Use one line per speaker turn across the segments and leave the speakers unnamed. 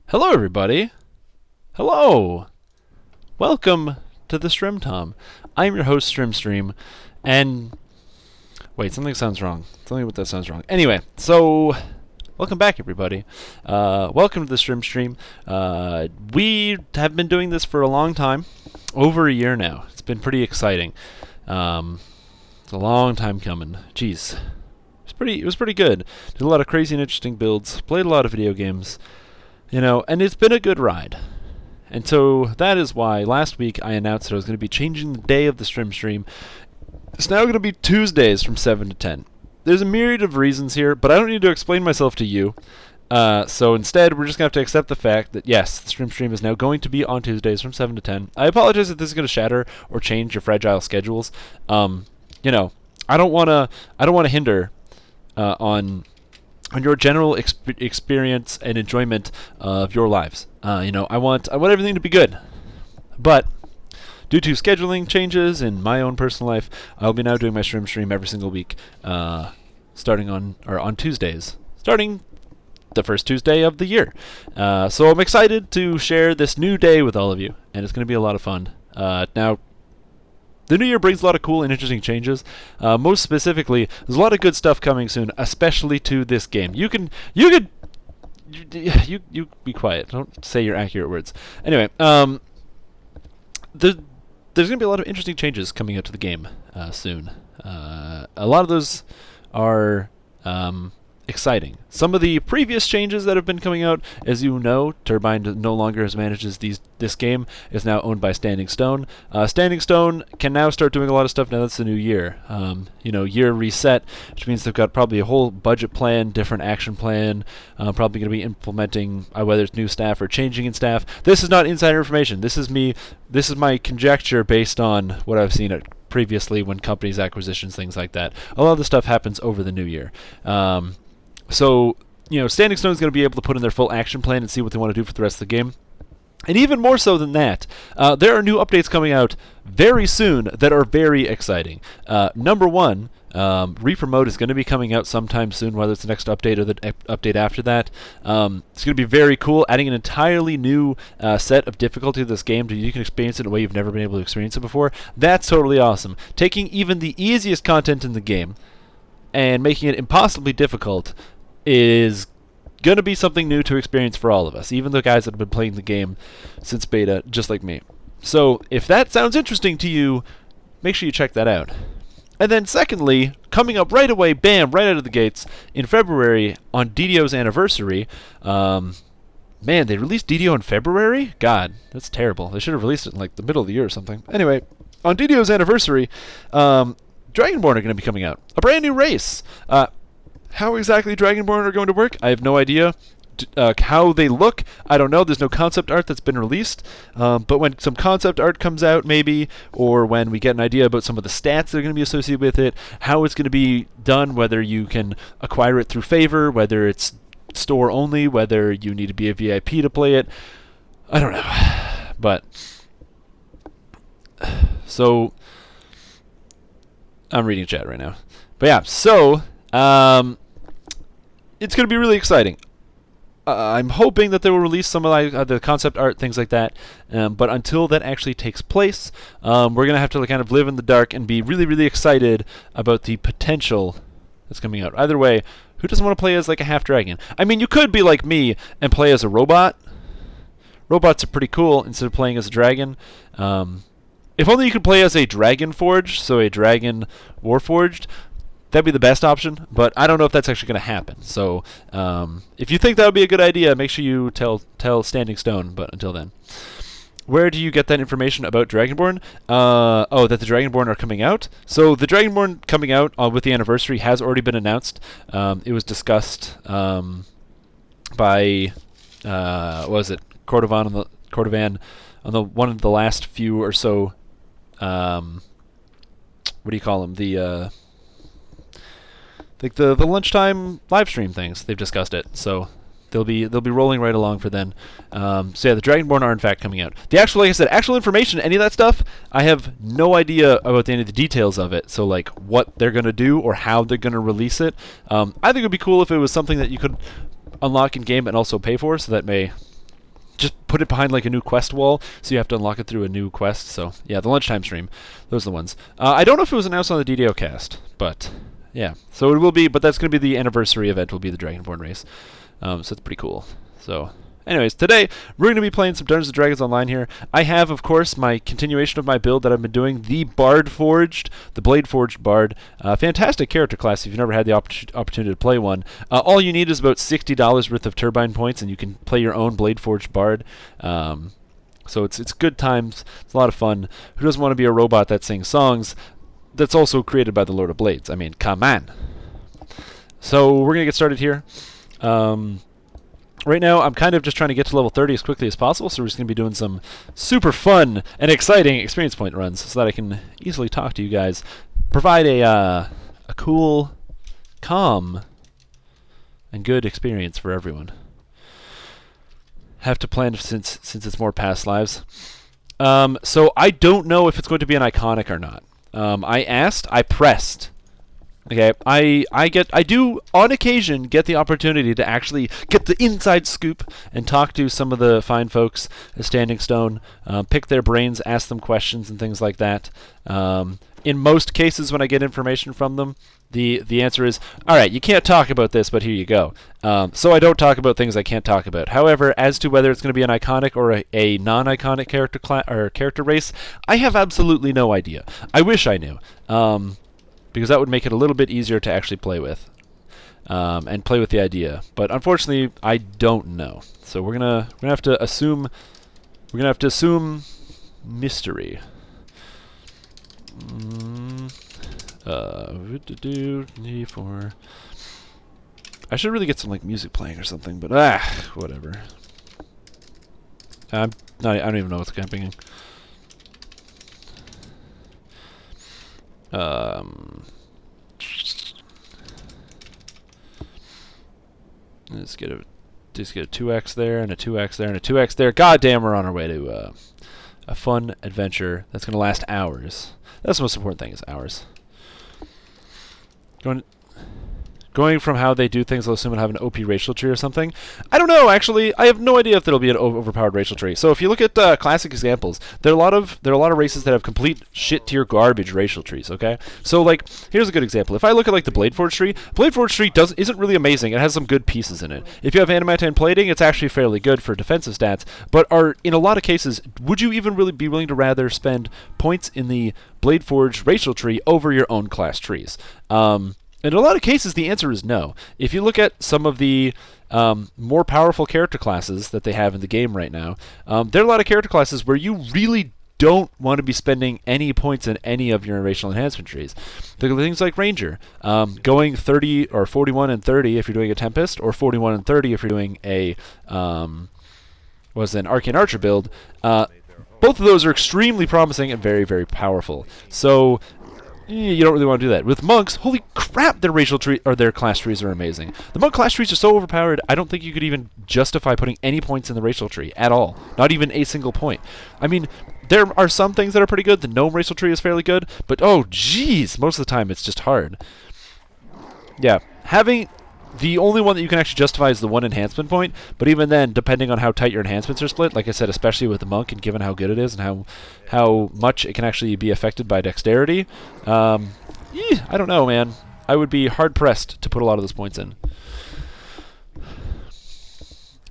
Hello, everybody. Hello. Welcome to the Strimtom. I'm your host, Strimstream, and wait, something sounds wrong. Tell me what that sounds wrong. Anyway, so welcome back, everybody. Welcome to the Strimstream. We have been doing this for a long time, over a year now. It's been pretty exciting. It's a long time coming. Jeez, it was pretty good. Did a lot of crazy and interesting builds. Played a lot of video games. And it's been a good ride. And so that is why last week I announced that I was going to be changing the day of the Strimstream. It's now going to be Tuesdays from 7 to 10. There's a myriad of reasons here, but I don't need to explain myself to you. So instead, we're just going to have to accept the fact that, yes, the Strimstream is now going to be on Tuesdays from 7 to 10. I apologize if this is going to shatter or change your fragile schedules. I don't want to hinder on your general experience and enjoyment of your lives. I want everything to be good. But due to scheduling changes in my own personal life, I'll be now doing my stream every single week, starting on Tuesdays, starting the first Tuesday of the year. So I'm excited to share this new day with all of you, and it's going to be a lot of fun. Now, the new year brings a lot of cool and interesting changes. Most specifically, there's a lot of good stuff coming soon, especially to this game. You be quiet. Don't say your accurate words. Anyway, there's going to be a lot of interesting changes coming out to the game soon. A lot of those are exciting. Some of the previous changes that have been coming out, as you know, Turbine no longer manages this game. It's now owned by Standing Stone. Standing Stone can now start doing a lot of stuff now that's the new year. Year reset, which means they've got probably a whole budget plan, different action plan, probably going to be implementing whether it's new staff or changing in staff. This is not insider information. This is my conjecture based on what I've seen at previously when companies, acquisitions, things like that. A lot of the stuff happens over the new year. So, Standing Stone is going to be able to put in their full action plan and see what they want to do for the rest of the game. And even more so than that, there are new updates coming out very soon that are very exciting. Number one, Reaper Mode is going to be coming out sometime soon, whether it's the next update or the update after that. It's going to be very cool, adding an entirely new set of difficulty to this game so you can experience it in a way you've never been able to experience it before. That's totally awesome. Taking even the easiest content in the game and making it impossibly difficult is going to be something new to experience for all of us, even the guys that have been playing the game since beta, just like me. So if that sounds interesting to you, make sure you check that out. And then secondly, coming up right away, bam, right out of the gates, in February, on DDO's anniversary, man, they released DDO in February? God, that's terrible. They should have released it in the middle of the year or something. Anyway, on DDO's anniversary, Dragonborn are going to be coming out. A brand new race. How exactly Dragonborn are going to work, I have no idea. How they look, I don't know. There's no concept art that's been released. But when some concept art comes out, maybe, or when we get an idea about some of the stats that are going to be associated with it, how it's going to be done, whether you can acquire it through favor, whether it's store only, whether you need to be a VIP to play it, I don't know. But so I'm reading chat right now. But yeah, so it's going to be really exciting. I'm hoping that they will release some of the concept art, things like that. But until that actually takes place, we're going to have to kind of live in the dark and be really, really excited about the potential that's coming out. Either way, who doesn't want to play as a half dragon? I mean, you could be like me and play as a robot. Robots are pretty cool instead of playing as a dragon. If only you could play as a dragon forged, so a dragon warforged. That'd be the best option, but I don't know if that's actually going to happen. So if you think that would be a good idea, make sure you tell Standing Stone. But until then, where do you get that information about Dragonborn? That the Dragonborn are coming out. So the Dragonborn coming out with the anniversary has already been announced. It was discussed by what was it, Cordovan on the one of the last few or so. What do you call them? The lunchtime live stream things. They've discussed it, so they'll be rolling right along for then. So yeah, the Dragonborn are in fact coming out. The actual, like I said, actual information, any of that stuff, I have no idea about any of the details of it. So what they're gonna do or how they're gonna release it. I think it'd be cool if it was something that you could unlock in game and also pay for. So that may just put it behind like a new quest wall, so you have to unlock it through a new quest. So yeah, the lunchtime stream, those are the ones. I don't know if it was announced on the DDO cast, but yeah. So it will be, but that's going to be the anniversary event. Will be the Dragonborn race. So it's pretty cool. So. Anyways, today we're going to be playing some Dungeons & Dragons Online here. I have, of course, my continuation of my build that I've been doing, the Bard Forged, the Blade Forged Bard. Fantastic character class if you've never had the opportunity to play one. All you need is about $60 worth of turbine points, and you can play your own Blade Forged Bard. So it's good times. It's a lot of fun. Who doesn't want to be a robot that sings songs that's also created by the Lord of Blades? I mean, come on. So we're going to get started here. Right now, I'm kind of just trying to get to level 30 as quickly as possible, so we're just going to be doing some super fun and exciting experience point runs so that I can easily talk to you guys, provide a cool, calm, and good experience for everyone. Have to plan since it's more past lives. So I don't know if it's going to be an iconic or not. I pressed. Okay, I do on occasion get the opportunity to actually get the inside scoop and talk to some of the fine folks at Standing Stone, pick their brains, ask them questions and things like that. In most cases, when I get information from them, the answer is, all right, you can't talk about this, but here you go. So I don't talk about things I can't talk about. However, as to whether it's going to be an iconic or a non-iconic character race, I have absolutely no idea. I wish I knew. Because that would make it a little bit easier to actually play with, and play with the idea. But unfortunately, I don't know. So we're gonna have to assume mystery. I should really get some like music playing or something, but whatever. I don't even know what's happening. Let's get a 2x there and a 2x there and a 2x there. God damn, we're on our way to a fun adventure that's going to last hours. That's the most important thing, is hours. Going from how they do things, I'll assume it'll have an OP racial tree or something. I don't know, actually. I have no idea if there'll be an overpowered racial tree. So if you look at classic examples, there are a lot of races that have complete shit tier garbage racial trees. Okay, so like here's a good example. If I look at like the Blade Forge tree isn't really amazing. It has some good pieces in it. If you have adamantine plating, it's actually fairly good for defensive stats. But in a lot of cases, would you even really be willing to rather spend points in the Blade Forge racial tree over your own class trees? In a lot of cases, the answer is no. If you look at some of the more powerful character classes that they have in the game right now, there are a lot of character classes where you really don't want to be spending any points in any of your racial enhancement trees. Things like Ranger, going 30 or 41 and 30 if you're doing a Tempest, or 41 and 30 if you're doing a an Arcane Archer build. Both of those are extremely promising and very, very powerful. So you don't really want to do that. With monks, holy crap, their racial tree or their class trees are amazing. The monk class trees are so overpowered, I don't think you could even justify putting any points in the racial tree at all. Not even a single point. I mean, there are some things that are pretty good. The gnome racial tree is fairly good, but oh jeez, most of the time it's just hard. Yeah, the only one that you can actually justify is the one enhancement point, but even then, depending on how tight your enhancements are split, like I said, especially with the monk, and given how good it is and how much it can actually be affected by dexterity, I don't know, man. I would be hard-pressed to put a lot of those points in.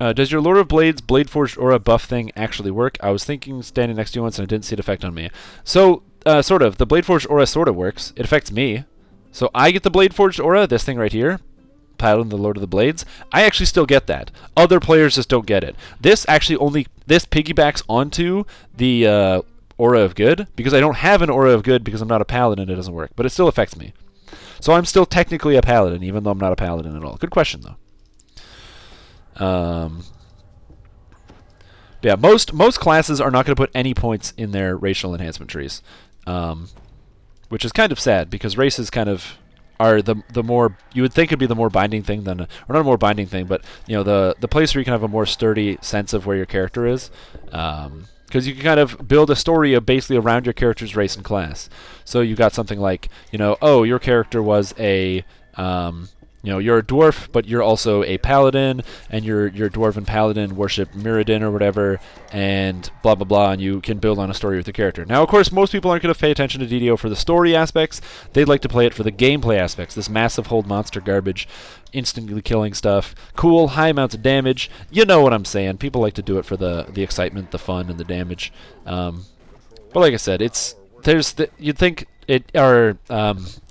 Does your Lord of Blades Blade Forged Aura buff thing actually work? I was thinking standing next to you once and I didn't see it affect on me. So, sort of. The Blade Forged Aura sort of works. It affects me. So I get the Blade Forged Aura, this thing right here, Paladin, the Lord of the Blades. I actually still get that. Other players just don't get it. This piggybacks onto the Aura of Good, because I don't have an Aura of Good because I'm not a Paladin and it doesn't work, but it still affects me. So I'm still technically a Paladin, even though I'm not a Paladin at all. Good question, though. Yeah, most classes are not going to put any points in their racial enhancement trees, which is kind of sad, because races kind of are the more, you would think it'd be the more binding thing than, or not a more binding thing, but you know, the place where you can have a more sturdy sense of where your character is, because you can kind of build a story basically around your character's race and class. So you got something like, you know, oh, your character was a you know, you're a dwarf, but you're also a paladin, and your dwarven paladin worship Mirrodin or whatever, and blah blah blah, and you can build on a story with the character. Now, of course, most people aren't going to pay attention to DDO for the story aspects. They'd like to play it for the gameplay aspects. This massive hold monster garbage, instantly killing stuff, cool, high amounts of damage. You know what I'm saying. People like to do it for the excitement, the fun, and the damage. But like I said, you'd think it are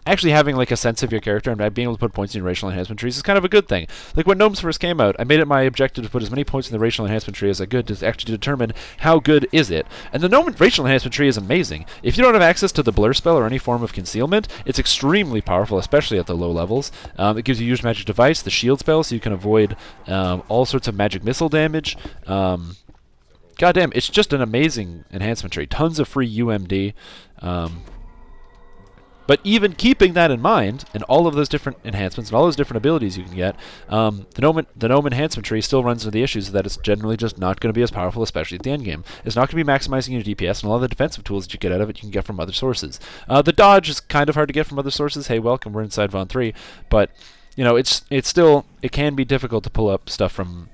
actually having like a sense of your character and being able to put points in racial enhancement trees is kind of a good thing. Like when gnomes first came out, I made it my objective to put as many points in the racial enhancement tree as I could to actually determine how good is it. And the gnome racial enhancement tree is amazing. If you don't have access to the blur spell or any form of concealment, it's extremely powerful, especially at the low levels. It gives you use magic device, the shield spell, so you can avoid all sorts of magic missile damage. Goddamn, it's just an amazing enhancement tree. Tons of free UMD. But even keeping that in mind, and all of those different enhancements and all those different abilities you can get, the gnome enhancement tree still runs into the issues that it's generally just not going to be as powerful, especially at the end game. It's not going to be maximizing your DPS, and a lot of the defensive tools that you get out of it you can get from other sources. The dodge is kind of hard to get from other sources. Hey, welcome, we're inside Von 3. But, you know, it can be difficult to pull up stuff from,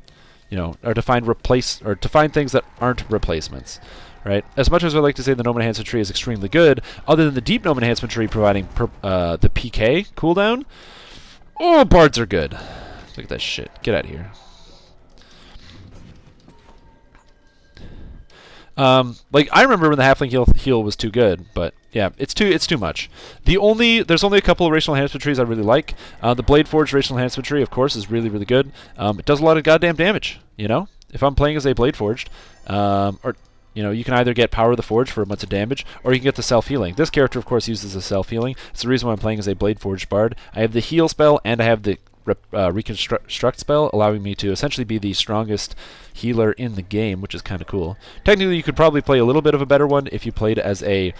you know, or to find things that aren't replacements. Right? As much as I like to say the gnome enhancement tree is extremely good, other than the deep gnome enhancement tree providing the PK cooldown, oh, bards are good. Look at that shit. Get out of here. Like I remember when the halfling heal was too good, but yeah, it's too much. There's only a couple of racial enhancement trees I really like. The Blade Forge racial enhancement tree, of course, is really really good. It does a lot of goddamn damage. You know, if I'm playing as a Blade Forged, or you know, you can either get Power of the Forge for a bunch of damage, or you can get the self-healing. This character, of course, uses the self-healing. It's the reason why I'm playing as a Blade Forged Bard. I have the heal spell, and I have the reconstruct spell, allowing me to essentially be the strongest healer in the game, which is kind of cool. Technically, you could probably play a little bit of a better one if you played as a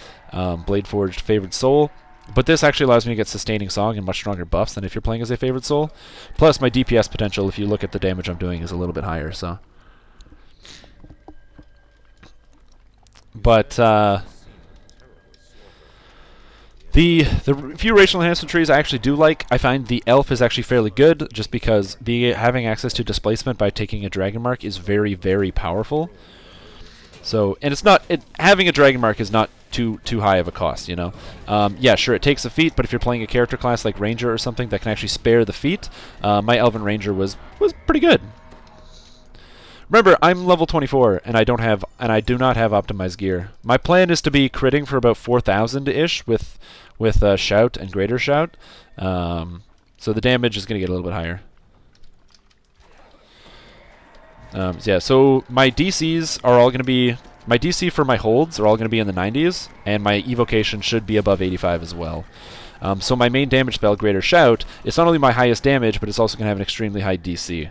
Blade Forged Favored Soul, but this actually allows me to get Sustaining Song and much stronger buffs than if you're playing as a Favored Soul. Plus, my DPS potential, if you look at the damage I'm doing, is a little bit higher, so... But the few racial enhancement trees I actually do like. I find the elf is actually fairly good, just because having access to displacement by taking a dragon mark is very very powerful. So, and having a dragon mark is not too high of a cost, you know. Yeah, sure, it takes a feat, but if you're playing a character class like Ranger or something that can actually spare the feat, my Elven Ranger was pretty good. Remember, I'm level 24, and I do not have optimized gear. My plan is to be critting for about 4,000-ish with Shout and Greater Shout. So the damage is going to get a little bit higher. Yeah, so my DCs are all going to be... My DC for my holds are all going to be in the 90s, and my evocation should be above 85 as well. So my main damage spell, Greater Shout, it's not only my highest damage, but it's also going to have an extremely high DC.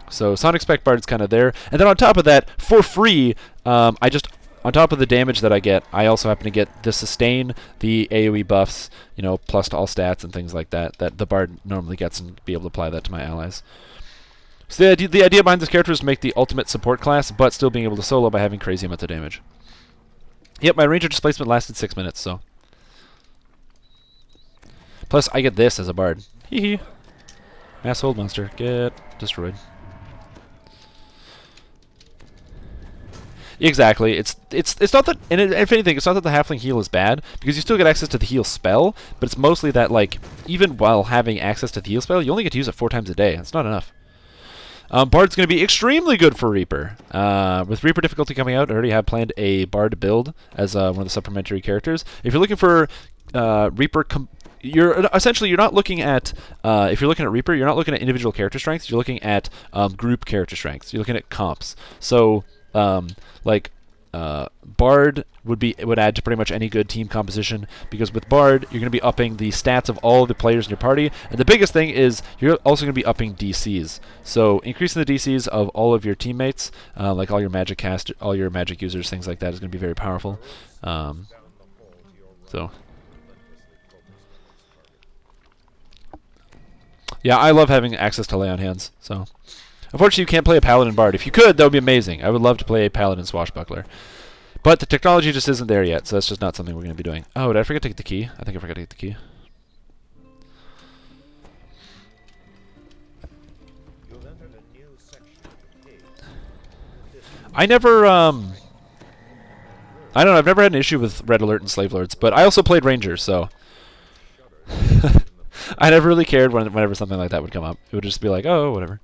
So Sonic Spec Bard's kind of there. And then on top of that, for free, on top of the damage that I get, I also happen to get the sustain, the AoE buffs, you know, plus to all stats and things like that the Bard normally gets, and be able to apply that to my allies. So the idea behind this character is to make the ultimate support class, but still being able to solo by having crazy amounts of damage. Yep, my Ranger displacement lasted 6 minutes, so. Plus, I get this as a Bard. Hee hee. Mass hold monster. Get destroyed. Exactly. It's not that, and if anything, it's not that the halfling heal is bad, because you still get access to the heal spell, but it's mostly that, like, even while having access to the heal spell, you only get to use it 4 times a day. That's not enough. Bard's going to be extremely good for Reaper. With Reaper difficulty coming out, I already have planned a Bard build as one of the supplementary characters. If you're looking for Reaper... You're not looking at if you're looking at Reaper, you're not looking at individual character strengths. You're looking at group character strengths. You're looking at comps. So Bard would add to pretty much any good team composition, because with Bard you're going to be upping the stats of all of the players in your party, and the biggest thing is you're also going to be upping DCs. So increasing the DCs of all of your teammates, like all your magic all your magic users, things like that, is going to be very powerful. So. Yeah, I love having access to lay on hands, so... Unfortunately, you can't play a Paladin Bard. If you could, that would be amazing. I would love to play a Paladin Swashbuckler. But the technology just isn't there yet, so that's just not something we're going to be doing. Oh, did I forget to get the key? I think I forgot to get the key. I never I don't know. I've never had an issue with Red Alert and Slave Lords, but I also played Rangers, so I never really cared whenever something like that would come up. It would just be like, oh, whatever.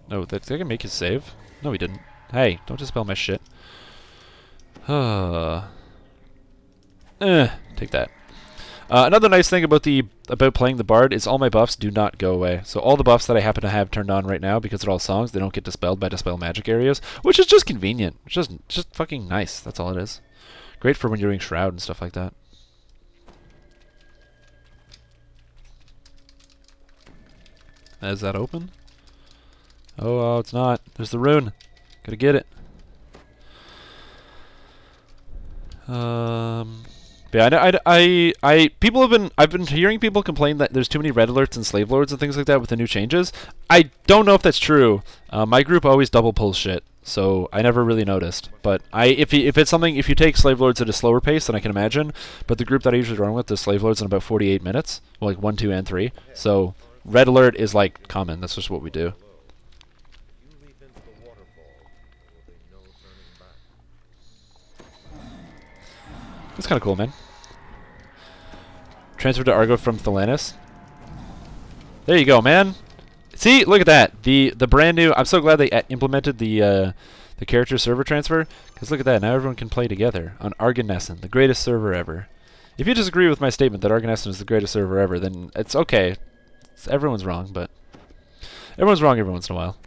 No, that can make his save. No, he didn't. Hey, don't dispel my shit. Take that. Another nice thing about playing the Bard is all my buffs do not go away. So all the buffs that I happen to have turned on right now, because they're all songs, they don't get dispelled by dispel magic areas, which is just convenient. It's just fucking nice. That's all it is. Great for when you're doing Shroud and stuff like that. Is that open? Oh, it's not. There's the rune. Gotta get it. Yeah, I've been hearing people complain that there's too many red alerts and slave lords and things like that with the new changes. I don't know if that's true. My group always double pulls shit, so I never really noticed. But if you take slave lords at a slower pace than I can imagine, but the group that I usually run with does slave lords in about 48 minutes, well, like 1, 2, and 3. So red alert is like common. That's just what we do. That's kind of cool, man. Transfer to Argo from Thelanis. There you go, man. See, look at that. The brand new. I'm so glad they implemented the character server transfer. Because look at that. Now everyone can play together on Argonescent, the greatest server ever. If you disagree with my statement that Argonescent is the greatest server ever, then it's okay. Everyone's wrong, but everyone's wrong every once in a while.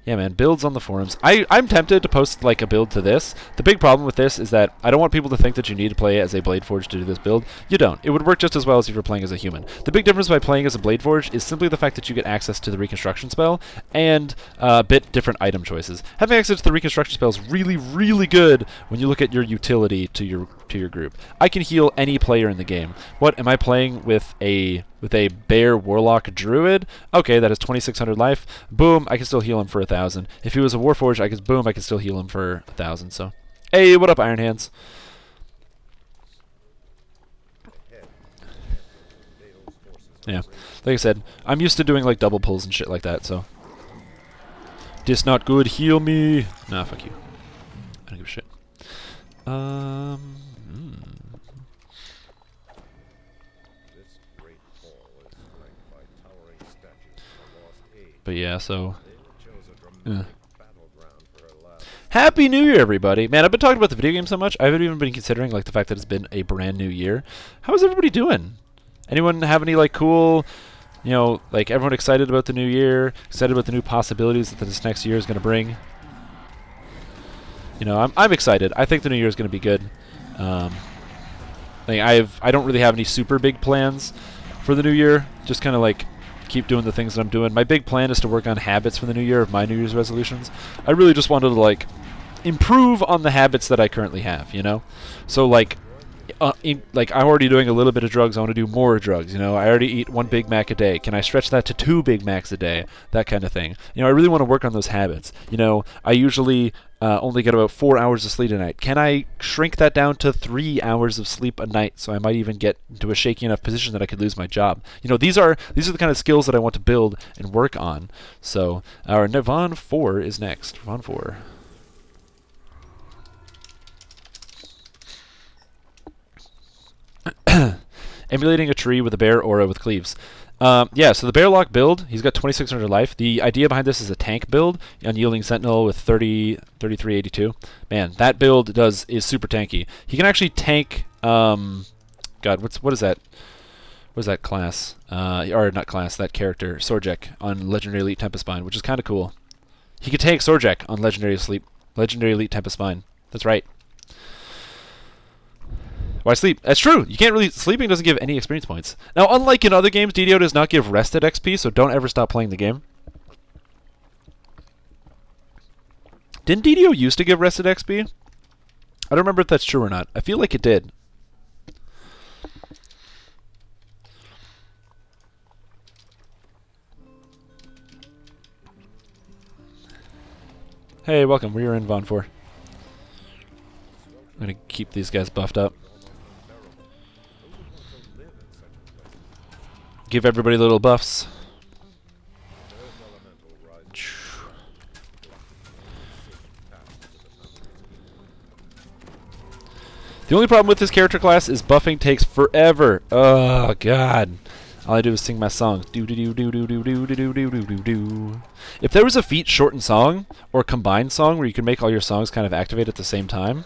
Yeah, man, builds on the forums. I'm tempted to post, like, a build to this. The big problem with this is that I don't want people to think that you need to play as a Blade Forge to do this build. You don't. It would work just as well as if you're playing as a human. The big difference by playing as a Blade Forge is simply the fact that you get access to the Reconstruction spell and a bit different item choices. Having access to the Reconstruction spell is really, really good when you look at your utility to your group. I can heal any player in the game. What, am I playing with a Bear Warlock Druid? Okay, that is 2,600 life. Boom, I can still heal him for 1,000. If he was a Warforged, I can still heal him for 1,000. So, hey, what up, Iron Hands? Yeah, like I said, I'm used to doing like double pulls and shit like that. So, this not good. Heal me. Nah, fuck you. I don't give a shit. But yeah, so Happy New Year, everybody! Man, I've been talking about the video game so much, I haven't even been considering like the fact that it's been a brand new year. How is everybody doing? Anyone have any like cool, you know, like everyone excited about the new year, excited about the new possibilities that this next year is going to bring? You know, I'm excited. I think the new year is going to be good. Like I don't really have any super big plans for the new year. Just kind of like keep doing the things that I'm doing. My big plan is to work on habits for the new year of my New Year's resolutions. I really just wanted to like improve on the habits that I currently have, you know? So like I'm already doing a little bit of drugs. I want to do more drugs, you know? I already eat 1 Big Mac a day. Can I stretch that to 2 Big Macs a day? That kind of thing. You know, I really want to work on those habits. You know, I usually only get about 4 hours of sleep a night. Can I shrink that down to 3 hours of sleep a night so I might even get into a shaky enough position that I could lose my job? You know, these are the kind of skills that I want to build and work on. So our Vaughn 4 is next. Vaughn 4. Emulating a tree with a bear aura with cleaves. Yeah, so the Bearlock build, he's got 2,600 life. The idea behind this is a tank build, Unyielding Sentinel with 3382. Man, that build is super tanky. He can actually tank, God, what is that? What is that class? Or not class, that character, Sorjek, on Legendary Elite Tempest Spine, which is kind of cool. He can tank Sorjek on Legendary Elite Tempest Spine. That's right. Why sleep? That's true. You can't really... Sleeping doesn't give any experience points. Now, unlike in other games, DDO does not give rested XP, so don't ever stop playing the game. Didn't DDO used to give rested XP? I don't remember if that's true or not. I feel like it did. Hey, welcome. We're in Vaughn 4. I'm going to keep these guys buffed up. Give everybody little buffs. The only problem with this character class is buffing takes forever. Oh god. All I do is sing my songs. Do do do do do do do do do do do do. If there was a feat shortened song or combined song where you could make all your songs kind of activate at the same time,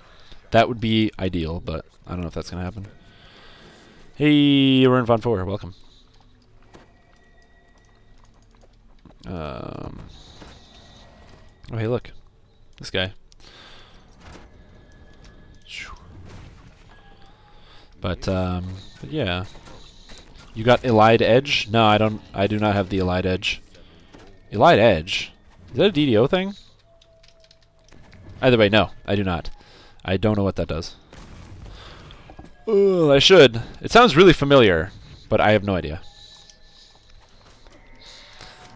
that would be ideal, but I don't know if that's gonna happen. Hey, we're in Von 4. Welcome. Oh hey, look. This guy. But yeah. You got Elide Edge? No, I don't. I do not have the Elide Edge. Elide Edge? Is that a DDO thing? Either way, no, I do not. I don't know what that does. I should. It sounds really familiar, but I have no idea.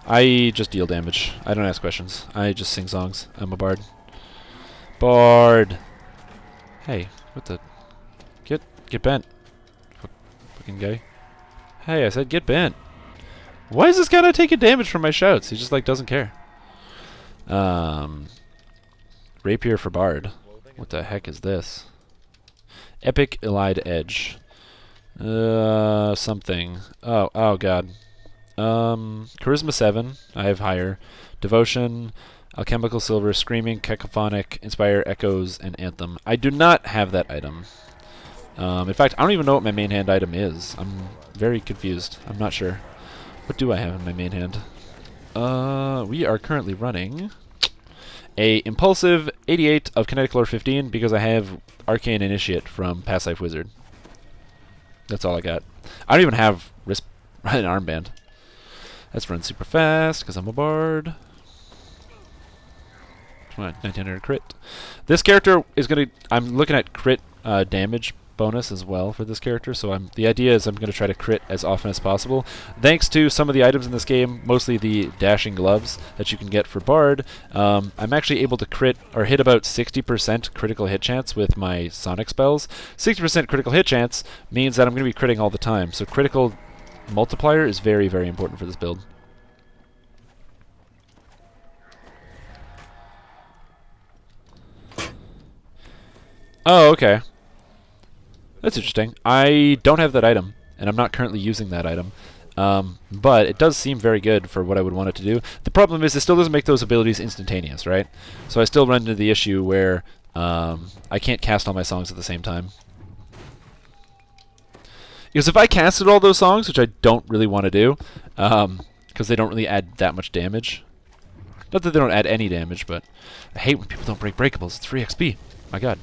I just deal damage. I don't ask questions. I just sing songs. I'm a bard. Bard! Hey, what the... Get bent. Fucking guy. Hey, I said get bent. Why is this guy not taking damage from my shouts? He just, like, doesn't care. Rapier for bard. What the heck is this? Epic Elide Edge. Something. Oh god. Charisma 7. I have higher. Devotion, Alchemical Silver, Screaming, Cacophonic, Inspire, Echoes, and Anthem. I do not have that item. In fact, I don't even know what my main hand item is. I'm very confused. I'm not sure. What do I have in my main hand? We are currently running a Impulsive 88 of Kinetic Lore 15 because I have Arcane Initiate from Past Life Wizard. That's all I got. I don't even have wrist an armband. Let's run super fast because I'm a bard. Come on, 1900 crit. This character is gonna. I'm looking at crit damage bonus as well for this character, so the idea is I'm going to try to crit as often as possible. Thanks to some of the items in this game, mostly the dashing gloves that you can get for Bard, I'm actually able to crit or hit about 60% critical hit chance with my Sonic spells. 60% critical hit chance means that I'm going to be critting all the time, so critical multiplier is very, very important for this build. Oh, okay. That's interesting. I don't have that item, and I'm not currently using that item. But it does seem very good for what I would want it to do. The problem is it still doesn't make those abilities instantaneous, right? So I still run into the issue where I can't cast all my songs at the same time. Because if I casted all those songs, which I don't really want to do, because they don't really add that much damage. Not that they don't add any damage, but I hate when people don't break breakables. It's free XP. My god.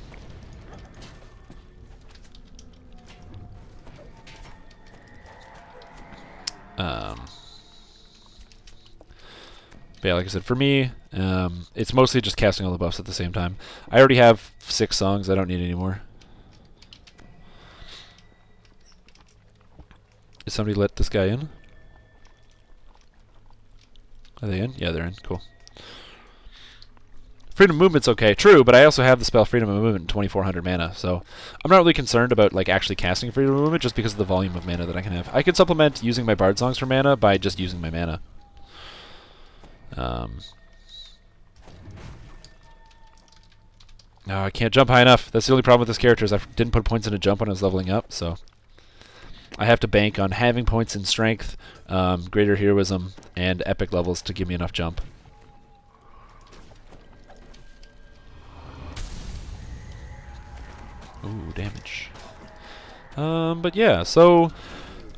But yeah, like I said, for me, it's mostly just casting all the buffs at the same time. I already have 6 songs. I don't need any more. Did somebody let this guy in? Are they in? Yeah, they're in. Cool. Freedom of Movement's okay. True, but I also have the spell Freedom of Movement and 2400 mana, so I'm not really concerned about like actually casting Freedom of Movement just because of the volume of mana that I can have. I could supplement using my Bard songs for mana by just using my mana. No, I can't jump high enough. That's the only problem with this character is I didn't put points in a jump when I was leveling up, so I have to bank on having points in Strength, Greater Heroism, and Epic levels to give me enough jump. Ooh, damage. But yeah, so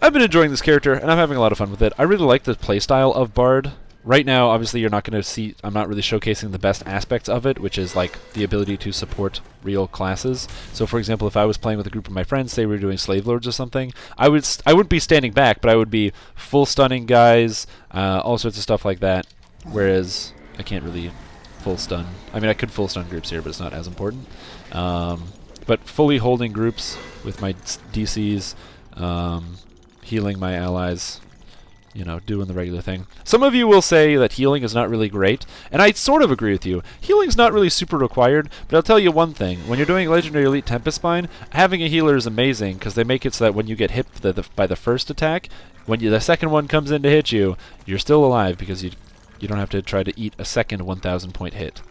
I've been enjoying this character, and I'm having a lot of fun with it. I really like the playstyle of Bard. Right now, obviously, you're not going to see... I'm not really showcasing the best aspects of it, which is, like, the ability to support real classes. So, for example, if I was playing with a group of my friends, say we were doing Slave Lords or something, I wouldn't be standing back, but I would be full stunning guys, all sorts of stuff like that, whereas I can't really full stun. I mean, I could full stun groups here, but it's not as important. But fully holding groups with my DCs, healing my allies... You know, doing the regular thing. Some of you will say that healing is not really great, and I sort of agree with you. Healing's not really super required, but I'll tell you one thing. When you're doing Legendary Elite Tempest Spine, having a healer is amazing, because they make it so that when you get hit by the first attack, when the second one comes in to hit you, you're still alive, because you don't have to try to eat a second 1,000 point hit.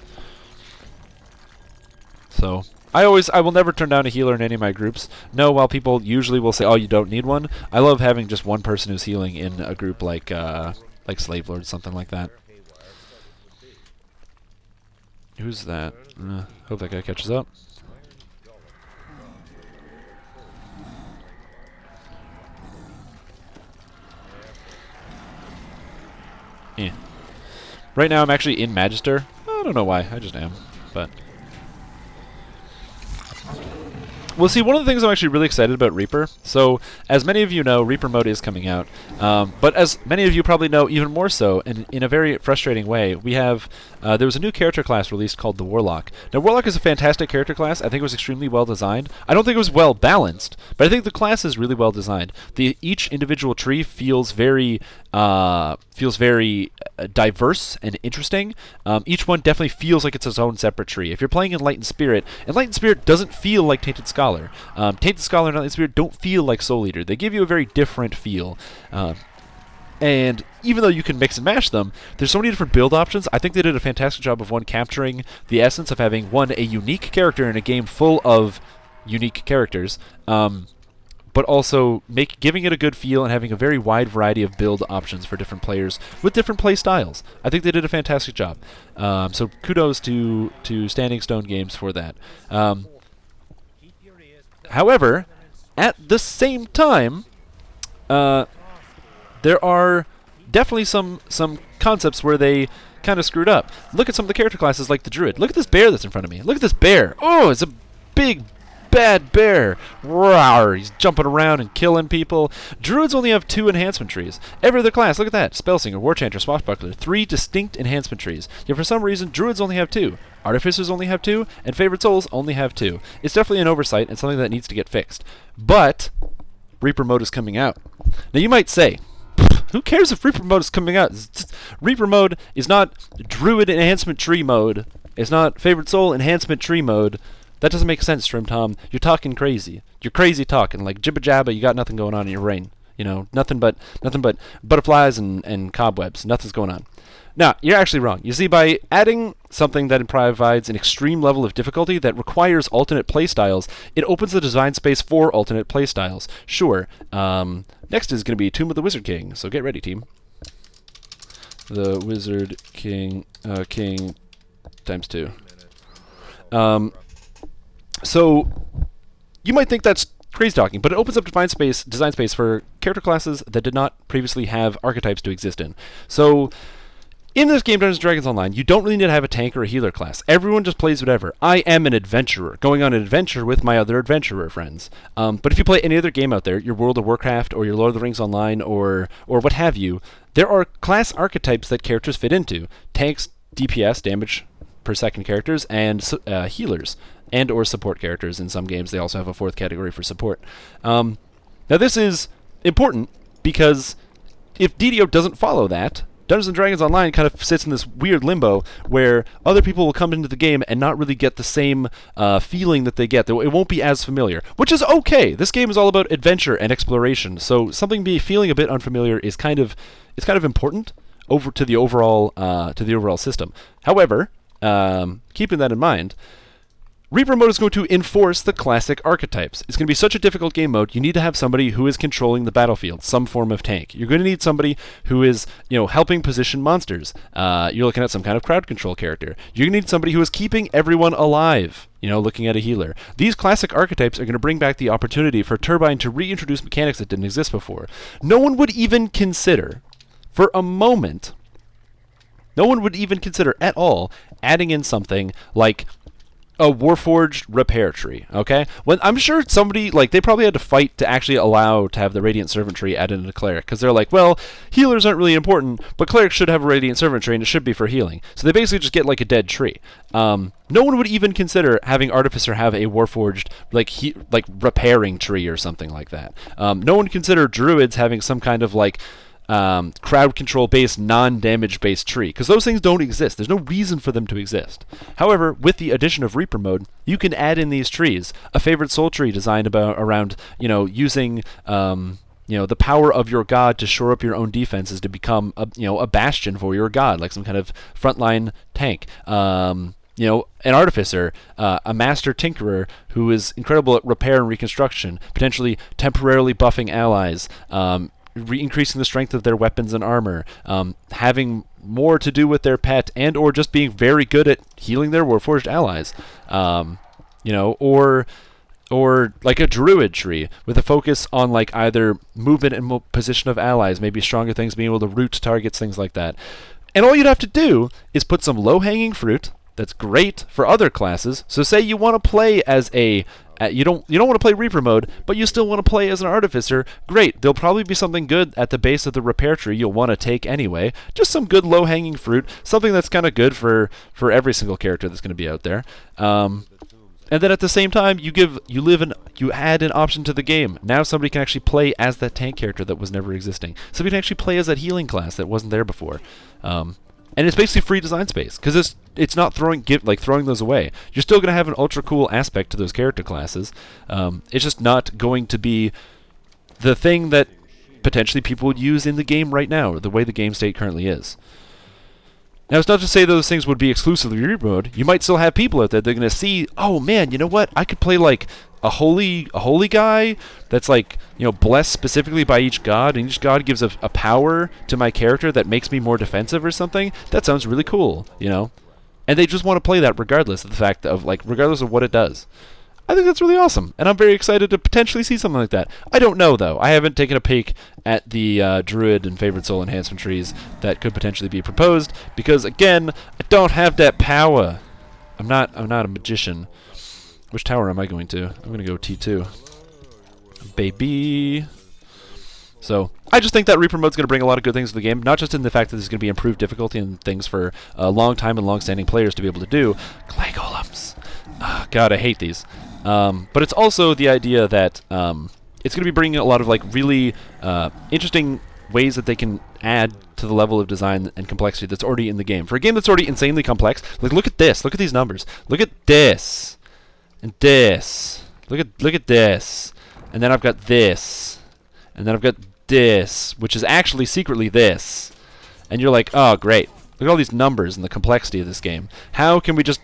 So, I will never turn down a healer in any of my groups. No, while people usually will say, "Oh, you don't need one," I love having just one person who's healing in a group like Slave Lord, something like that. Who's that? Hope that guy catches up. Yeah. Right now I'm actually in Magister. I don't know why. I just am. But well, see, one of the things I'm actually really excited about Reaper, so as many of you know, Reaper mode is coming out, but as many of you probably know even more so, and in a very frustrating way, we have, there was a new character class released called the Warlock. Now, Warlock is a fantastic character class. I think it was extremely well designed. I don't think it was well balanced, but I think the class is really well designed. Each individual tree feels very diverse and interesting. Each one definitely feels like it's its own separate tree. If you're playing Enlightened Spirit doesn't feel like Tainted Scholar. Tainted Scholar and Enlightened Spirit don't feel like Soul Eater. They give you a very different feel. And even though you can mix and match them, there's so many different build options. I think they did a fantastic job of capturing the essence of having a unique character in a game full of unique characters. But also giving it a good feel and having a very wide variety of build options for different players with different play styles. I think they did a fantastic job. So kudos to Standing Stone Games for that. However, at the same time, there are definitely some concepts where they kind of screwed up. Look at some of the character classes like the Druid. Look at this bear that's in front of me. Look at this bear. Oh, it's a big bad bear. Rawr, he's jumping around and killing people. Druids only have 2 enhancement trees. Every other class, look at that. Spellsinger, Warchanter, Swashbuckler. 3 distinct enhancement trees. Yet for some reason, Druids only have 2. Artificers only have 2, and Favorite Souls only have 2. It's definitely an oversight and something that needs to get fixed. But Reaper mode is coming out. Now you might say, who cares if Reaper mode is coming out? Reaper mode is not Druid enhancement tree mode. It's not Favorite Soul enhancement tree mode. That doesn't make sense, Strim Tom. You're talking crazy. You're crazy talking. Like jibba jabba, you got nothing going on in your brain. You know, nothing but butterflies and cobwebs. Nothing's going on. Now, you're actually wrong. You see, by adding something that provides an extreme level of difficulty that requires alternate playstyles, it opens the design space for alternate playstyles. Sure. Next is going to be Tomb of the Wizard King. So get ready, team. The Wizard King, King times 2. So you might think that's crazy talking, but it opens up design space for character classes that did not previously have archetypes to exist in. So in this game, Dungeons & Dragons Online, you don't really need to have a tank or a healer class. Everyone just plays whatever. I am an adventurer, going on an adventure with my other adventurer friends. But if you play any other game out there, your World of Warcraft or your Lord of the Rings Online or what have you, there are class archetypes that characters fit into. Tanks, DPS, damage per second characters, and healers. And or support characters. In some games, they also have a 4th category for support. Now, this is important because if DDO doesn't follow that, Dungeons & Dragons Online kind of sits in this weird limbo where other people will come into the game and not really get the same feeling that they get. It won't be as familiar, which is okay. This game is all about adventure and exploration, so feeling a bit unfamiliar is kind of important over to the overall system. However, keeping that in mind, Reaper mode is going to enforce the classic archetypes. It's going to be such a difficult game mode, you need to have somebody who is controlling the battlefield, some form of tank. You're going to need somebody who is, helping position monsters. You're looking at some kind of crowd control character. You're going to need somebody who is keeping everyone alive, looking at a healer. These classic archetypes are going to bring back the opportunity for Turbine to reintroduce mechanics that didn't exist before. No one would even consider, for a moment, at all adding in something like a Warforged repair tree, okay? When I'm sure somebody, they probably had to fight to actually allow to have the Radiant Servant tree added into Cleric, because they're like, well, healers aren't really important, but Cleric should have a Radiant Servant tree, and it should be for healing. So they basically just get, a dead tree. No one would even consider having Artificer have a Warforged, repairing tree or something like that. No one would consider Druids having some kind of, crowd control based, non-damage based tree, because those things don't exist. There's no reason for them to exist. However, with the addition of Reaper mode, you can add in these trees. A favorite soul tree designed around using the power of your god to shore up your own defenses to become a bastion for your god, like some kind of frontline tank. an artificer, a master tinkerer who is incredible at repair and reconstruction, potentially temporarily buffing allies, increasing the strength of their weapons and armor, having more to do with their pet, and or just being very good at healing their Warforged allies, or like a druid tree with a focus on like either movement and position of allies, maybe stronger things, being able to root targets, things like that. And all you'd have to do is put some low-hanging fruit that's great for other classes. So say you want to play as you don't want to play Reaper mode, but you still want to play as an artificer. Great, there'll probably be something good at the base of the repair tree you'll want to take anyway. Just some good low-hanging fruit, something that's kind of good for every single character that's going to be out there. And then at the same time, you add an option to the game. Now somebody can actually play as that tank character that was never existing. Somebody can actually play as that healing class that wasn't there before. And it's basically free design space, because it's not throwing those away. You're still going to have an ultra cool aspect to those character classes. It's just not going to be the thing that potentially people would use in the game right now, the way the game state currently is. Now, it's not to say those things would be exclusively Reaper mode. You might still have people out there that are going to see, oh man, you know what? I could play like a holy guy that's like, blessed specifically by each god, and each god gives a power to my character that makes me more defensive or something. That sounds really cool, And they just want to play that regardless of the fact of regardless of what it does. I think that's really awesome, and I'm very excited to potentially see something like that. I don't know, though. I haven't taken a peek at the Druid and Favored Soul enhancement trees that could potentially be proposed, because, again, I don't have that power. I'm not a magician. Which tower am I going to? I'm going to go T2. Baby. So, I just think that Reaper mode's going to bring a lot of good things to the game, not just in the fact that there's going to be improved difficulty and things for long time and long-standing players to be able to do. Clay Golems. Oh, God, I hate these. But it's also the idea that it's going to be bringing a lot of really interesting ways that they can add to the level of design and complexity that's already in the game. For a game that's already insanely complex, look at this. Look at these numbers. Look at this. And this. Look at this. And then I've got this. And then I've got this, which is actually secretly this. And you're like, oh, great. Look at all these numbers and the complexity of this game. How can we just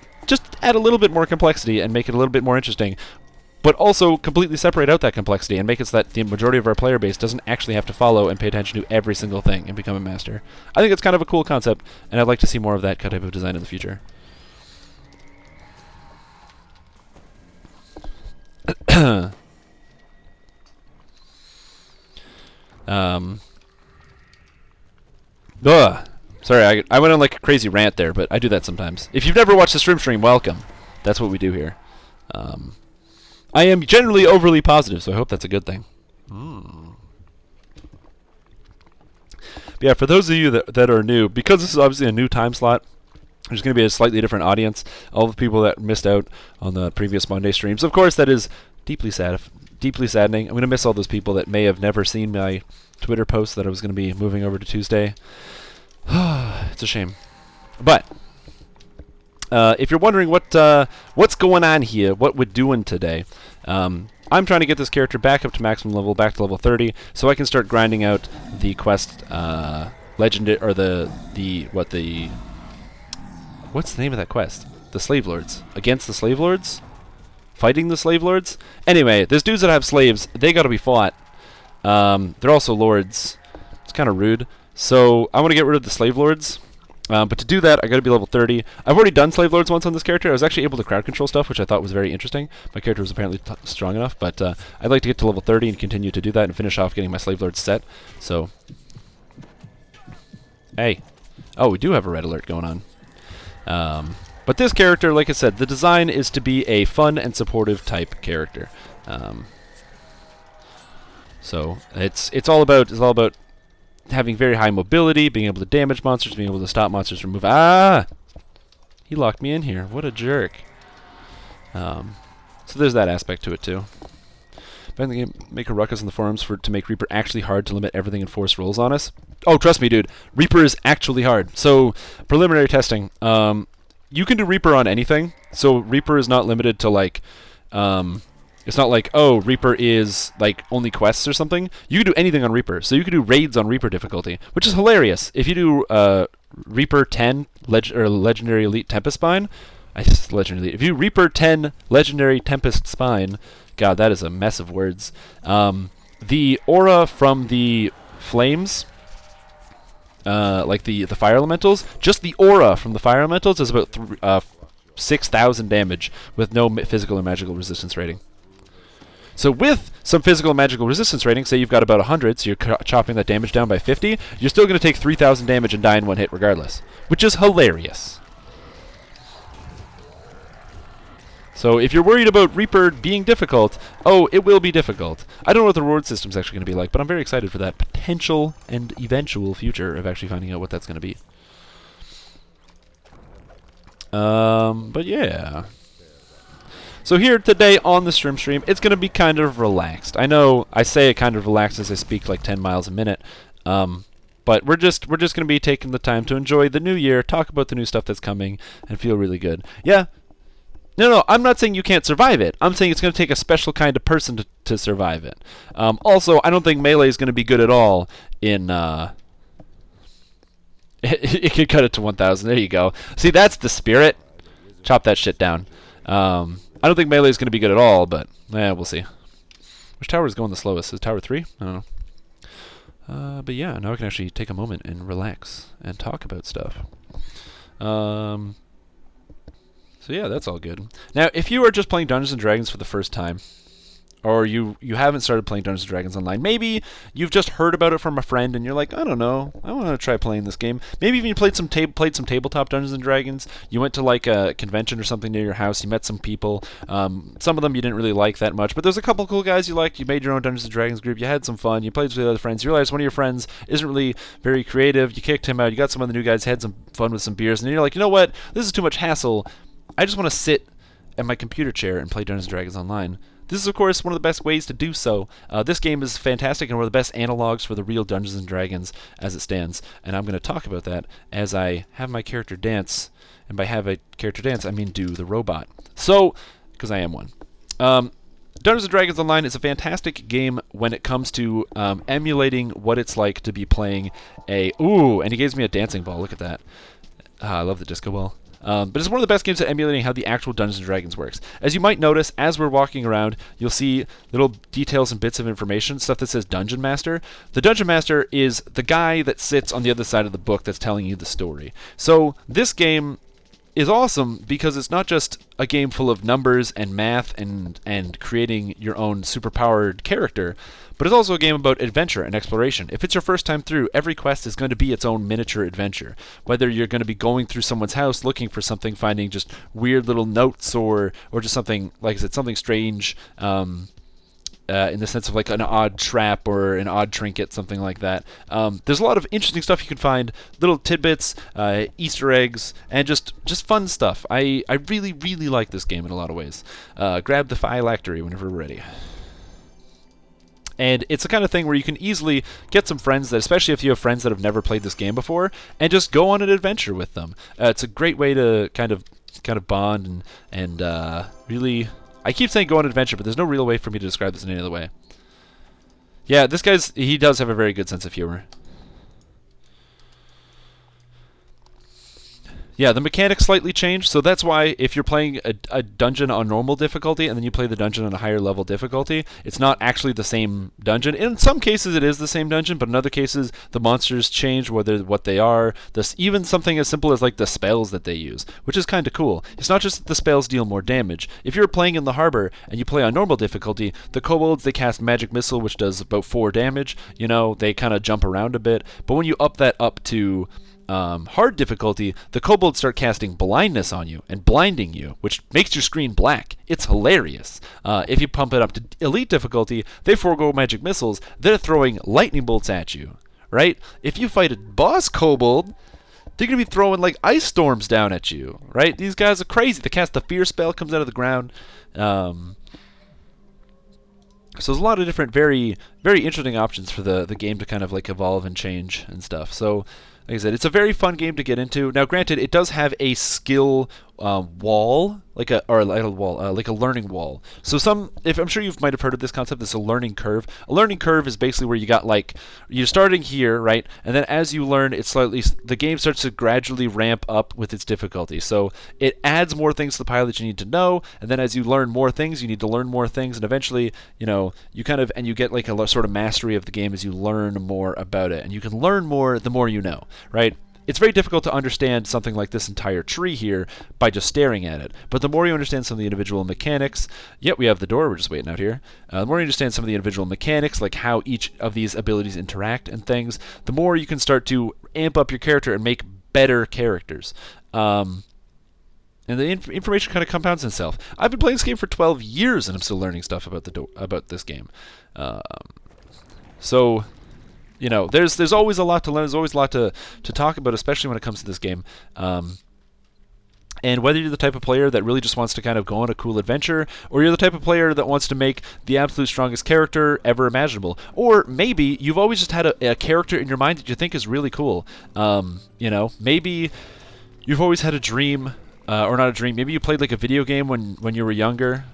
add a little bit more complexity and make it a little bit more interesting, but also completely separate out that complexity and make it so that the majority of our player base doesn't actually have to follow and pay attention to every single thing and become a master. I think it's kind of a cool concept, and I'd like to see more of that type of design in the future. Sorry, I went on like a crazy rant there, but I do that sometimes. If you've never watched the Strimstream, welcome. That's what we do here. I am generally overly positive, so I hope that's a good thing. But yeah, for those of you that are new, because this is obviously a new time slot, there's going to be a slightly different audience. All the people that missed out on the previous Monday streams. Of course, that is deeply saddening. I'm going to miss all those people that may have never seen my Twitter post that I was going to be moving over to Tuesday. It's a shame. But if you're wondering what's going on here, what we're doing today, I'm trying to get this character back up to maximum level, back to level 30, so I can start grinding out the quest legendary, or what's the name of that quest? The Slave Lords. Against the Slave Lords? Fighting the Slave Lords? Anyway, there's dudes that have slaves. They gotta be fought. They're also lords. It's kind of rude. So I want to get rid of the Slave Lords. But to do that, I gotta be level 30. I've already done Slave Lords once on this character. I was actually able to crowd control stuff, which I thought was very interesting. My character was apparently strong enough, but I'd like to get to level 30 and continue to do that and finish off getting my Slave Lords set. So, hey. Oh, we do have a red alert going on. But this character, like I said, the design is to be a fun and supportive type character. So it's all about having very high mobility, being able to damage monsters, being able to stop monsters from moving. Ah! He locked me in here. What a jerk. So there's that aspect to it too. Back in the game, make a ruckus in the forums to make Reaper actually hard to limit everything and force rolls on us. Oh, trust me, dude. Reaper is actually hard. So, preliminary testing. You can do Reaper on anything. So, Reaper is not limited to, like... it's not like, oh, Reaper is, like, only quests or something. You can do anything on Reaper. So, you can do raids on Reaper difficulty, which is hilarious. If you do Reaper 10, Legendary Elite Tempest Spine, Legendary. If you Reaper 10 Legendary Tempest Spine, God, that is a mess of words. The aura from the flames, like the fire elementals, just the aura from the fire elementals is about 6,000 damage with no physical or magical resistance rating. So with some physical and magical resistance rating, say you've got about 100, so you're chopping that damage down by 50, you're still going to take 3,000 damage and die in one hit regardless, which is hilarious. So if you're worried about Reaper being difficult, oh, it will be difficult. I don't know what the reward system's actually going to be like, but I'm very excited for that potential and eventual future of actually finding out what that's going to be. But yeah. So here today on the Strimstream, it's going to be kind of relaxed. I know I say it kind of relaxed as I speak like 10 miles a minute, but we're just going to be taking the time to enjoy the new year, talk about the new stuff that's coming, and feel really good. Yeah. No, I'm not saying you can't survive it. I'm saying it's going to take a special kind of person to survive it. Also, I don't think Melee is going to be good at all in... it could cut it to 1,000. There you go. See, that's the spirit. Chop that shit down. I don't think Melee is going to be good at all, but we'll see. Which tower is going the slowest? Is Tower 3? I don't know. But yeah, now I can actually take a moment and relax and talk about stuff. So yeah, that's all good. Now, if you are just playing Dungeons & Dragons for the first time, or you haven't started playing Dungeons & Dragons online, maybe you've just heard about it from a friend and you're like, I don't know, I want to try playing this game. Maybe even you played some tabletop Dungeons & Dragons, you went to like a convention or something near your house, you met some people, some of them you didn't really like that much, but there's a couple cool guys you liked, you made your own Dungeons & Dragons group, you had some fun, you played with other friends, you realized one of your friends isn't really very creative, you kicked him out, you got some other new guys, had some fun with some beers, and then you're like, you know what, this is too much hassle, I just want to sit at my computer chair and play Dungeons & Dragons online. This is, of course, one of the best ways to do so. This game is fantastic and one of the best analogs for the real Dungeons & Dragons as it stands, and I'm going to talk about that as I have my character dance, and by have a character dance, I mean do the robot. So, because I am one. Dungeons & Dragons Online is a fantastic game when it comes to emulating what it's like to be playing a... Ooh, and he gives me a dancing ball. Look at that. I love the disco ball. But it's one of the best games at emulating how the actual Dungeons & Dragons works. As you might notice, as we're walking around, you'll see little details and bits of information, stuff that says Dungeon Master. The Dungeon Master is the guy that sits on the other side of the book that's telling you the story. So this game is awesome because it's not just a game full of numbers and math and creating your own superpowered character, but it's also a game about adventure and exploration. If it's your first time through, every quest is going to be its own miniature adventure. Whether you're going to be going through someone's house looking for something, finding just weird little notes, or just something, like I said, something strange, in the sense of like an odd trap or an odd trinket, something like that. There's a lot of interesting stuff you can find, little tidbits, Easter eggs, and just fun stuff. I really, really like this game in a lot of ways. Grab the phylactery whenever we're ready. And it's the kind of thing where you can easily get some friends that, especially if you have friends that have never played this game before, and just go on an adventure with them. It's a great way to kind of bond and really... I keep saying go on an adventure, but there's no real way for me to describe this in any other way. Yeah, he does have a very good sense of humor. Yeah, the mechanics slightly changed, so that's why if you're playing a dungeon on normal difficulty and then you play the dungeon on a higher level difficulty, it's not actually the same dungeon. In some cases it is the same dungeon, but in other cases the monsters change what they are. Even something as simple as like the spells that they use, which is kind of cool. It's not just that the spells deal more damage. If you're playing in the harbor and you play on normal difficulty, the kobolds, they cast magic missile, which does about 4 damage. You know, they kind of jump around a bit, but when you up that up to hard difficulty, the kobolds start casting blindness on you and blinding you, which makes your screen black. It's hilarious. If you pump it up to elite difficulty, they forego magic missiles. They're throwing lightning bolts at you, right? If you fight a boss kobold, they're going to be throwing like ice storms down at you, right? These guys are crazy. They cast the fear spell, comes out of the ground. So there's a lot of different, very, very interesting options for the game to kind of like evolve and change and stuff. So, like I said, it's a very fun game to get into. Now, granted, it does have a skill wall, like a learning wall. So if I'm sure you might have heard of this concept, this is a learning curve. A learning curve is basically where you got like you're starting here, right, and then as you learn, the game starts to gradually ramp up with its difficulty. So it adds more things to the pile that you need to know, and then as you learn more things, you need to learn more things, and eventually, you get like a sort of mastery of the game as you learn more about it, and you can learn more the more you know, right? It's very difficult to understand something like this entire tree here by just staring at it. But the more you understand some of the individual mechanics, we have the door, we're just waiting out here. The more you understand some of the individual mechanics, like how each of these abilities interact and things, the more you can start to amp up your character and make better characters. And the information kind of compounds itself. I've been playing this game for 12 years and I'm still learning stuff about this game. So... there's always a lot to learn. There's always a lot to talk about, especially when it comes to this game. And whether you're the type of player that really just wants to kind of go on a cool adventure, or you're the type of player that wants to make the absolute strongest character ever imaginable, or maybe you've always just had a character in your mind that you think is really cool. Maybe you've always had a dream, or not a dream. Maybe you played like a video game when you were younger,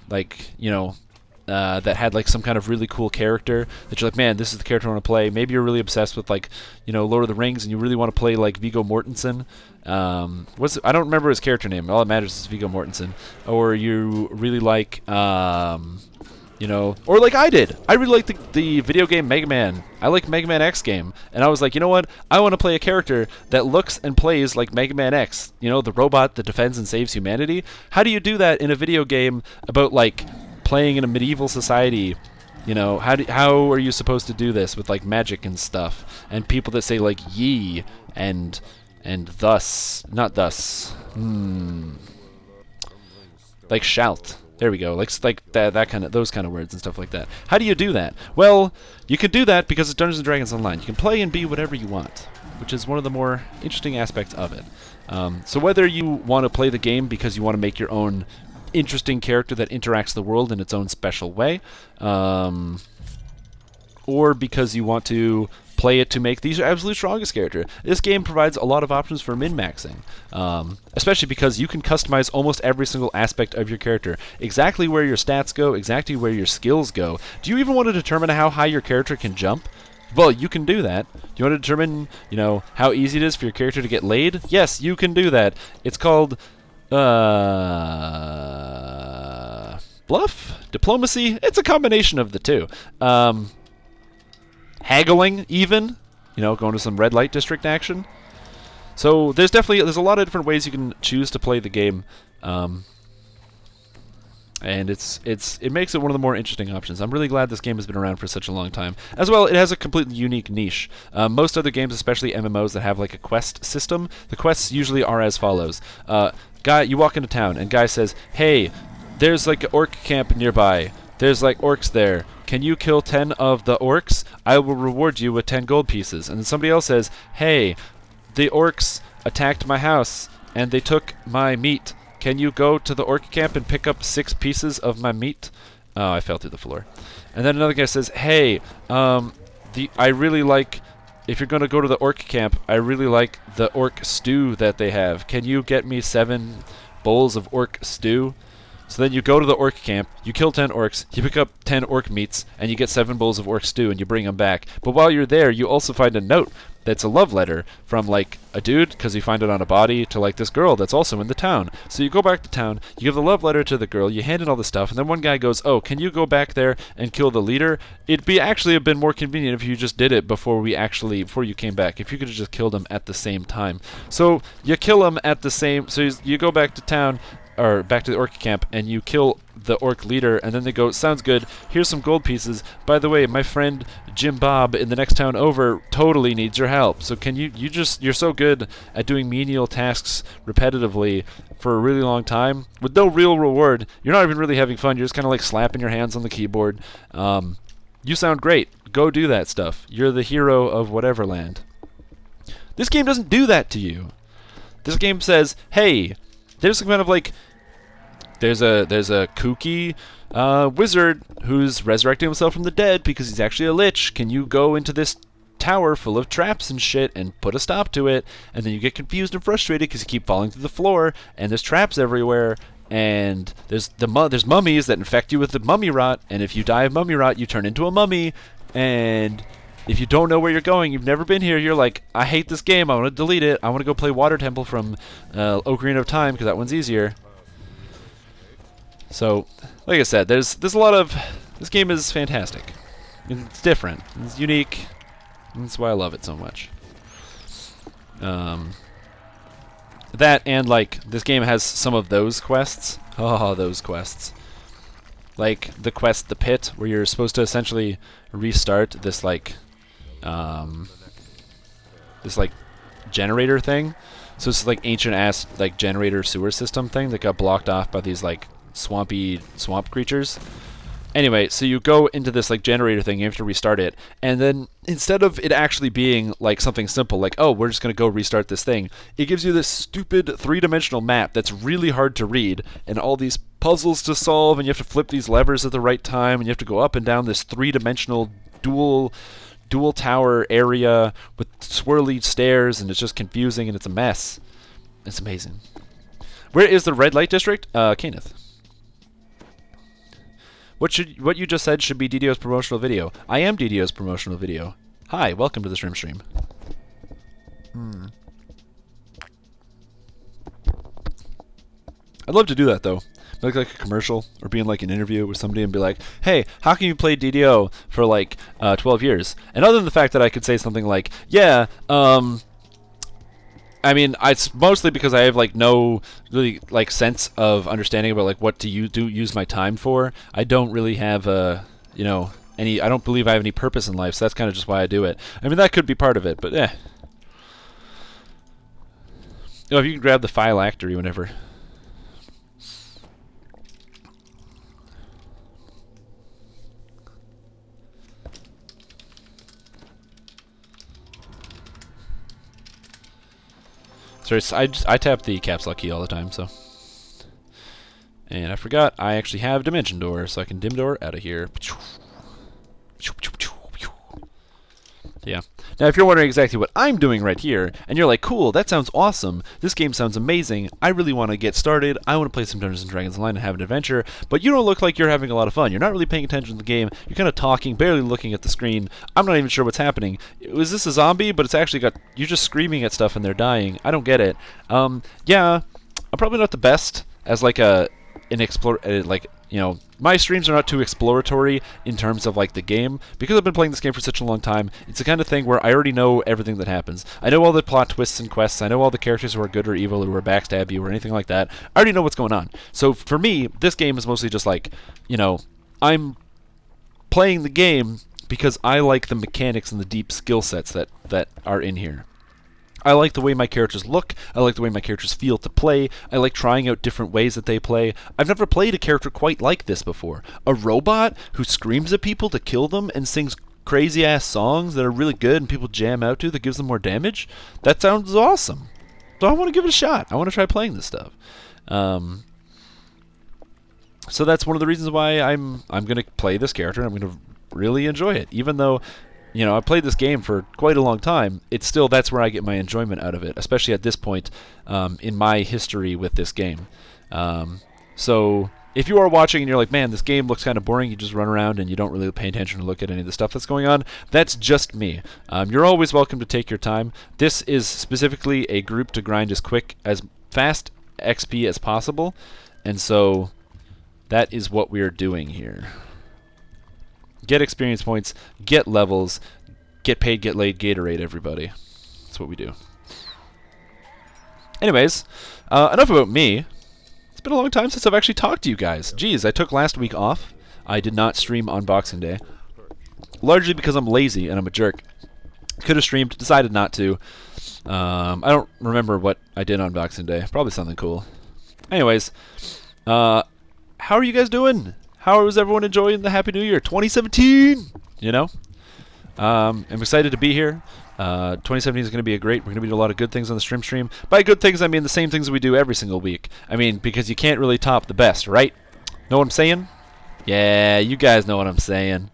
that had like some kind of really cool character that you're like, man, this is the character I want to play. Maybe you're really obsessed with Lord of the Rings and you really want to play like Viggo Mortensen. I don't remember his character name. All that matters is Viggo Mortensen. Or you really like, or like I did. I really like the video game Mega Man. I like Mega Man X game. And I was like, you know what? I want to play a character that looks and plays like Mega Man X. The robot that defends and saves humanity. How do you do that in a video game about playing in a medieval society? How are you supposed to do this with like magic and stuff and people that say like ye and thus, not thus, like shout. There we go. Like that kind of, those kind of words and stuff like that. How do you do that? Well, you can do that because it's Dungeons & Dragons Online. You can play and be whatever you want, which is one of the more interesting aspects of it. So whether you want to play the game because you want to make your own interesting character that interacts the world in its own special way, or because you want to play it to make these your absolute strongest character. This game provides a lot of options for min-maxing, especially because you can customize almost every single aspect of your character. Exactly where your stats go, exactly where your skills go. Do you even want to determine how high your character can jump? Well, you can do that. Do you want to determine, how easy it is for your character to get laid? Yes, you can do that. It's called bluff? Diplomacy? It's a combination of the two. Haggling, even. Going to some red light district action. So there's a lot of different ways you can choose to play the game. And it makes it one of the more interesting options. I'm really glad this game has been around for such a long time. As well, it has a completely unique niche. Most other games, especially MMOs that have like a quest system, the quests usually are as follows. Guy, you walk into town, and guy says, hey, there's like an orc camp nearby. There's like orcs there. Can you kill 10 of the orcs? I will reward you with 10 gold pieces. And then somebody else says, hey, the orcs attacked my house, and they took my meat. Can you go to the orc camp and pick up 6 pieces of my meat? Oh, I fell through the floor. And then another guy says, hey, I really like... If you're going to go to the orc camp, I really like the orc stew that they have. Can you get me 7 bowls of orc stew? So then you go to the orc camp, you kill 10 orcs, you pick up 10 orc meats, and you get 7 bowls of orc stew, and you bring them back. But while you're there, you also find a note that's a love letter from, like, a dude, because you find it on a body, to, like, this girl that's also in the town. So you go back to town, you give the love letter to the girl, you hand in all the stuff, and then one guy goes, oh, can you go back there and kill the leader? It'd actually have been more convenient if you just did it before you came back. If you could have just killed him at the same time. So you kill him at the same... So you go back to town... or back to the orc camp, and you kill the orc leader, and then they go, sounds good, here's some gold pieces. By the way, my friend Jim Bob in the next town over totally needs your help. So can you're so good at doing menial tasks repetitively for a really long time with no real reward. You're not even really having fun. You're just kind of like slapping your hands on the keyboard. You sound great. Go do that stuff. You're the hero of whatever land. This game doesn't do that to you. This game says, hey, there's kind of like there's a kooky wizard who's resurrecting himself from the dead because he's actually a lich. Can you go into this tower full of traps and shit and put a stop to it, and then you get confused and frustrated because you keep falling through the floor, and there's traps everywhere, and there's mummies that infect you with the mummy rot, and if you die of mummy rot, you turn into a mummy, and if you don't know where you're going, you've never been here, you're like, I hate this game, I want to delete it, I want to go play Water Temple from Ocarina of Time, because that one's easier. So, like I said, there's a lot of... This game is fantastic. It's different. It's unique. That's why I love it so much. That and, like, this game has some of those quests. Oh, those quests. Like, the quest, The Pit, where you're supposed to essentially restart this, like, generator thing. So it's like ancient-ass, like, generator sewer system thing that got blocked off by these, like, swamp creatures. Anyway, so you go into this like generator thing, you have to restart it, and then instead of it actually being like something simple, like, oh, we're just going to go restart this thing, it gives you this stupid three-dimensional map that's really hard to read, and all these puzzles to solve, and you have to flip these levers at the right time, and you have to go up and down this three-dimensional dual tower area with swirly stairs, and it's just confusing, and it's a mess. It's amazing. Where is the red light district? Caneth. What you just said should be DDO's promotional video. I am DDO's promotional video. Hi, welcome to the Strimstream. I'd love to do that though. Like a commercial or be in like an interview with somebody and be like, "Hey, how can you play DDO for like 12 years?" And other than the fact that I could say something like, "Yeah, I mean, it's mostly because I have like no really like sense of understanding about like what to use my time for. I don't really have I don't believe I have any purpose in life, so that's kind of just why I do it. I mean, that could be part of it, but eh. Oh, if you can grab the file actory whenever. Sorry, I tap the caps lock key all the time, so. And I forgot I actually have Dimension Door, so I can dim door out of here. Yeah. Now, if you're wondering exactly what I'm doing right here, and you're like, cool, that sounds awesome, this game sounds amazing, I really want to get started, I want to play some Dungeons & Dragons Online and have an adventure, but you don't look like you're having a lot of fun. You're not really paying attention to the game, you're kind of talking, barely looking at the screen, I'm not even sure what's happening. Is this a zombie? But it's actually got, you're just screaming at stuff and they're dying. I don't get it. Yeah, I'm probably not the best as like my streams are not too exploratory in terms of like the game, because I've been playing this game for such a long time. It's the kind of thing where I already know everything that happens. I know all the plot twists and quests, I know all the characters who are good or evil, who are backstab you or anything like that. I already know what's going on. So for me, this game is mostly just like, I'm playing the game because I like the mechanics and the deep skill sets that are in here. I like the way my characters look, I like the way my characters feel to play, I like trying out different ways that they play. I've never played a character quite like this before. A robot who screams at people to kill them and sings crazy-ass songs that are really good and people jam out to that gives them more damage? That sounds awesome. So I want to give it a shot. I want to try playing this stuff. So that's one of the reasons why I'm going to play this character and I'm going to really enjoy it. Even though... I've played this game for quite a long time. It's still, that's where I get my enjoyment out of it, especially at this point in my history with this game. So if you are watching and you're like, man, this game looks kind of boring, you just run around and you don't really pay attention to look at any of the stuff that's going on, that's just me. You're always welcome to take your time. This is specifically a group to grind as fast XP as possible, and so that is what we're doing here. Get experience points, get levels, get paid, get laid, Gatorade, everybody. That's what we do. Anyways, enough about me. It's been a long time since I've actually talked to you guys. Jeez, I took last week off. I did not stream on Boxing Day. Largely because I'm lazy and I'm a jerk. Could have streamed, decided not to. I don't remember what I did on Boxing Day. Probably something cool. Anyways, how are you guys doing? How is everyone enjoying the Happy New Year 2017? I'm excited to be here. 2017 is going to be we're going to be doing a lot of good things on the Strimstream. By good things, I mean the same things we do every single week. I mean, because you can't really top the best, right? Know what I'm saying? Yeah, you guys know what I'm saying.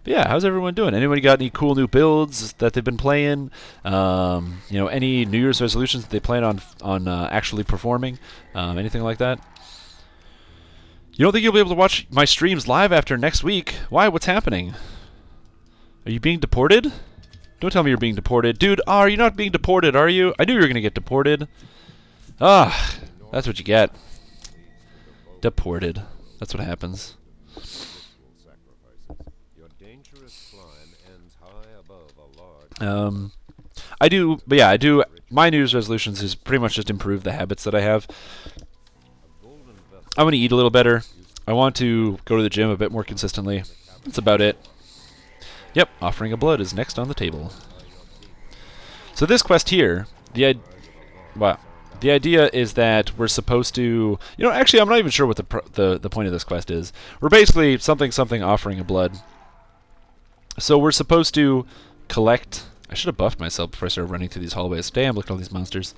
But yeah, how's everyone doing? Anybody got any cool new builds that they've been playing? Any New Year's resolutions that they plan on actually performing? Anything like that? You don't think you'll be able to watch my streams live after next week? Why? What's happening? Are you being deported? Don't tell me you're being deported. Dude, are you not being deported, are you? I knew you were going to get deported. Ah, that's what you get. Deported. That's what happens. I do, but yeah, I do. My New Year's resolutions is pretty much just improve the habits that I have. I want to eat a little better. I want to go to the gym a bit more consistently. That's about it. Yep, offering of blood is next on the table. So this quest here, the idea is that we're supposed to, actually I'm not even sure what the point of this quest is. We're basically something offering of blood. So we're supposed to collect. I should have buffed myself before I started running through these hallways. Damn, look at all these monsters.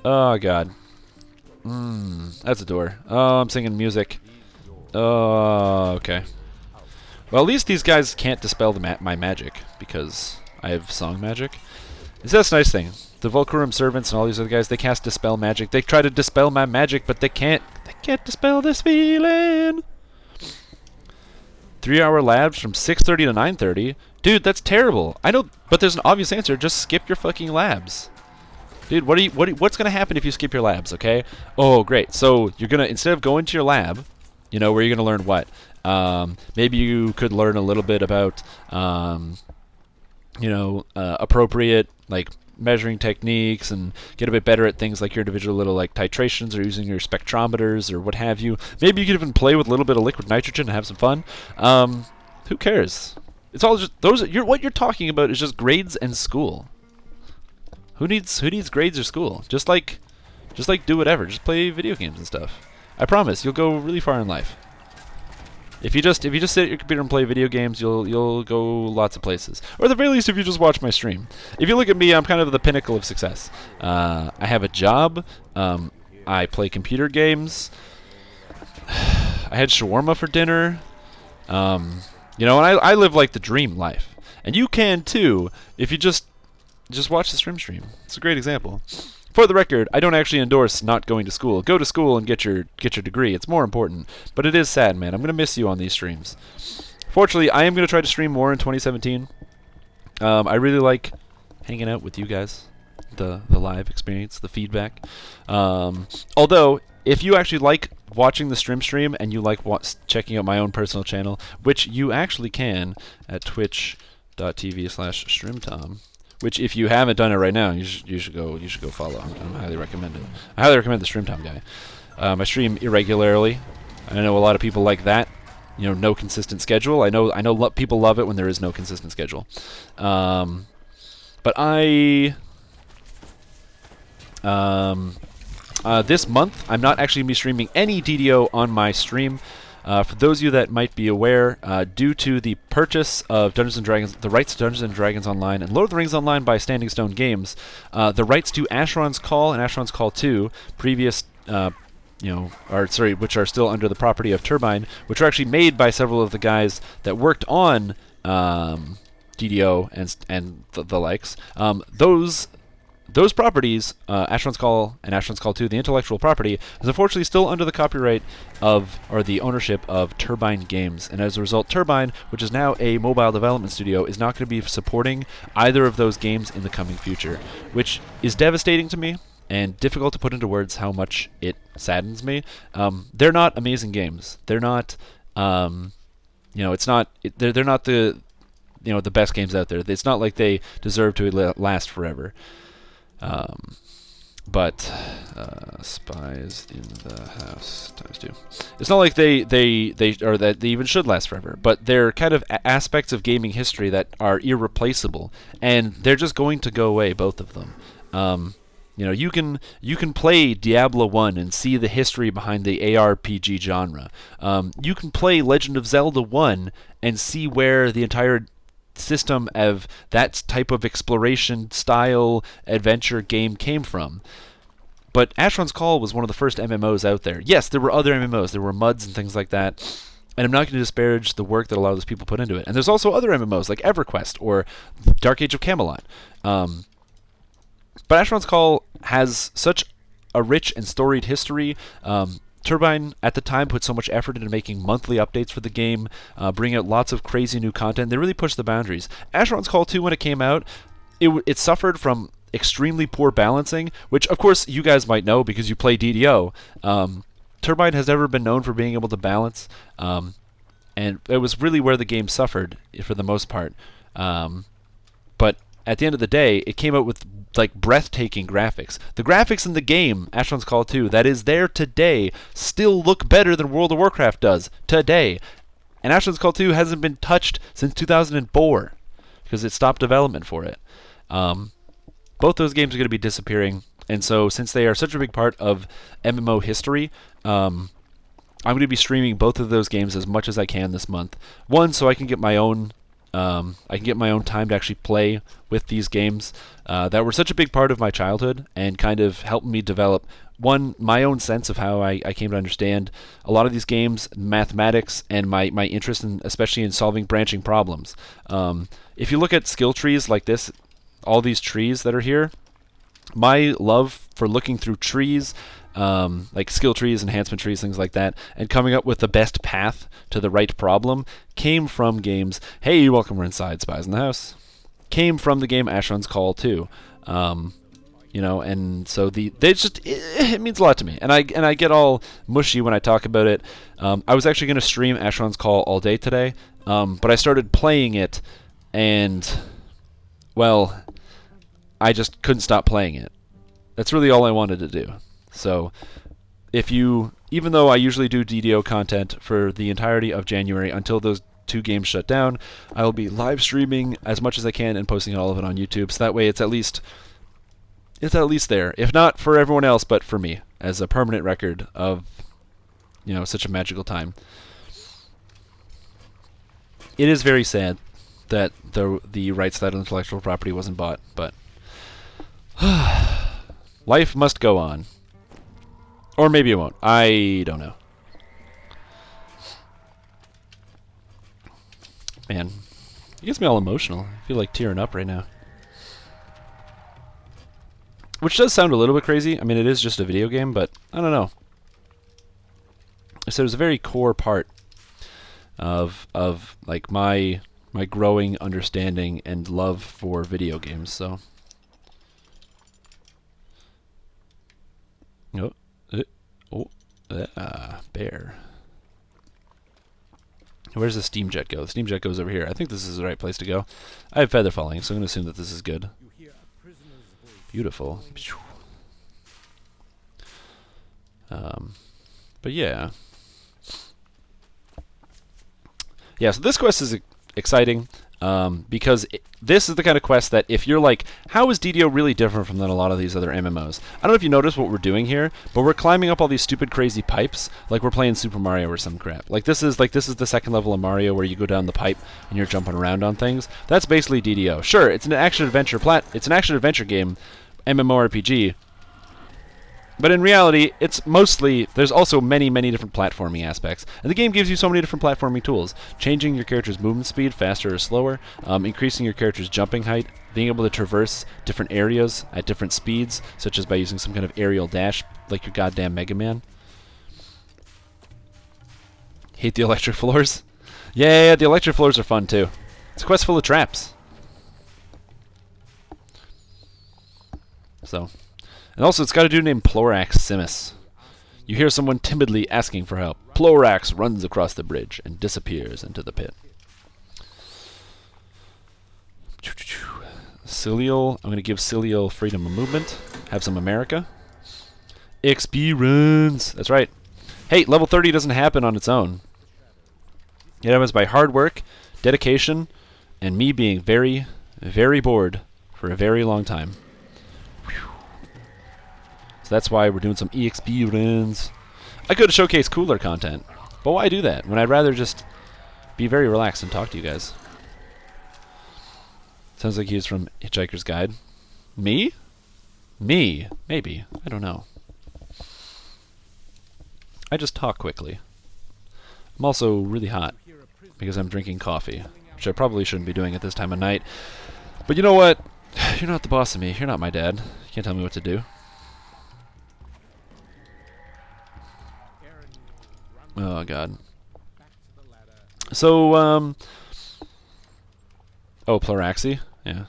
Oh god. That's a door. Oh, I'm singing music. Oh, okay. Well, at least these guys can't dispel my magic, because I have song magic. That's a nice thing. The Volcarum servants and all these other guys, they cast dispel magic. They try to dispel my magic, but they can't. They can't dispel this feeling. 3-hour labs from 6:30 to 9:30. Dude, that's terrible. I know, but there's an obvious answer. Just skip your fucking labs. Dude, what's gonna happen if you skip your labs? Okay. Oh, great. So you're gonna, instead of going to your lab, where you're gonna learn what? Maybe you could learn a little bit about, appropriate measuring techniques and get a bit better at things like your individual little titrations or using your spectrometers or what have you. Maybe you could even play with a little bit of liquid nitrogen and have some fun. Who cares? It's all just what you're talking about is just grades and school. Who needs grades or school? Just do whatever. Just play video games and stuff. I promise you'll go really far in life. If you just sit at your computer and play video games, you'll go lots of places. Or at the very least, if you just watch my stream. If you look at me, I'm kind of the pinnacle of success. I have a job. I play computer games. I had shawarma for dinner. And I live the dream life. And you can too if you just watch the Strimstream. It's a great example. For the record, I don't actually endorse not going to school. Go to school and get your degree. It's more important. But it is sad, man. I'm going to miss you on these streams. Fortunately, I am going to try to stream more in 2017. I really like hanging out with you guys. The live experience, the feedback. Although, if you actually like watching the Strimstream and you like checking out my own personal channel, which you actually can at twitch.tv/Strimtom, which if you haven't done it right now, you should go follow. I highly recommend it. I highly recommend the Strimtom guy. I stream irregularly. I know a lot of people like that. No consistent schedule. I know people love it when there is no consistent schedule. But this month I'm not actually going to be streaming any DDO on my stream. For those of you that might be aware, due to the purchase of Dungeons & Dragons, the rights to Dungeons & Dragons Online and Lord of the Rings Online by Standing Stone Games, the rights to Asheron's Call and Asheron's Call 2, previous, which are still under the property of Turbine, which are actually made by several of the guys that worked on DDO and the likes. Those properties, Asheron's Call and Asheron's Call 2, the intellectual property, is unfortunately still under the copyright or the ownership of Turbine Games. And as a result, Turbine, which is now a mobile development studio, is not going to be supporting either of those games in the coming future, which is devastating to me and difficult to put into words how much it saddens me. They're not amazing games. They're not, they're not the best games out there. It's not like they deserve to last forever. But spies in the house ×2. It's not like they even should last forever, but they're kind of aspects of gaming history that are irreplaceable, and they're just going to go away, both of them. You can play Diablo 1 and see the history behind the ARPG genre. You can play Legend of Zelda 1 and see where the entire system of that type of exploration style adventure game came from. But Asheron's Call was one of the first MMOs out there. Yes, there were other MMOs. There were MUDs and things like that. And I'm not going to disparage the work that a lot of those people put into it. And there's also other MMOs like EverQuest or Dark Age of Camelot. But Asheron's Call has such a rich and storied history. Turbine at the time put so much effort into making monthly updates for the game, bringing out lots of crazy new content. They really pushed the boundaries. Asheron's Call 2, when it came out, it suffered from extremely poor balancing, which of course you guys might know because you play DDO. Turbine has never been known for being able to balance, and it was really where the game suffered for the most part. But at the end of the day, it came out with like breathtaking graphics. The graphics in the game, Asheron's Call 2, that is there today, still look better than World of Warcraft does today. And Asheron's Call 2 hasn't been touched since 2004 because it stopped development for it. Both those games are going to be disappearing. And so, since they are such a big part of MMO history, I'm going to be streaming both of those games as much as I can this month. One, so I can get my own, time to actually play with these games that were such a big part of my childhood and kind of helped me develop my own sense of how I came to understand a lot of these games, mathematics, and my interest in, especially in solving branching problems. If you look at skill trees like this, all these trees that are here. My love for looking through trees, like skill trees, enhancement trees, things like that, and coming up with the best path to the right problem came from games. Hey, welcome, we're inside Spies in the House. Came from the game Asheron's Call 2. And so it means a lot to me, and I get all mushy when I talk about it. I was actually going to stream Asheron's Call all day today, but I started playing it, and well, I just couldn't stop playing it. That's really all I wanted to do. So, even though I usually do DDO content for the entirety of January until those 2 games shut down, I will be live streaming as much as I can and posting all of it on YouTube. So that way, it's at least there, if not for everyone else, but for me as a permanent record of, such a magical time. It is very sad that the rights to that intellectual property wasn't bought, but life must go on. Or maybe it won't. I don't know. Man, it gets me all emotional. I feel like tearing up right now. Which does sound a little bit crazy. I mean, it is just a video game, but I don't know. So it's a very core part of like my growing understanding and love for video games. So. Bear. Where's the steam jet go? The steam jet goes over here. I think this is the right place to go. I have feather falling, so I'm going to assume that this is good. Beautiful. But yeah. Yeah, so this quest is exciting. Because this is the kind of quest that if you're like, how is DDO really different from than a lot of these other MMOs? I don't know if you notice what we're doing here, but we're climbing up all these stupid crazy pipes like we're playing Super Mario or some crap. Like this is the second level of Mario where you go down the pipe and you're jumping around on things. That's basically DDO. Sure, it's an action adventure game, MMORPG. But in reality, it's mostly, there's also many, many different platforming aspects. And the game gives you so many different platforming tools. Changing your character's movement speed, faster or slower, increasing your character's jumping height, being able to traverse different areas at different speeds, such as by using some kind of aerial dash, like your goddamn Mega Man. Hate the electric floors? Yeah, the electric floors are fun too. It's a quest full of traps. So... And also, it's got a dude named Plorax Simus. You hear someone timidly asking for help. Plorax runs across the bridge and disappears into the pit. Cilial. I'm going to give Cilial freedom of movement. Have some America. Experience. That's right. Hey, level 30 doesn't happen on its own. It happens by hard work, dedication, and me being very, very bored for a very long time. So that's why we're doing some EXP runs. I could showcase cooler content, but why do that when I'd rather just be very relaxed and talk to you guys? Sounds like he was from Hitchhiker's Guide. Me? Me? Maybe. I don't know. I just talk quickly. I'm also really hot because I'm drinking coffee, which I probably shouldn't be doing at this time of night. But you know what? You're not the boss of me. You're not my dad. You can't tell me what to do. Oh, God. So, oh, Plaraxi? Yeah.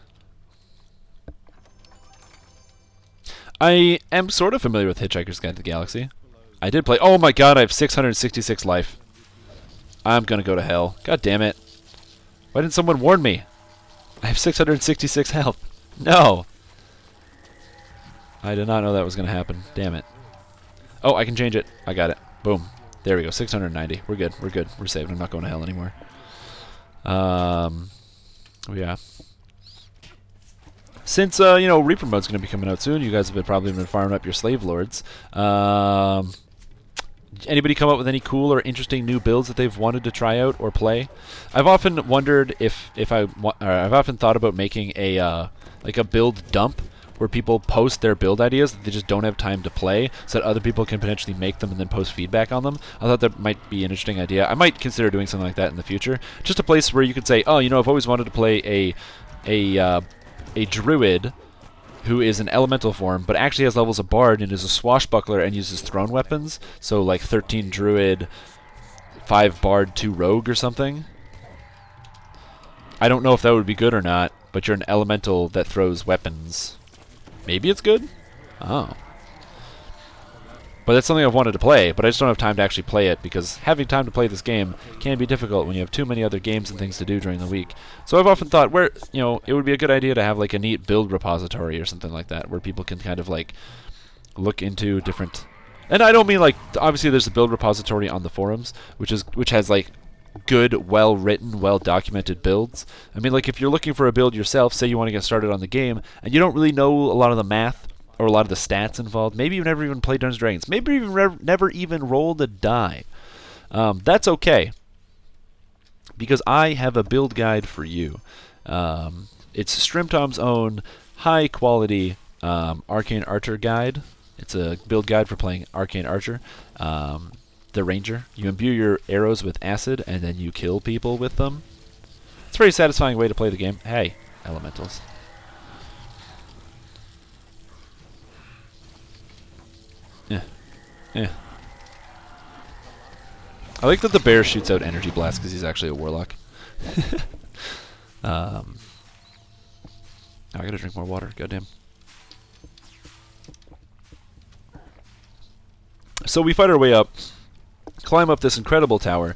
I am sort of familiar with Hitchhiker's Guide to the Galaxy. I did play... Oh my god, I have 666 life. I'm gonna go to hell. God damn it. Why didn't someone warn me? I have 666 health. No! I did not know that was gonna happen. Damn it. Oh, I can change it. I got it. Boom. There we go. 690. We're good. We're good. We're saved. I'm not going to hell anymore. Yeah. Since, you know, Reaper mode's going to be coming out soon, you guys have probably been farming up your slave lords. Anybody come up with any cool or interesting new builds that they've wanted to try out or play? I've often wondered I've often thought about making a like a build dump where people post their build ideas that they just don't have time to play, so that other people can potentially make them and then post feedback on them. I thought that might be an interesting idea. I might consider doing something like that in the future. Just a place where you could say, oh, you know, I've always wanted to play a druid who is an elemental form, but actually has levels of bard and is a swashbuckler and uses thrown weapons. So like 13 druid, 5 bard, 2 rogue or something. I don't know if that would be good or not, but you're an elemental that throws weapons. Maybe it's good? Oh. But that's something I've wanted to play, but I just don't have time to actually play it, because having time to play this game can be difficult when you have too many other games and things to do during the week. So I've often thought it would be a good idea to have like a neat build repository or something like that, where people can kind of like look into different... And I don't mean like, obviously there's a build repository on the forums, which has like good, well-written, well-documented builds. I mean, like if you're looking for a build yourself, say you want to get started on the game, and you don't really know a lot of the math or a lot of the stats involved, maybe you've never even played Dungeons & Dragons, maybe you've never even rolled a die. That's okay, because I have a build guide for you. It's Strimtom's own high-quality Arcane Archer guide. It's a build guide for playing Arcane Archer. The Ranger. You imbue your arrows with acid, and then you kill people with them. It's a very satisfying way to play the game. Hey, elementals. Yeah. Yeah. I like that the bear shoots out energy blasts because he's actually a warlock. I gotta drink more water. Goddamn. So we fight our way up, climb up this incredible tower,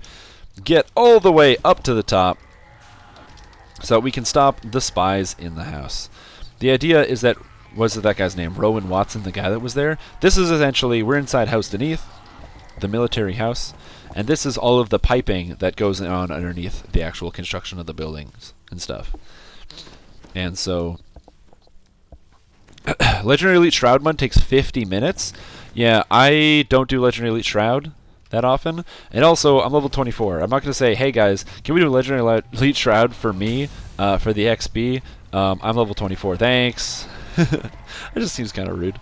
get all the way up to the top so that we can stop the spies in the house. The idea is that, was that guy's name? Rowan Watson, the guy that was there? This is essentially, we're inside House Beneath, the military house, and this is all of the piping that goes on underneath the actual construction of the buildings and stuff. And so, Legendary Elite Shroud Run takes 50 minutes. Yeah, I don't do Legendary Elite Shroud that often. And also, I'm level 24. I'm not going to say, hey guys, can we do Legendary Elite Shroud for me, for the XP? I'm level 24. Thanks. It just seems kind of rude.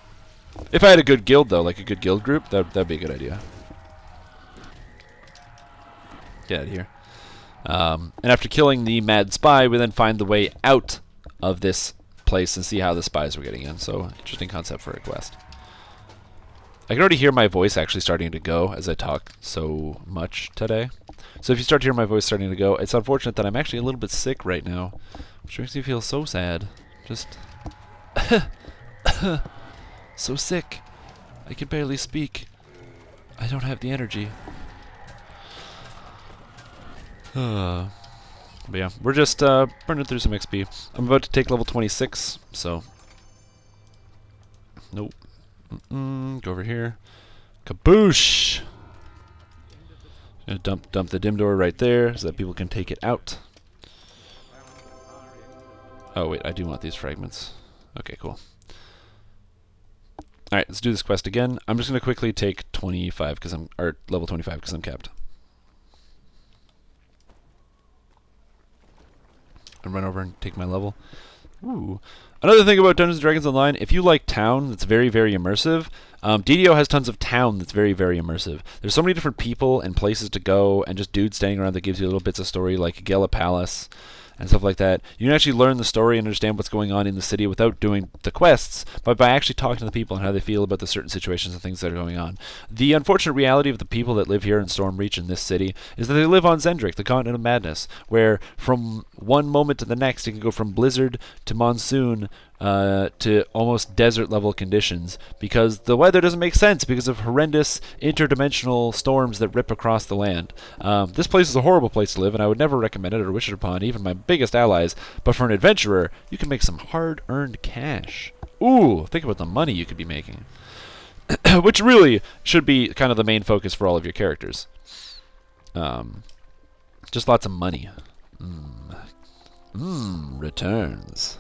If I had a good guild, though, like a good guild group, that'd be a good idea. Get out of here. And after killing the mad spy, we then find the way out of this place and see how the spies were getting in. So, interesting concept for a quest. I can already hear my voice actually starting to go as I talk so much today. So if you start to hear my voice starting to go, it's unfortunate that I'm actually a little bit sick right now, which makes me feel so sad. Just so sick. I can barely speak. I don't have the energy. But yeah, we're just burning through some XP. I'm about to take level 26, so... Nope. Go over here. Kaboosh! Gonna dump the dim door right there so that people can take it out. Oh wait, I do want these fragments. Okay, cool. Alright, let's do this quest again. I'm just gonna quickly take 25 because or level 25 because I'm capped. And run over and take my level. Ooh. Another thing about Dungeons & Dragons Online, if you like town that's very, very immersive, DDO has tons of town that's very, very immersive. There's so many different people and places to go and just dudes standing around that gives you little bits of story like Gela Palace and stuff like that. You can actually learn the story and understand what's going on in the city without doing the quests, but by actually talking to the people and how they feel about the certain situations and things that are going on. The unfortunate reality of the people that live here in Stormreach in this city is that they live on Zendrik, the continent of madness, where from one moment to the next it can go from blizzard to monsoon to almost desert level conditions because the weather doesn't make sense because of horrendous interdimensional storms that rip across the land. This place is a horrible place to live, and I would never recommend it or wish it upon even my biggest allies, but for an adventurer, you can make some hard-earned cash. Ooh, think about the money you could be making. Which really should be kind of the main focus for all of your characters. Just lots of money. Returns.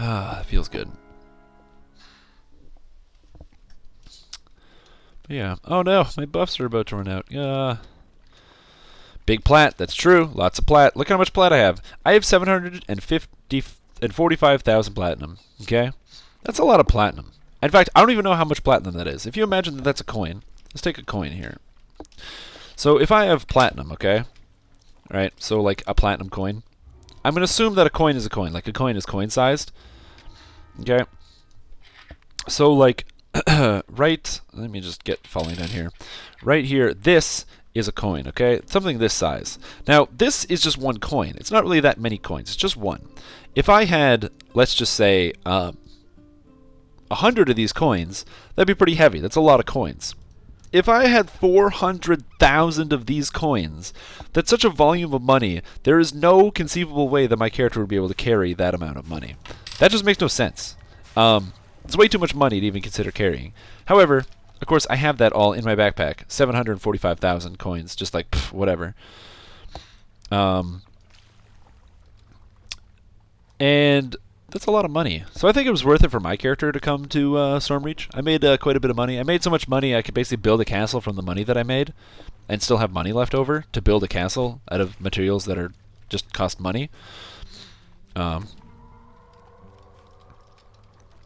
Ah, feels good. But yeah. Oh no, my buffs are about to run out. Big plat, that's true. Lots of plat. Look how much plat I have. I have 745,000 platinum. Okay? That's a lot of platinum. In fact, I don't even know how much platinum that is. If you imagine that that's a coin, let's take a coin here. So if I have platinum, okay? Right, so like a platinum coin. I'm going to assume that a coin is a coin. Like a coin is coin-sized. Okay? So like, right, let me just get falling down here. Right here, this is a coin, okay? Something this size. Now, this is just one coin. It's not really that many coins. It's just one. If I had, let's just say, 100 of these coins, that'd be pretty heavy. That's a lot of coins. If I had 400,000 of these coins, that's such a volume of money, there is no conceivable way that my character would be able to carry that amount of money. That just makes no sense. It's way too much money to even consider carrying. However, of course, I have that all in my backpack. 745,000 coins, just like, pff, whatever. And that's a lot of money. So I think it was worth it for my character to come to Stormreach. I made quite a bit of money. I made so much money I could basically build a castle from the money that I made and still have money left over to build a castle out of materials that are just cost money.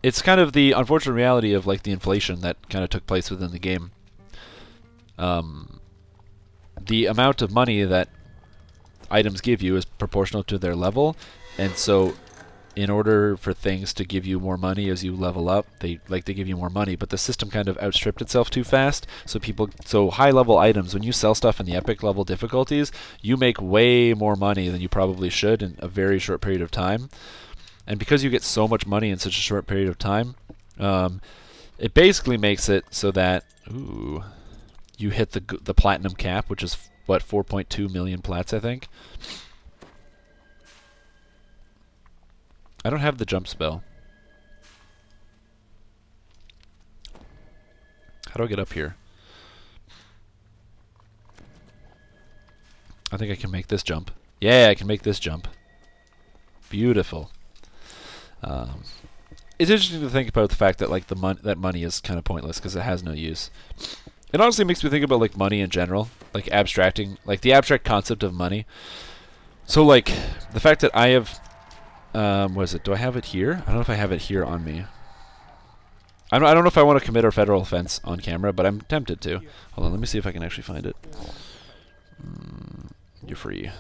It's kind of the unfortunate reality of like the inflation that kind of took place within the game. The amount of money that items give you is proportional to their level, and so in order for things to give you more money as you level up, they give you more money, but the system kind of outstripped itself too fast. So high level items, when you sell stuff in the epic level difficulties, you make way more money than you probably should in a very short period of time. And because you get so much money in such a short period of time, it basically makes it so that you hit the platinum cap, which is what, 4.2 million plats, I think. I don't have the jump spell. How do I get up here? I think I can make this jump. Yeah, I can make this jump. Beautiful. It's interesting to think about the fact that like that money is kind of pointless because it has no use. It honestly makes me think about like money in general, like abstracting, like the abstract concept of money. So like the fact that I have, what is it? Do I have it here? I don't know if I have it here on me. I don't know if I want to commit a federal offense on camera, but I'm tempted to. Hold on, let me see if I can actually find it. You're free.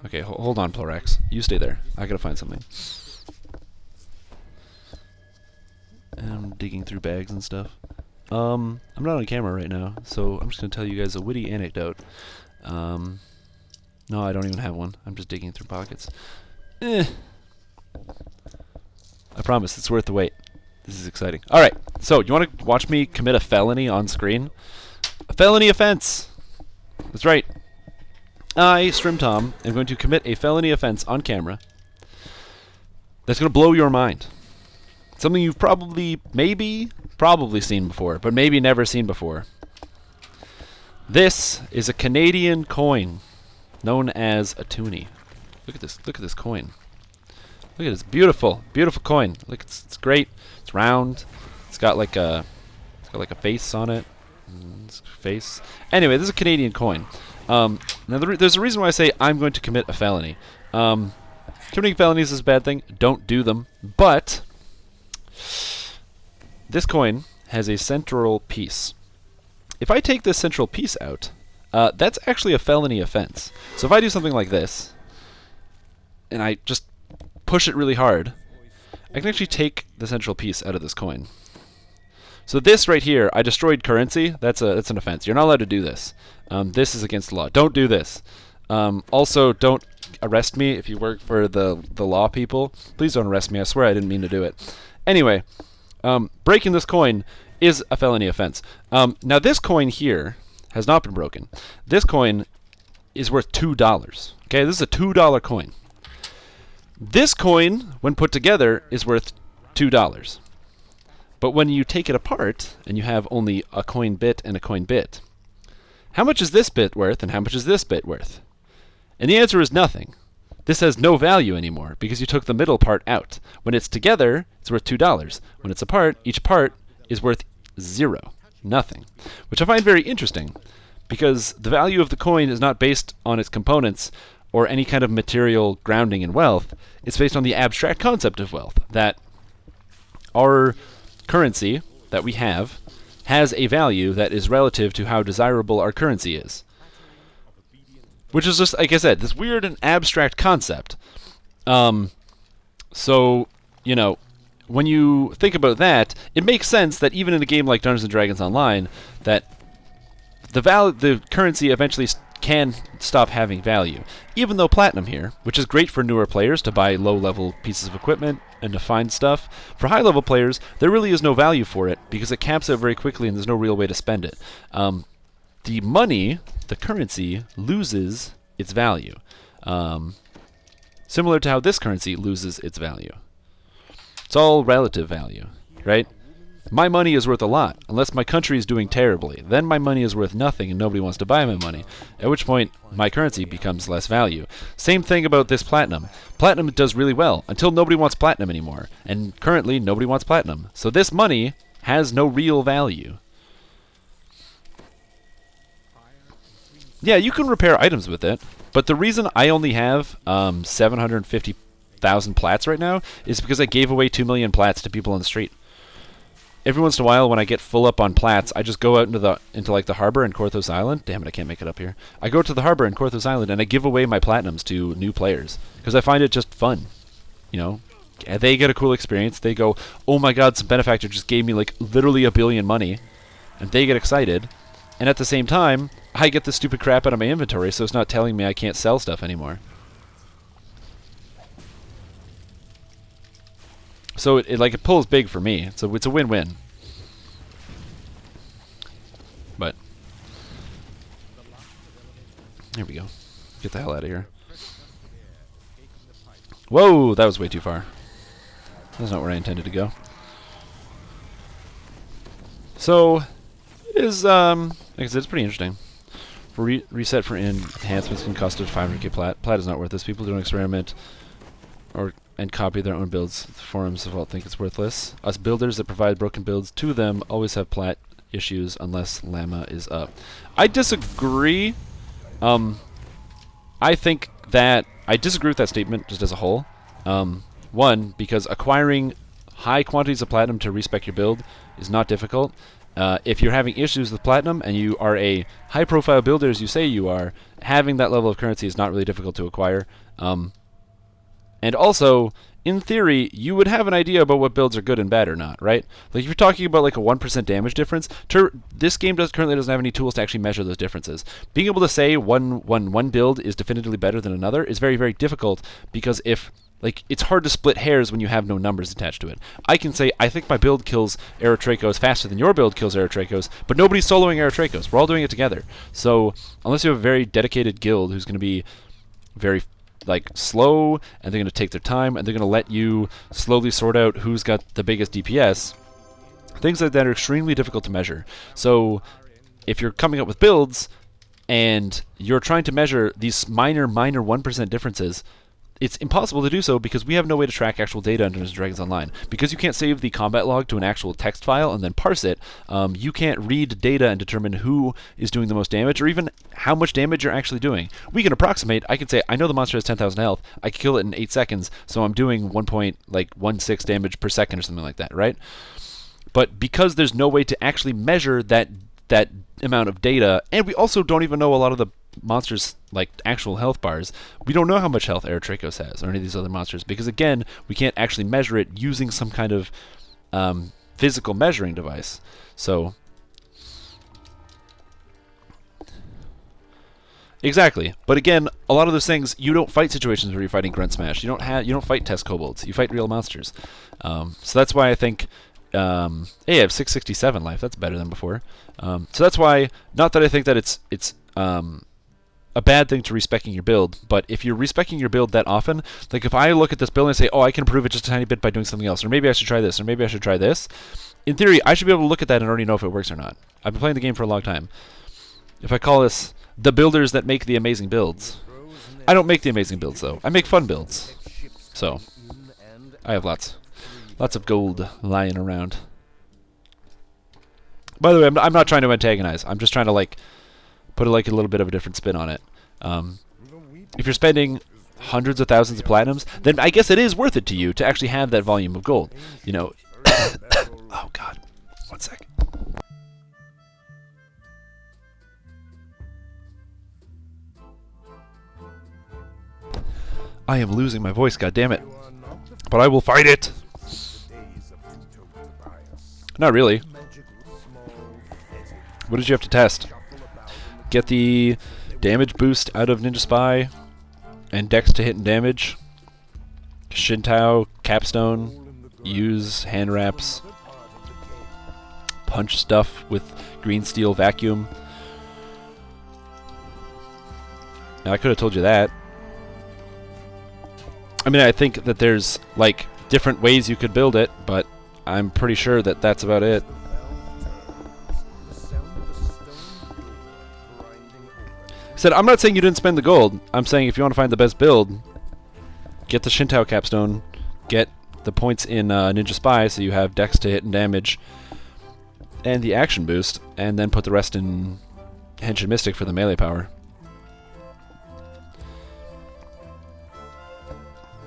Okay, hold on, Plorax. You stay there. I gotta find something. I'm digging through bags and stuff. I'm not on camera right now, so I'm just gonna tell you guys a witty anecdote. No, I don't even have one. I'm just digging through pockets. I promise, it's worth the wait. This is exciting. Alright, so you want to watch me commit a felony on screen? A felony offense! That's right. I, Strimtom, am going to commit a felony offense on camera that's going to blow your mind. Something you've probably seen before, but maybe never seen before. This is a Canadian coin known as a toonie. Look at this coin. Look at this beautiful coin. Look, it's great. It's round. It's got like a face on it. Face. Anyway, this is a Canadian coin. Now, there's a reason why I say I'm going to commit a felony. Committing felonies is a bad thing. Don't do them. But this coin has a central piece. If I take this central piece out, that's actually a felony offense. So if I do something like this, and I just push it really hard, I can actually take the central piece out of this coin. So this right here, I destroyed currency. That's an offense. You're not allowed to do this. This is against the law. Don't do this. Also, don't arrest me if you work for the law people. Please don't arrest me. I swear I didn't mean to do it. Anyway, breaking this coin is a felony offense. Now this coin here has not been broken. This coin is worth $2. Okay, this is a $2 coin. This coin, when put together, is worth $2. But when you take it apart and you have only a coin bit and a coin bit, how much is this bit worth and how much is this bit worth? And the answer is nothing. This has no value anymore because you took the middle part out. When it's together, it's worth $2. When it's apart, each part is worth 0. Nothing. Which I find very interesting because the value of the coin is not based on its components or any kind of material grounding in wealth. It's based on the abstract concept of wealth, that our currency that we have has a value that is relative to how desirable our currency is. Which is just, like I said, this weird and abstract concept. So, you know, when you think about that, it makes sense that even in a game like Dungeons & Dragons Online, that the currency eventually can stop having value. Even though platinum here, which is great for newer players to buy low-level pieces of equipment and to find stuff, for high-level players, there really is no value for it because it caps out very quickly and there's no real way to spend it. The money, the currency, loses its value. Similar to how this currency loses its value. It's all relative value, right? My money is worth a lot, unless my country is doing terribly. Then my money is worth nothing and nobody wants to buy my money, at which point my currency becomes less value. Same thing about this platinum. Platinum does really well until nobody wants platinum anymore, and currently nobody wants platinum. So this money has no real value. Yeah, you can repair items with it, but the reason I only have 750,000 plats right now is because I gave away 2 million plats to people on the street. Every once in a while, when I get full up on plats, I just go out into like the harbor in Korthos Island. Damn it, I can't make it up here. I go to the harbor in Korthos Island and I give away my platinums to new players because I find it just fun. You know, they get a cool experience. They go, "Oh my God, some benefactor just gave me like literally $1 billion money," and they get excited. And at the same time, I get the stupid crap out of my inventory, so it's not telling me I can't sell stuff anymore. So it pulls big for me. So it's a win-win. But here we go. Get the hell out of here. Whoa, that was way too far. That's not where I intended to go. So it is like I said, it's pretty interesting. For reset for enhancements can cost up to 500k plat. Plat is not worth this. People don't experiment and copy their own builds. The forums of all think it's worthless. Us builders that provide broken builds to them always have plat issues unless llama is up. I disagree. I think that I disagree with that statement just as a whole. One, because acquiring high quantities of platinum to respec your build is not difficult. If you're having issues with platinum and you are a high-profile builder as you say you are, having that level of currency is not really difficult to acquire. And also, in theory, you would have an idea about what builds are good and bad or not, right? Like if you're talking about like a 1% damage difference, this game currently doesn't have any tools to actually measure those differences. Being able to say one build is definitively better than another is very, very difficult because it's hard to split hairs when you have no numbers attached to it. I can say, I think my build kills Aerotrachos faster than your build kills Aerotrachos, but nobody's soloing Aerotrachos. We're all doing it together. So, unless you have a very dedicated guild who's going to be very slow, and they're going to take their time, and they're going to let you slowly sort out who's got the biggest DPS, things like that are extremely difficult to measure. So, if you're coming up with builds, and you're trying to measure these minor 1% differences, it's impossible to do so because we have no way to track actual data in Dungeons & Dragons Online. Because you can't save the combat log to an actual text file and then parse it, you can't read data and determine who is doing the most damage or even how much damage you're actually doing. We can approximate. I can say, I know the monster has 10,000 health. I can kill it in 8 seconds, so I'm doing 1.16 damage per second or something like that, right? But because there's no way to actually measure that amount of data, and we also don't even know a lot of the monsters like actual health bars. We don't know how much health Eritrakos has or any of these other monsters because again we can't actually measure it using some kind of physical measuring device. So exactly, but again, a lot of those things you don't fight situations where you're fighting Grunt Smash. You don't fight test kobolds. You fight real monsters. So that's why I think. Hey, I have 667 life. That's better than before. So that's why, not that I think that it's a bad thing to respecking your build, but if you're respecking your build that often, like if I look at this build and say, oh, I can improve it just a tiny bit by doing something else, or maybe I should try this, or maybe I should try this, in theory, I should be able to look at that and already know if it works or not. I've been playing the game for a long time. If I call this the builders that make the amazing builds, I don't make the amazing builds, though. I make fun builds. So, I have lots of gold lying around. By the way, I'm not trying to antagonize. I'm just trying to put a little bit of a different spin on it. If you're spending hundreds of thousands of platinums, then I guess it is worth it to you to actually have that volume of gold. You know. Oh God, 1 sec. I am losing my voice. God damn it! But I will fight it. Not really. What did you have to test? Get the damage boost out of Ninja Spy and Dex to hit and damage. Shintao, Capstone, use hand wraps, punch stuff with green steel vacuum. Now I could have told you that. I mean, I think that there's different ways you could build it, but I'm pretty sure that that's about it. Said, I'm not saying you didn't spend the gold. I'm saying if you want to find the best build, get the Shintao Capstone, get the points in Ninja Spy so you have Dex to hit and damage, and the action boost, and then put the rest in Henshin Mystic for the melee power.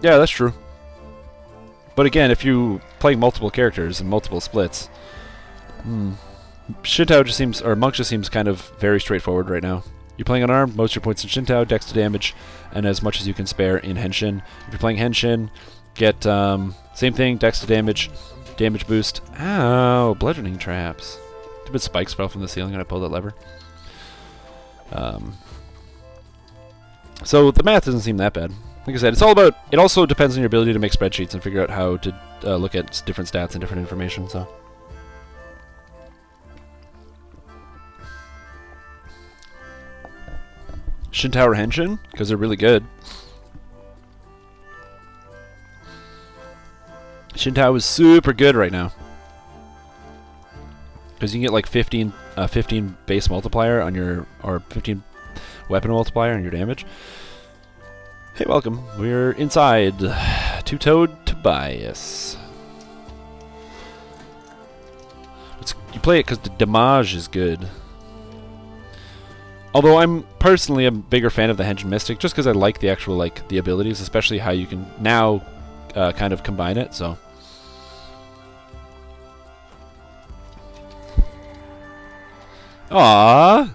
Yeah, that's true. But again, if you play multiple characters and multiple splits, Shintao just seems, or Monk just seems kind of very straightforward right now. You're playing unarmed, most of your points in Shintao, Dex to damage, and as much as you can spare in Henshin. If you're playing Henshin, get same thing, Dex to damage, damage boost. Ow, bludgeoning traps. Stupid spikes fell from the ceiling when I pulled that lever. So the math doesn't seem that bad. Like I said, it's all about. It also depends on your ability to make spreadsheets and figure out how to look at different stats and different information. So. Shintao or Henshin, because they're really good. Shintao is super good right now. Because you can get 15 base multiplier on your, or 15 weapon multiplier on your damage. Hey, welcome. We're inside Two-Toed Tobias. You play it because the damage is good. Although I'm personally a bigger fan of the Henshin Mystic, just because I like the actual the abilities, especially how you can now kind of combine it. So. Aww.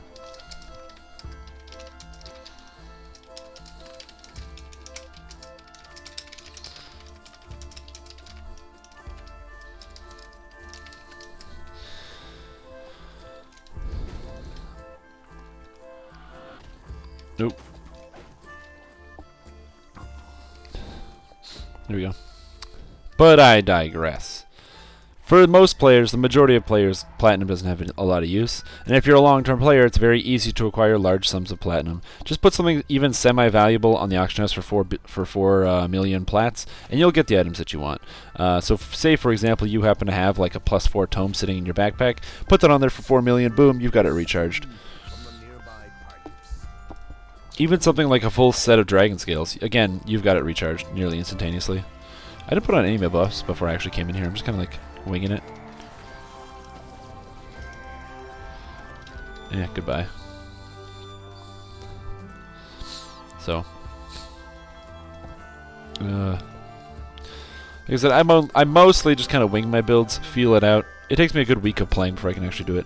Nope. There we go. But I digress. For most players, the majority of players, platinum doesn't have a lot of use. And if you're a long-term player, it's very easy to acquire large sums of platinum. Just put something even semi-valuable on the auction house for 4 million plats, and you'll get the items that you want. So say, for example, you happen to have a +4 tome sitting in your backpack. Put that on there for 4 million, boom, you've got it recharged. even something like a full set of dragon scales. Again, you've got it recharged nearly instantaneously. I didn't put on any buffs before I actually came in here. I'm just kind of like winging it. Yeah, goodbye. So, like I said, I mostly just kind of wing my builds, feel it out. It takes me a good week of playing before I can actually do it.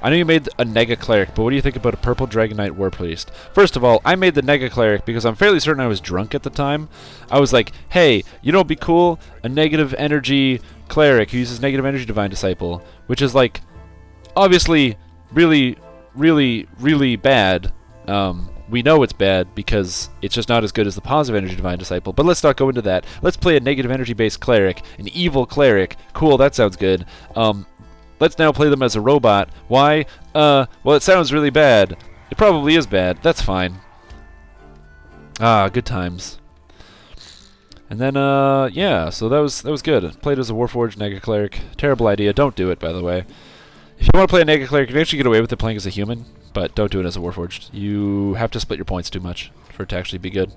I know you made a Nega Cleric, but what do you think about a Purple Dragon Knight War Priest? First of all, I made the Nega Cleric because I'm fairly certain I was drunk at the time. I was like, hey, you know what would be cool? A negative energy cleric who uses negative energy Divine Disciple, which is like, obviously, really, really, really bad. We know it's bad because it's just not as good as the positive energy Divine Disciple, but let's not go into that. Let's play a negative energy based cleric, an evil cleric. Cool, that sounds good. Let's now play them as a robot. Why? Well, it sounds really bad. It probably is bad. That's fine. Ah, good times. And then, yeah, so that was good. Played as a Warforged Nega Cleric. Terrible idea. Don't do it, by the way. If you want to play a Nega Cleric, you can actually get away with it playing as a human, but don't do it as a Warforged. You have to split your points too much for it to actually be good.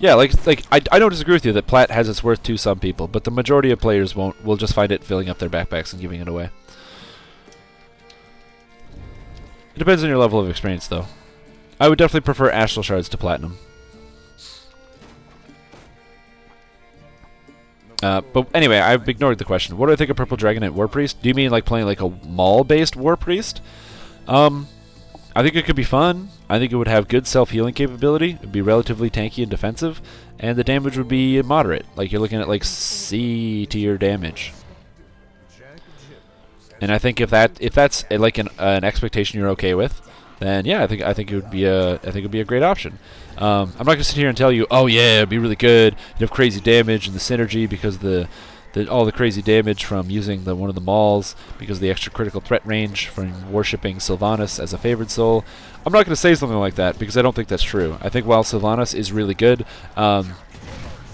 Yeah, like I don't disagree with you that Plat has its worth to some people, but the majority of players won't. Will just find it filling up their backpacks and giving it away. It depends on your level of experience, though. I would definitely prefer Astral Shards to Platinum. But anyway, I've ignored the question. What do I think of Purple Dragon Knight War Priest? Do you mean like playing like a Maul-based War Priest? I think it could be fun. I think it would have good self-healing capability. It would be relatively tanky and defensive, and the damage would be moderate. Like you're looking at like C tier damage. And I think if that's like an expectation you're okay with, then yeah, I think it would be a great option. I'm not gonna sit here and tell you, oh yeah, it'd be really good. You'd have crazy damage and the synergy because of all the crazy damage from using one of the mauls because of the extra critical threat range from worshipping Sylvanas as a favored soul. I'm not going to say something like that because I don't think that's true. I think while Sylvanas is really good,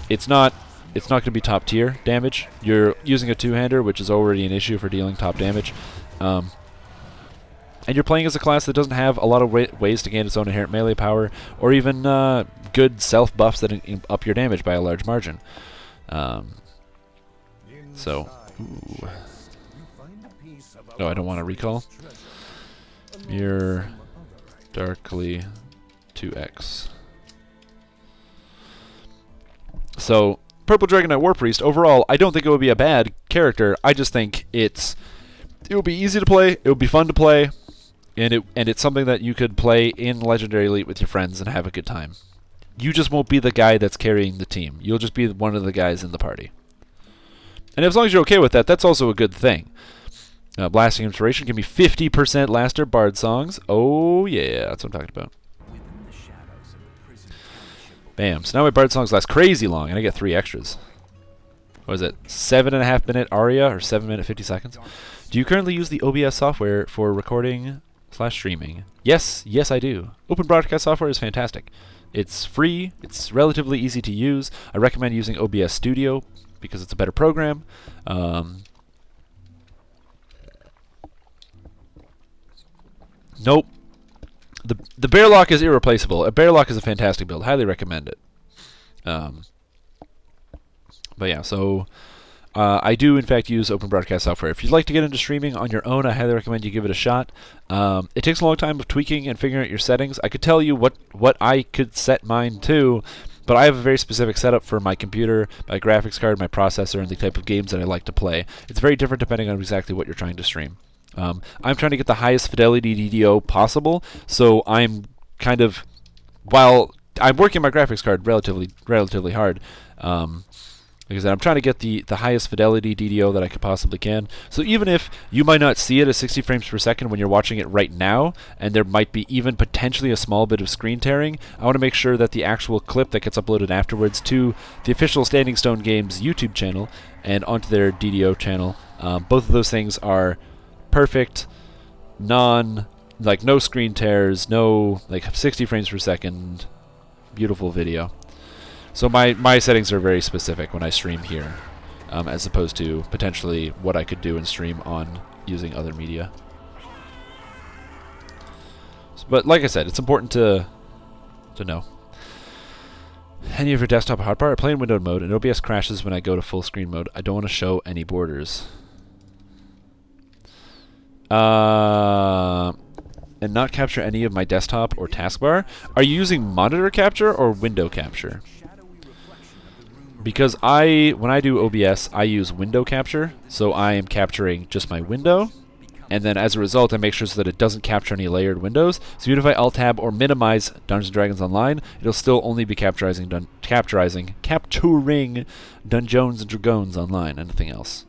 it's not going to be top tier damage. You're using a two-hander, which is already an issue for dealing top damage. And you're playing as a class that doesn't have a lot of ways to gain its own inherent melee power or even good self-buffs that up your damage by a large margin. So, ooh. Oh, I don't want to recall. Mirror Darkly 2X. So, Purple Dragon Knight War Priest, overall, I don't think it would be a bad character. I just think it would be easy to play, it would be fun to play, and it's something that you could play in Legendary Elite with your friends and have a good time. You just won't be the guy that's carrying the team. You'll just be one of the guys in the party. And as long as you're okay with that, that's also a good thing. Blasting Inspiration can be 50% laster bard songs. Oh yeah, that's what I'm talking about. Bam. So now my bard songs last crazy long, and I get 3 extras. What is it? 7.5 minute aria, or 7 minute 50 seconds? Do you currently use the OBS software for recording / streaming? Yes, I do. Open Broadcast software is fantastic. It's free, it's relatively easy to use. I recommend using OBS Studio because it's a better program. Nope. The Bear Lock is irreplaceable. A Bear Lock is a fantastic build. Highly recommend it. But yeah, so I do in fact use Open Broadcast software. If you'd like to get into streaming on your own, I highly recommend you give it a shot. It takes a long time of tweaking and figuring out your settings. I could tell you what I could set mine to, but I have a very specific setup for my computer, my graphics card, my processor, and the type of games that I like to play. It's very different depending on exactly what you're trying to stream. I'm trying to get the highest fidelity DDO possible, so I'm kind of, while I'm working my graphics card relatively hard, like I said, I'm trying to get the highest fidelity DDO that I could possibly can. So even if you might not see it at 60 frames per second when you're watching it right now, and there might be even potentially a small bit of screen tearing, I want to make sure that the actual clip that gets uploaded afterwards to the official Standing Stone Games YouTube channel and onto their DDO channel, both of those things are perfect, no screen tears, no 60 frames per second, beautiful video. So my settings are very specific when I stream here. as opposed to potentially what I could do in stream on using other media. But like I said, it's important to know. Any of your desktop hotbar? I play in windowed mode, and OBS crashes when I go to full screen mode. I don't want to show any borders. And not capture any of my desktop or taskbar. Are you using monitor capture or window capture? Because when I do OBS, I use window capture, so I am capturing just my window, and then as a result, I make sure so that it doesn't capture any layered windows. So even if I Alt-Tab or minimize Dungeons & Dragons Online, it'll still only be capturing Dungeons & Dragons Online, and nothing else.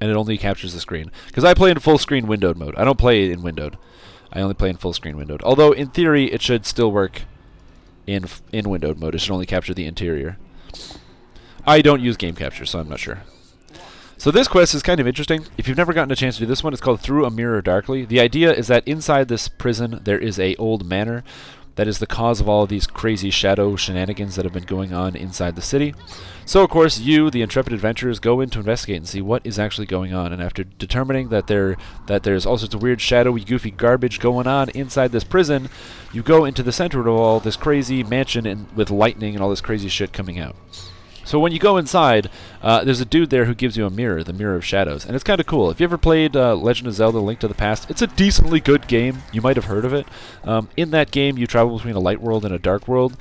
And it only captures the screen. Because I play in full screen windowed mode. I don't play in windowed. I only play in full screen windowed. Although, in theory, it should still work in windowed mode. It should only capture the interior. I don't use game capture, so I'm not sure. So this quest is kind of interesting. If you've never gotten a chance to do this one, it's called Through a Mirror Darkly. The idea is that inside this prison, there is a old manor that is the cause of all of these crazy shadow shenanigans that have been going on inside the city. So, of course, you, the intrepid adventurers, go in to investigate and see what is actually going on. And after determining that there's all sorts of weird, shadowy, goofy garbage going on inside this prison, you go into the center of all this crazy mansion with lightning and all this crazy shit coming out. So when you go inside, there's a dude there who gives you a mirror, the Mirror of Shadows, and it's kind of cool. If you ever played Legend of Zelda: Link to the Past, it's a decently good game. You might have heard of it. In that game, you travel between a light world and a dark world.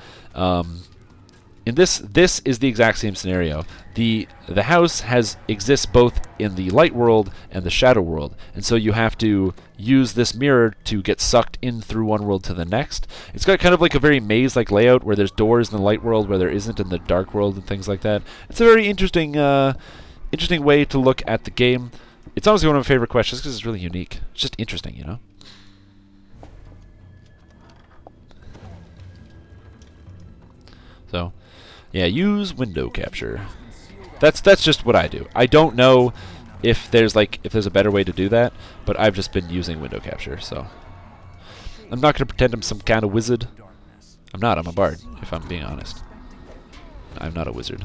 In this is the exact same scenario. The house exists both in the light world and the shadow world, and so you have to use this mirror to get sucked in through one world to the next. It's got kind of like a very maze-like layout where there's doors in the light world where there isn't in the dark world and things like that. It's a very interesting way to look at the game. It's honestly one of my favorite quests because it's really unique. It's just interesting, you know? So, yeah, use window capture. That's just what I do. I don't know if there's a better way to do that, but I've just been using window capture, so I'm not going to pretend I'm some kind of wizard. I'm not. I'm a bard, if I'm being honest. I'm not a wizard.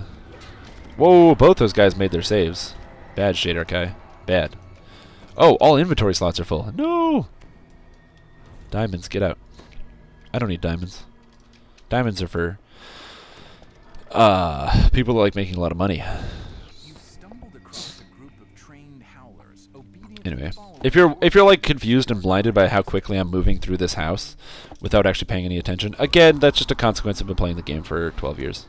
Whoa, both those guys made their saves. Bad, Shade Archive. Bad. Oh, all inventory slots are full. No! Diamonds, get out. I don't need diamonds. Diamonds are for people that like making a lot of money. Anyway, if you're like confused and blinded by how quickly I'm moving through this house without actually paying any attention, again, that's just a consequence of been playing the game for 12 years.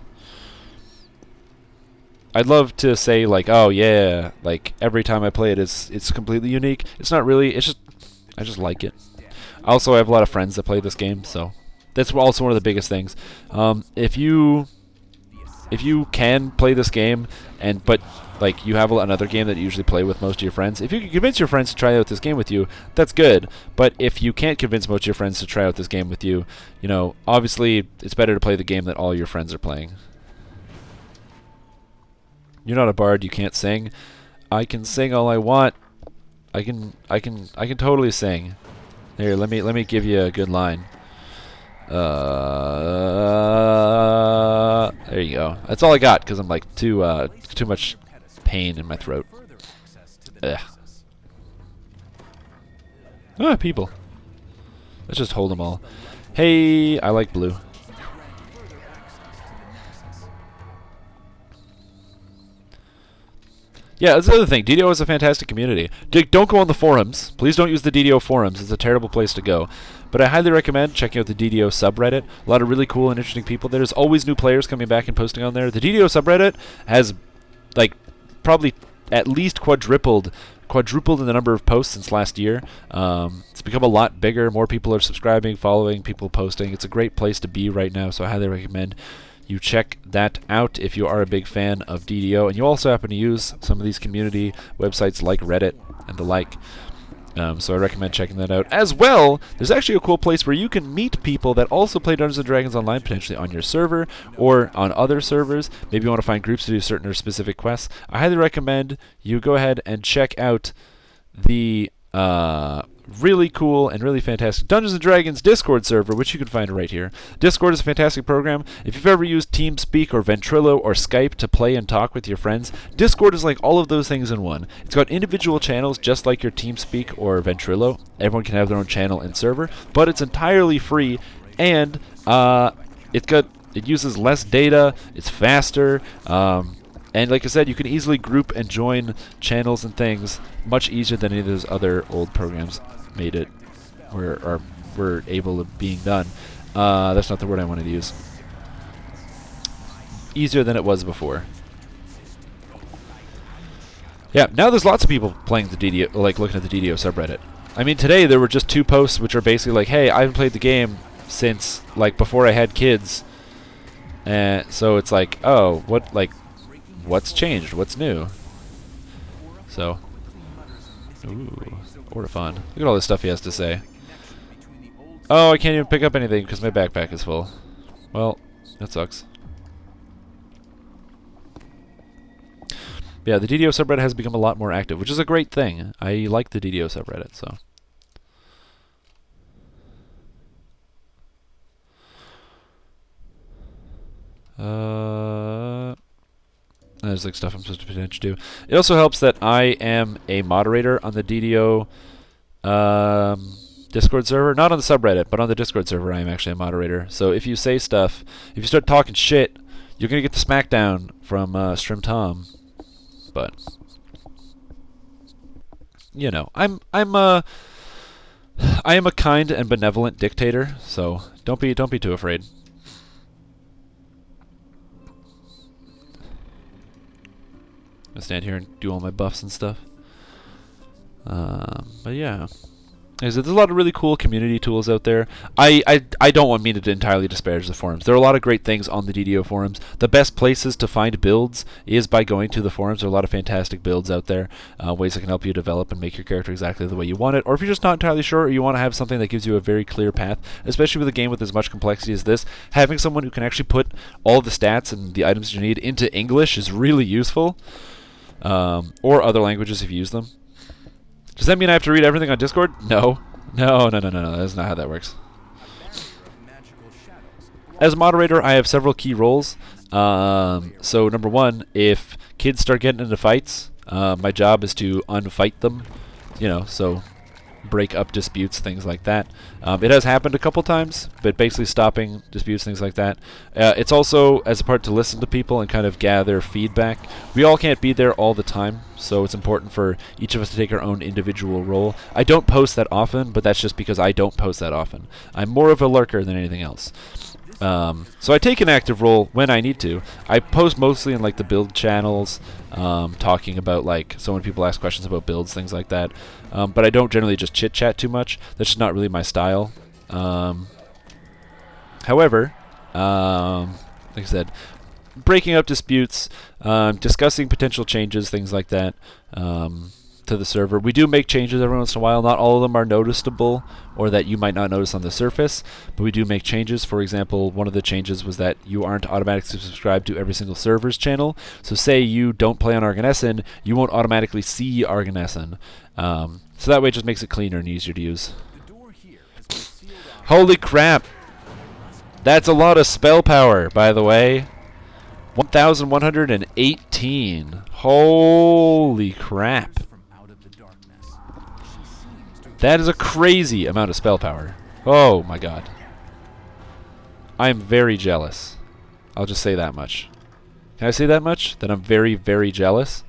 I'd love to say like, oh yeah, like every time I play it it's completely unique. It's not really. It's just I just like it. Also, I have a lot of friends that play this game, so that's also one of the biggest things. If you can play this game, but like you have another game that you usually play with most of your friends, if you can convince your friends to try out this game with you, that's good. But if you can't convince most of your friends to try out this game with you, you know, obviously it's better to play the game that all your friends are playing. You're not a bard, you can't sing. I can sing all I want. I can totally sing. Here, let me give you a good line. There you go. That's all I got because I'm like too much pain in my throat. Ugh. Ah, people. Let's just hold them all. Hey, I like blue. Yeah, that's the other thing. DDO is a fantastic community. Don't go on the forums. Please don't use the DDO forums. It's a terrible place to go. But I highly recommend checking out the DDO subreddit. A lot of really cool and interesting people. There's always new players coming back and posting on there. The DDO subreddit has, like, probably at least quadrupled in the number of posts since last year. It's become a lot bigger. More people are subscribing, following, people posting. It's a great place to be right now, so I highly recommend you check that out if you are a big fan of DDO, and you also happen to use some of these community websites like Reddit and the like. So I recommend checking that out. As well, there's actually a cool place where you can meet people that also play Dungeons & Dragons Online, potentially on your server or on other servers. Maybe you want to find groups to do certain or specific quests. I highly recommend you go ahead and check out the really cool and really fantastic Dungeons & Dragons Discord server, which you can find right here. Discord is a fantastic program. If you've ever used TeamSpeak or Ventrilo or Skype to play and talk with your friends, Discord is like all of those things in one. It's got individual channels just like your TeamSpeak or Ventrilo. Everyone can have their own channel and server, but it's entirely free, and it uses less data, it's faster, and like I said, you can easily group and join channels and things much easier than any of those other old programs made it, or were able of being done. That's not the word I wanted to use. Easier than it was before. Yeah, now there's lots of people playing the DDO, like looking at the DDO subreddit. I mean, today there were just 2 posts which are basically like, hey, I haven't played the game since like before I had kids. And so it's like, oh, what's changed? What's new? So, ooh, Ortofon. Look at all this stuff he has to say. Oh, I can't even pick up anything because my backpack is full. Well, that sucks. Yeah, the DDO subreddit has become a lot more active, which is a great thing. I like the DDO subreddit, so. There's like stuff I'm supposed to pay attention to. It also helps that I am a moderator on the DDO Discord server. Not on the subreddit, but on the Discord server I am actually a moderator. So if you say stuff, if you start talking shit, you're going to get the smackdown from Strimstream. But, you know, I am a kind and benevolent dictator, so don't be too afraid. I stand here and do all my buffs and stuff. But yeah. There's a lot of really cool community tools out there. I don't mean to entirely disparage the forums. There are a lot of great things on the DDO forums. The best places to find builds is by going to the forums. There are a lot of fantastic builds out there, ways that can help you develop and make your character exactly the way you want it. Or if you're just not entirely sure, or you want to have something that gives you a very clear path, especially with a game with as much complexity as this, having someone who can actually put all the stats and the items you need into English is really useful. Or other languages if you use them. Does that mean I have to read everything on Discord? No. No. That's not how that works. As a moderator, I have several key roles. So number one, if kids start getting into fights, my job is to unfight them. You know, so break up disputes, things like that. It has happened a couple times, but basically stopping disputes, things like that. It's also as a part to listen to people and kind of gather feedback. We all can't be there all the time, so it's important for each of us to take our own individual role. I don't post that often, but that's just because I don't post that often. I'm more of a lurker than anything else. So I take an active role when I need to. I post mostly in like the build channels, talking about like, so when people ask questions about builds, things like that. But I don't generally just chit chat too much. That's just not really my style. However, like I said, breaking up disputes, discussing potential changes, things like that, to the server. We do make changes every once in a while. Not all of them are noticeable or that you might not notice on the surface, but we do make changes. For example, one of the changes was that you aren't automatically subscribed to every single server's channel. So say you don't play on Arganessen, you won't automatically see Arganessen. So that way it just makes it cleaner and easier to use. Holy crap! That's a lot of spell power, by the way. 1,118. Holy crap. That is a crazy amount of spell power. Oh my god. I am very jealous. I'll just say that much. Can I say that much? That I'm very, very jealous?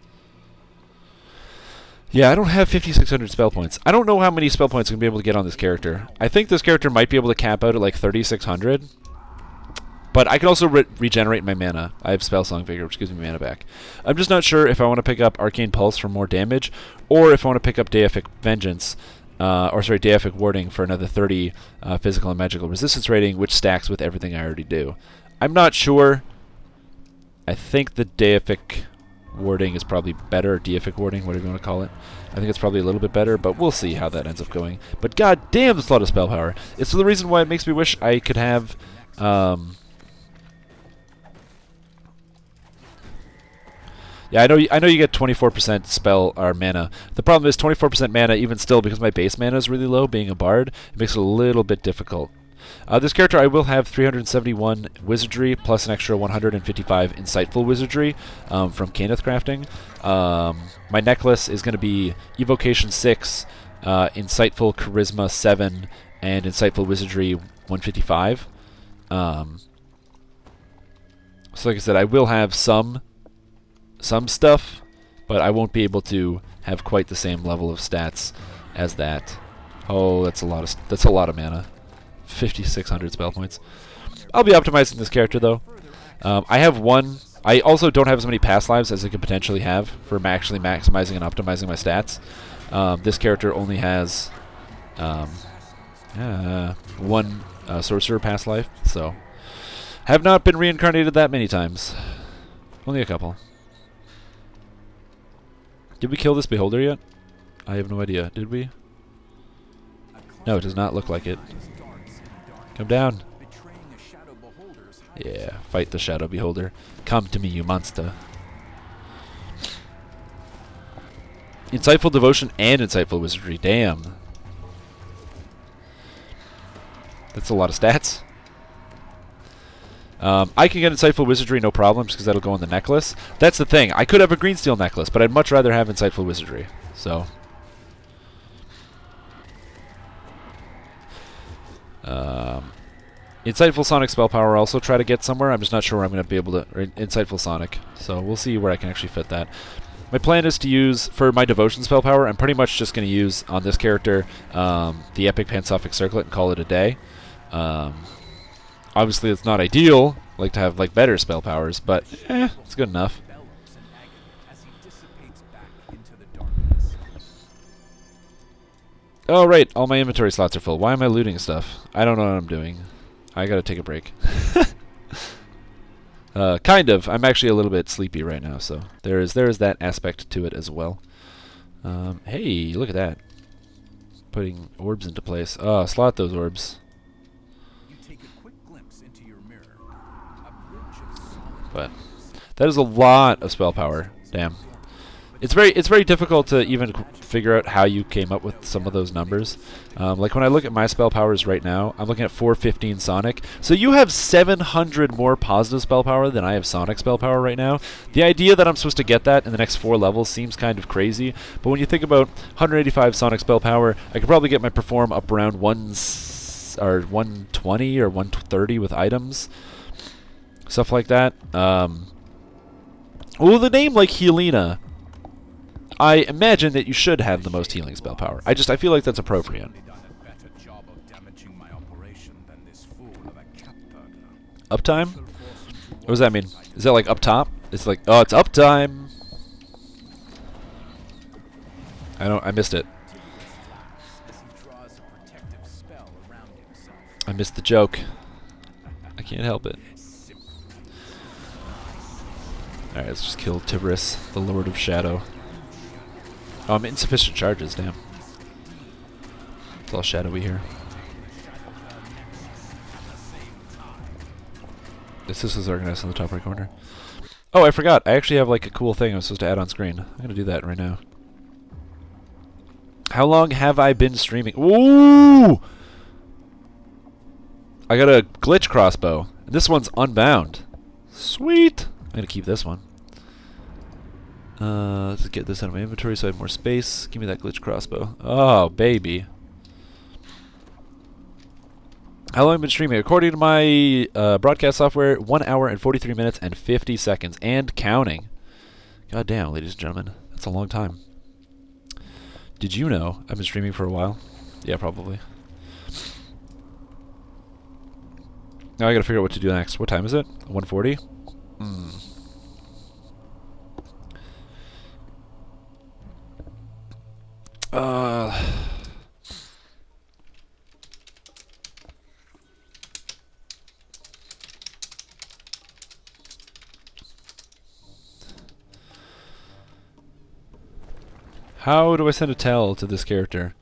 Yeah, I don't have 5,600 spell points. I don't know how many spell points I'm going to be able to get on this character. I think this character might be able to cap out at like 3,600. But I can also regenerate my mana. I have Spell Song Vigor, which gives me mana back. I'm just not sure if I want to pick up Arcane Pulse for more damage, or if I want to pick up Deific Vengeance, Deific Warding for another 30 physical and magical resistance rating, which stacks with everything I already do. I'm not sure. I think the Deific Warding is probably better, or Deific Warding, whatever you want to call it. I think it's probably a little bit better, but we'll see how that ends up going. But god damn, there's a lot of spell power. It's the reason why it makes me wish I could have... Yeah, I know you get 24% spell or mana. The problem is 24% mana, even still, because my base mana is really low, being a bard, it makes it a little bit difficult. This character, I will have 371 wizardry plus an extra 155 insightful wizardry from Caneth crafting. My necklace is going to be evocation 6, insightful charisma 7, and insightful wizardry 155. So like I said, I will have some stuff, but I won't be able to have quite the same level of stats as that. Oh, that's a lot of mana. 5,600 spell points. I'll be optimizing this character though. I have one. I also don't have as many past lives as I could potentially have for actually maximizing and optimizing my stats. This character only has one sorcerer past life, so have not been reincarnated that many times. Only a couple. Did we kill this beholder yet? I have no idea. Did we? No, it does not look like it. Come down. Yeah, fight the shadow beholder. Come to me, you monster. Insightful devotion and insightful wizardry. Damn. That's a lot of stats. I can get insightful wizardry no problem, just because that'll go on the necklace. That's the thing. I could have a green steel necklace, but I'd much rather have insightful wizardry. So. Insightful Sonic spell power I'll also try to get somewhere. I'm just not sure where I'm going to be able to... Insightful Sonic. So we'll see where I can actually fit that. My plan is to use, for my devotion spell power, I'm pretty much just going to use, on this character, the Epic Pansophic Circlet and call it a day. Obviously it's not ideal, like to have like better spell powers, but it's good enough. Oh right, all my inventory slots are full. Why am I looting stuff? I don't know what I'm doing. I gotta take a break. Kind of. I'm actually a little bit sleepy right now, so there is that aspect to it as well. Hey, look at that. Putting orbs into place. Oh, slot those orbs. But that is a lot of spell power. Damn. It's very difficult to even figure out how you came up with some of those numbers. Like when I look at my spell powers right now, I'm looking at 415 Sonic. So you have 700 more positive spell power than I have Sonic spell power right now. The idea that I'm supposed to get that in the next 4 levels seems kind of crazy. But when you think about 185 Sonic spell power, I could probably get my perform up around 120 or 130 with items. Stuff like that. Well, the name like Helena, I imagine that you should have the most healing spell power. I feel like that's appropriate. Uptime? What does that mean? Is that like up top? It's like, oh, it's uptime. I missed it. I missed the joke. I can't help it. Alright, let's just kill Tiberus, the Lord of Shadow. Oh, I'm insufficient charges, damn. It's all shadowy here. This is organized in the top right corner. Oh, I forgot. I actually have like a cool thing I'm supposed to add on screen. I'm going to do that right now. How long have I been streaming? Ooh! I got a glitch crossbow. This one's unbound. Sweet! I'm going to keep this one. Let's get this out of my inventory so I have more space. Give me that glitch crossbow. Oh, baby. How long have I been streaming? According to my broadcast software, 1 hour and 43 minutes and 50 seconds. And counting. God damn, ladies and gentlemen. That's a long time. Did you know I've been streaming for a while? Yeah, probably. Now I gotta figure out what to do next. What time is it? 1:40? How do I send a tell to this character?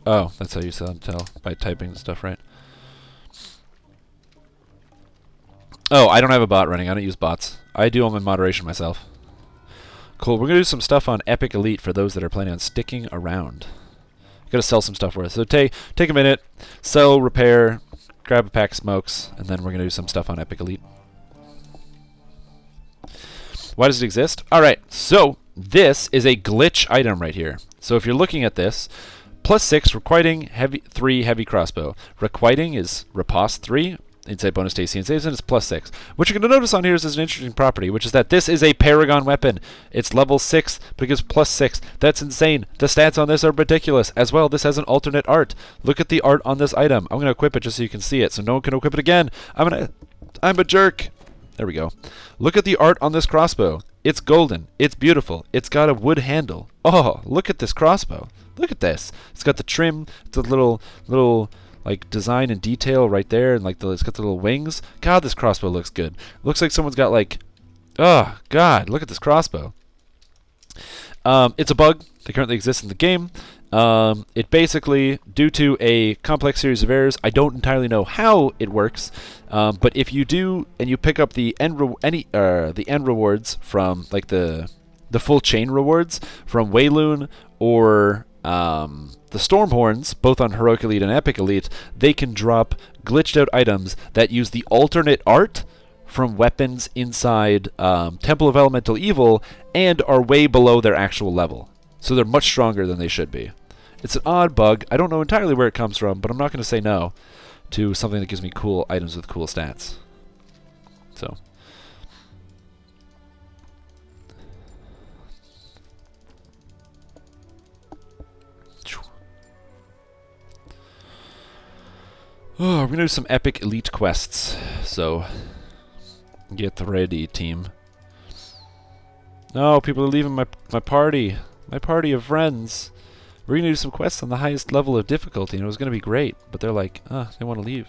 Oh, that's how you send a tell, by typing stuff, right? Oh, I don't have a bot running. I don't use bots. I do all my moderation myself. Cool. We're going to do some stuff on Epic Elite for those that are planning on sticking around. Got to sell some stuff for us. So take a minute, sell, repair, grab a pack of smokes, and then we're going to do some stuff on Epic Elite. Why does it exist? All right. So this is a glitch item right here. So if you're looking at this, +6 requiting heavy 3 heavy crossbow. Requiting is riposte 3. Insight bonus to AC and saves, and it's +6. What you're going to notice on here is there's an interesting property, which is that this is a Paragon weapon. It's level 6, but it gives +6. That's insane. The stats on this are ridiculous. As well, this has an alternate art. Look at the art on this item. I'm going to equip it just so you can see it, so no one can equip it again. I'm a jerk. There we go. Look at the art on this crossbow. It's golden. It's beautiful. It's got a wood handle. Oh, look at this crossbow. Look at this. It's got the trim. It's a little like design and detail right there, and like it's got the little wings. God, this crossbow looks good. Looks like someone's got like, oh God, look at this crossbow. It's a bug that currently exists in the game. It basically, due to a complex series of errors, I don't entirely know how it works, but if you do and you pick up the end rewards from like the full chain rewards from Wayloon or the Stormhorns, both on Heroic Elite and Epic Elite, they can drop glitched out items that use the alternate art from weapons inside Temple of Elemental Evil and are way below their actual level. So they're much stronger than they should be. It's an odd bug. I don't know entirely where it comes from, but I'm not going to say no to something that gives me cool items with cool stats. So. Oh, we're going to do some Epic Elite quests, so get ready, team. No, people are leaving my party. My party of friends. We're going to do some quests on the highest level of difficulty, and it was going to be great, but they're like, they want to leave.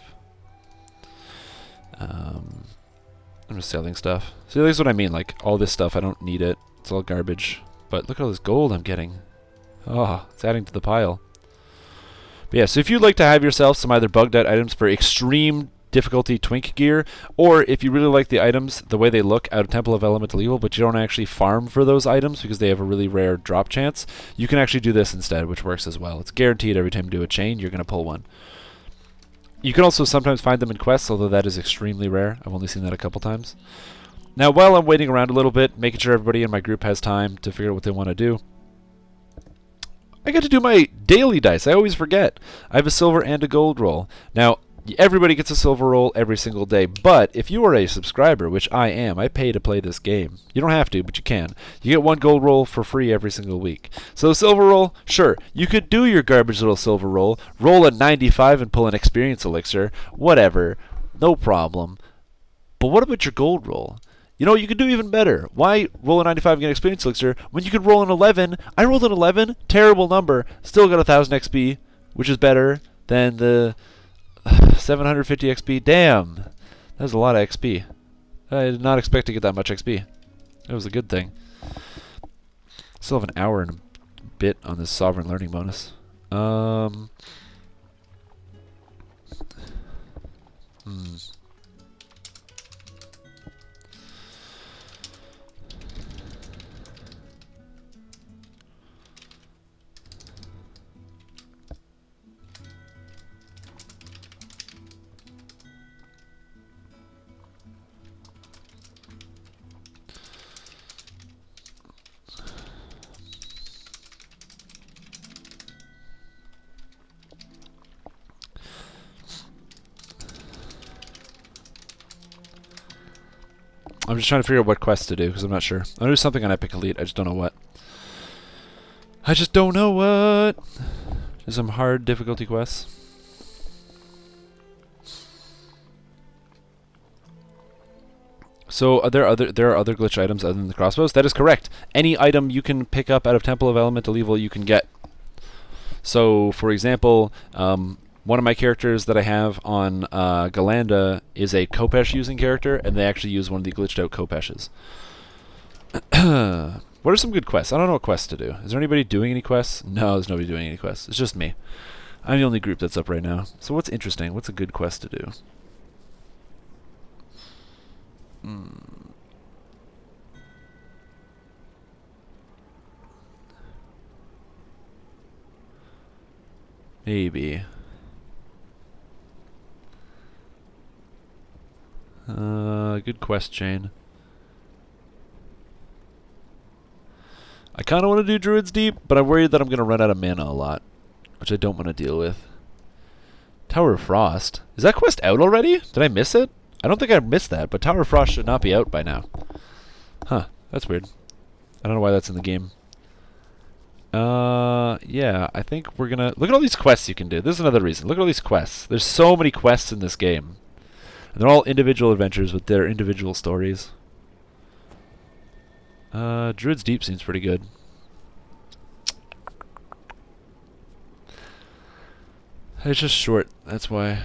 I'm just selling stuff. See, that's what I mean, like, all this stuff, I don't need it. It's all garbage. But look at all this gold I'm getting. Oh, it's adding to the pile. But yeah, so if you'd like to have yourself some either bugged out items for extreme difficulty twink gear, or if you really like the items, the way they look out of Temple of Elemental Evil, but you don't actually farm for those items because they have a really rare drop chance, you can actually do this instead, which works as well. It's guaranteed every time you do a chain, you're going to pull one. You can also sometimes find them in quests, although that is extremely rare. I've only seen that a couple times. Now, while I'm waiting around a little bit, making sure everybody in my group has time to figure out what they want to do, I get to do my daily dice. I always forget. I have a silver and a gold roll. Now, everybody gets a silver roll every single day, but if you are a subscriber, which I am, I pay to play this game. You don't have to, but you can. You get one gold roll for free every single week. So the silver roll, sure, you could do your garbage little silver roll, roll a 95 and pull an experience elixir, whatever, no problem. But what about your gold roll? You know, you could do even better. Why roll a 95 and get experience elixir when you could roll an 11? I rolled an 11, terrible number, still got 1,000 XP, which is better than the 750 XP. Damn, that was a lot of XP. I did not expect to get that much XP. That was a good thing. Still have an hour and a bit on this Sovereign Learning bonus. I'm just trying to figure out what quest to do, because I'm not sure. I'm going to do something on Epic Elite, I just don't know what. I just don't know what! There's some hard difficulty quests. So there are other glitch items other than the crossbows? That is correct. Any item you can pick up out of Temple of Elemental Evil you can get. So, for example, one of my characters that I have on Galanda is a Kopesh using character, and they actually use one of the glitched out Kopeshes. What are some good quests? I don't know what quests to do. Is there anybody doing any quests? No, there's nobody doing any quests. It's just me. I'm the only group that's up right now. So what's interesting? What's a good quest to do? Maybe. Good quest chain. I kind of want to do Druid's Deep, but I'm worried that I'm going to run out of mana a lot, which I don't want to deal with. Tower of Frost. Is that quest out already? Did I miss it? I don't think I missed that, but Tower of Frost should not be out by now. Huh, that's weird. I don't know why that's in the game. Yeah, I think we're gonna... Look at all these quests you can do. This is another reason. Look at all these quests. There's so many quests in this game. And they're all individual adventures with their individual stories. Druid's Deep seems pretty good. It's just short, that's why.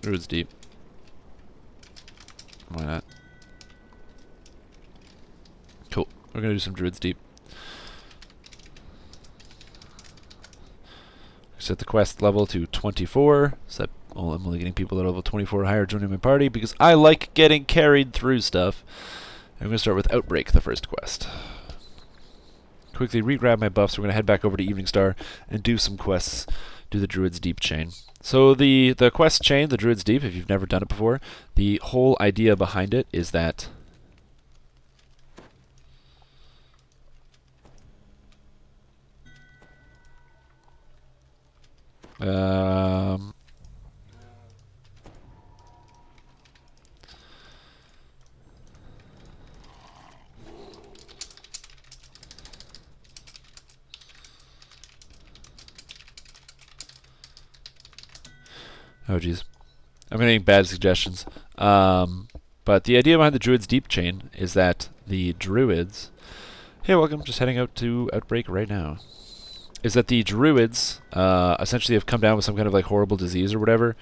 Druid's Deep. Why not? Cool. We're gonna do some Druid's Deep. Set the quest level to 24. Set. Oh, I'm only getting people at level 24 or higher joining my party because I like getting carried through stuff. I'm gonna start with Outbreak, the first quest. Quickly re-grab my buffs. We're gonna head back over to Evening Star and do some quests. Do the Druid's Deep chain. So the quest chain, the Druid's Deep, if you've never done it before, the whole idea behind it is that oh geez, I'm getting bad suggestions. But the idea behind the Druid's Deep chain is that the Druids... Hey, welcome, just heading out to Outbreak right now. Is that the Druids essentially have come down with some kind of like horrible disease or whatever.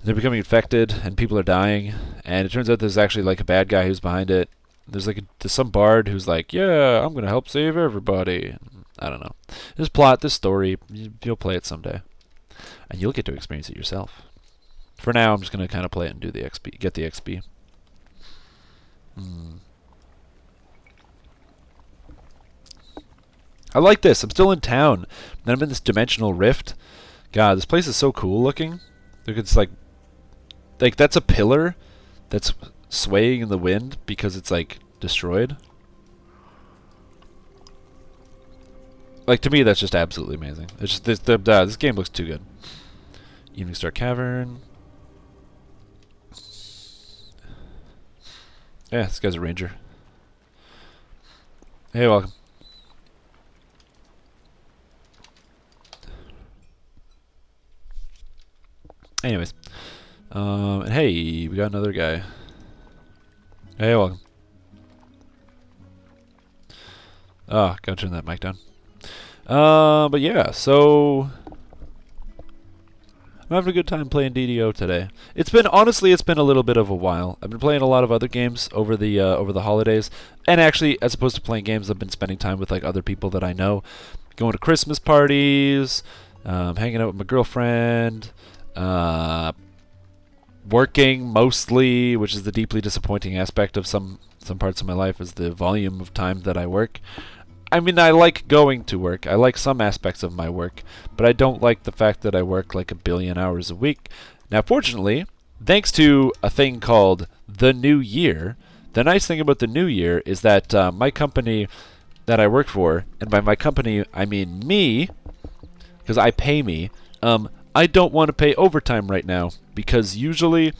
They're becoming infected and people are dying. And it turns out there's actually like a bad guy who's behind it. There's like there's some bard who's like, yeah, I'm going to help save everybody. I don't know. This plot, this story, you'll play it someday. And you'll get to experience it yourself. For now, I'm just going to kind of play it and do the XP, get the XP. I like this. I'm still in town. Then I'm in this dimensional rift. God, this place is so cool looking. Look, it's like that's a pillar that's swaying in the wind because it's like destroyed. Like to me, that's just absolutely amazing. It's just this game looks too good. Evening Star Cavern. Yeah, this guy's a ranger. Hey, welcome. Anyways. And hey, we got another guy. Hey, welcome. Ah, gotta turn that mic down. But yeah, so... I'm having a good time playing DDO today. Honestly, it's been a little bit of a while. I've been playing a lot of other games over the holidays, and actually, as opposed to playing games, I've been spending time with like other people that I know, going to Christmas parties, hanging out with my girlfriend, working mostly, which is the deeply disappointing aspect of some parts of my life, is the volume of time that I work. I mean, I like going to work. I like some aspects of my work, but I don't like the fact that I work like 1 billion hours a week. Now, fortunately, thanks to a thing called the New Year, the nice thing about the New Year is that my company that I work for, and by my company I mean me, because I pay me, I don't want to pay overtime right now, because usually,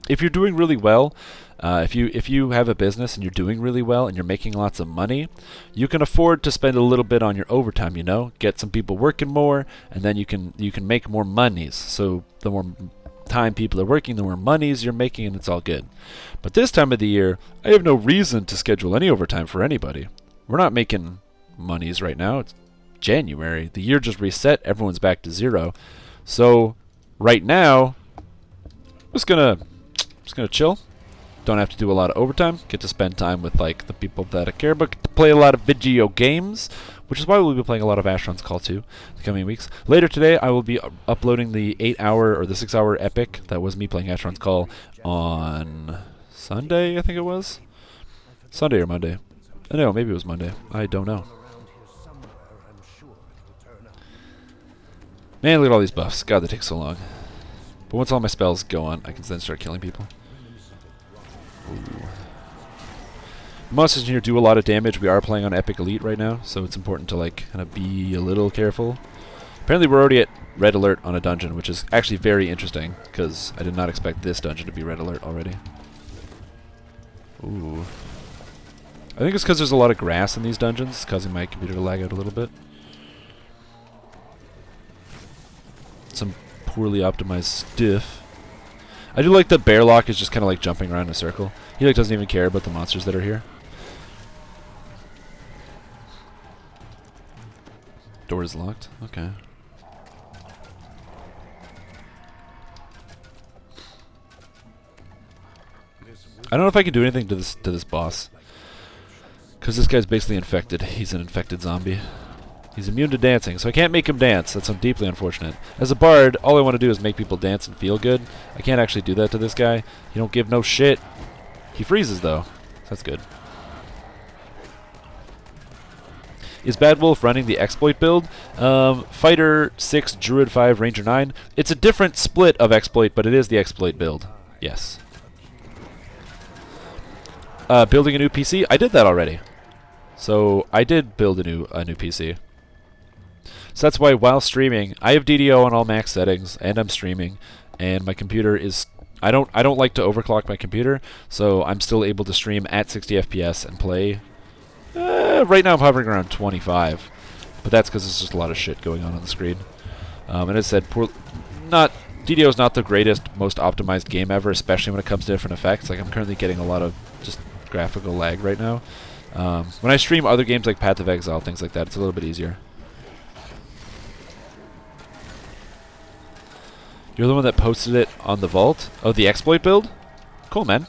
if you're doing really well, if you have a business and you're doing really well and you're making lots of money, you can afford to spend a little bit on your overtime, you know? Get some people working more, and then you can make more monies. So the more time people are working, the more monies you're making, and it's all good. But this time of the year, I have no reason to schedule any overtime for anybody. We're not making monies right now. It's January. The year just reset. Everyone's back to zero. So right now, I'm just gonna chill. don't have to do a lot of overtime. Get to spend time with like the people that I care about. Get to play a lot of video games, which is why we'll be playing a lot of Asheron's Call 2 the coming weeks. Later today, I will be uploading the 8-hour or the 6-hour epic that was me playing Asheron's Call on Sunday, I think it was. Sunday or Monday. No, maybe it was Monday. I don't know. Man, look at all these buffs. God, that takes so long. But once all my spells go on, I can then start killing people. Ooh. Monsters in here do a lot of damage. We are playing on Epic Elite right now, so it's important to like kind of be a little careful. Apparently we're already at red alert on a dungeon, which is actually very interesting, because I did not expect this dungeon to be red alert already. Ooh. I think it's because there's a lot of grass in these dungeons, causing my computer to lag out a little bit. Some poorly optimized stiff. I do like that Bearlock is just kind of like jumping around in a circle. He like doesn't even care about the monsters that are here. Door is locked. Okay. I don't know if I can do anything to this boss, because this guy's basically infected. He's an infected zombie. He's immune to dancing, so I can't make him dance. That's deeply unfortunate. As a bard, all I want to do is make people dance and feel good. I can't actually do that to this guy. He don't give no shit. He freezes, though. That's good. Is Bad Wolf running the exploit build? Fighter 6, Druid 5, Ranger 9. It's a different split of exploit, but it is the exploit build. Yes. Building a new PC? I did that already. So I did build a new PC. So that's why while streaming, I have DDO on all max settings, and I'm streaming, and my computer is... I don't like to overclock my computer, so I'm still able to stream at 60 FPS and play. Right now I'm hovering around 25, but that's because there's just a lot of shit going on the screen. And as I said, DDO is not the greatest, most optimized game ever, especially when it comes to different effects. Like I'm currently getting a lot of just graphical lag right now. When I stream other games like Path of Exile, things like that, it's a little bit easier. You're the one that posted it on the vault? Oh, the exploit build? Cool, man.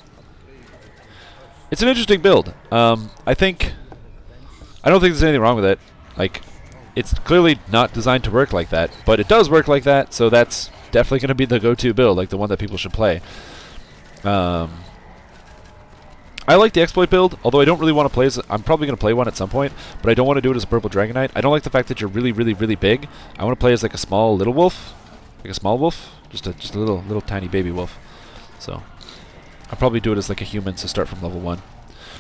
It's an interesting build. I don't think there's anything wrong with it. Like, it's clearly not designed to work like that, but it does work like that, so that's definitely going to be the go-to build, like the one that people should play. I like the exploit build, although I don't really want to play as... I'm probably going to play one at some point, but I don't want to do it as a Purple Dragon Knight. I don't like the fact that you're really, really, really big. I want to play as like a small little wolf. Like a small wolf. Just a little tiny baby wolf. So, I'll probably do it as like a human, so start from level 1.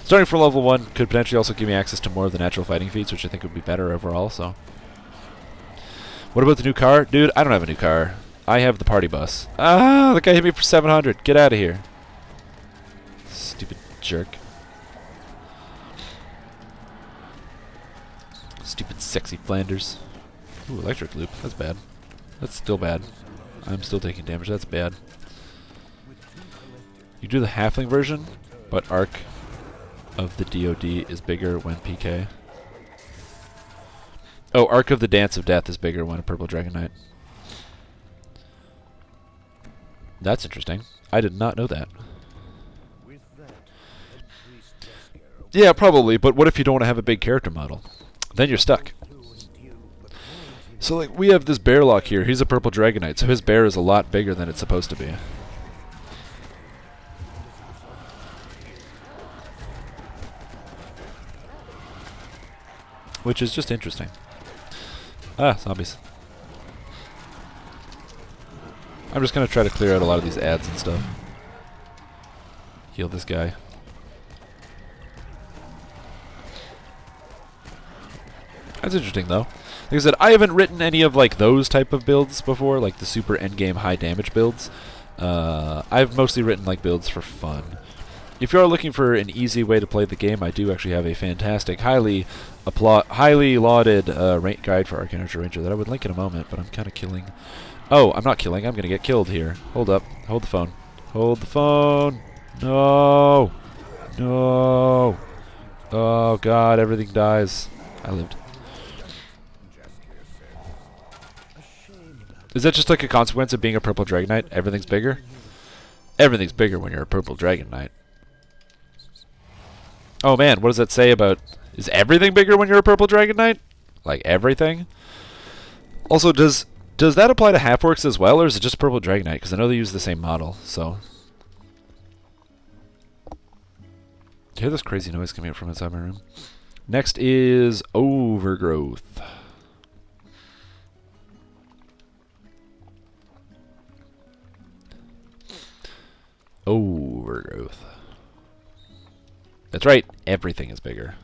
Starting from level 1 could potentially also give me access to more of the natural fighting feats, which I think would be better overall, so... What about the new car? Dude, I don't have a new car. I have the party bus. Ah, the guy hit me for 700. Get out of here. Stupid jerk. Stupid sexy Flanders. Ooh, electric loop. That's bad. That's still bad. I'm still taking damage. That's bad. You do the halfling version, but arc of the DOD is bigger when PK. Oh, Arc of the Dance of Death is bigger when a Purple Dragon Knight. That's interesting. I did not know that. Yeah, probably, but what if you don't want to have a big character model? Then you're stuck. So, like, we have this Bearlock here. He's a Purple Dragon Knight, so his bear is a lot bigger than it's supposed to be. Which is just interesting. Ah, zombies. I'm just going to try to clear out a lot of these ads and stuff. Heal this guy. That's interesting, though. Like I said, I haven't written any of like those type of builds before, like the super endgame high damage builds. I've mostly written like builds for fun. If you are looking for an easy way to play the game, I do actually have a fantastic, highly lauded guide for Arcanager Ranger that I would link in a moment, but I'm kind of killing... Oh, I'm not killing. I'm going to get killed here. Hold up. Hold the phone. Hold the phone. No. No. Oh, God. Everything dies. I lived. Is that just like a consequence of being a Purple Dragon Knight? Everything's bigger? Everything's bigger when you're a Purple Dragon Knight. Oh man, what does that say about... Is everything bigger when you're a Purple Dragon Knight? Like everything? Also, does that apply to half-orcs as well, or is it just Purple Dragon Knight? Because I know they use the same model, so... Do you hear this crazy noise coming out from inside my room? Next is Overgrowth. Overgrowth. That's right, everything is bigger.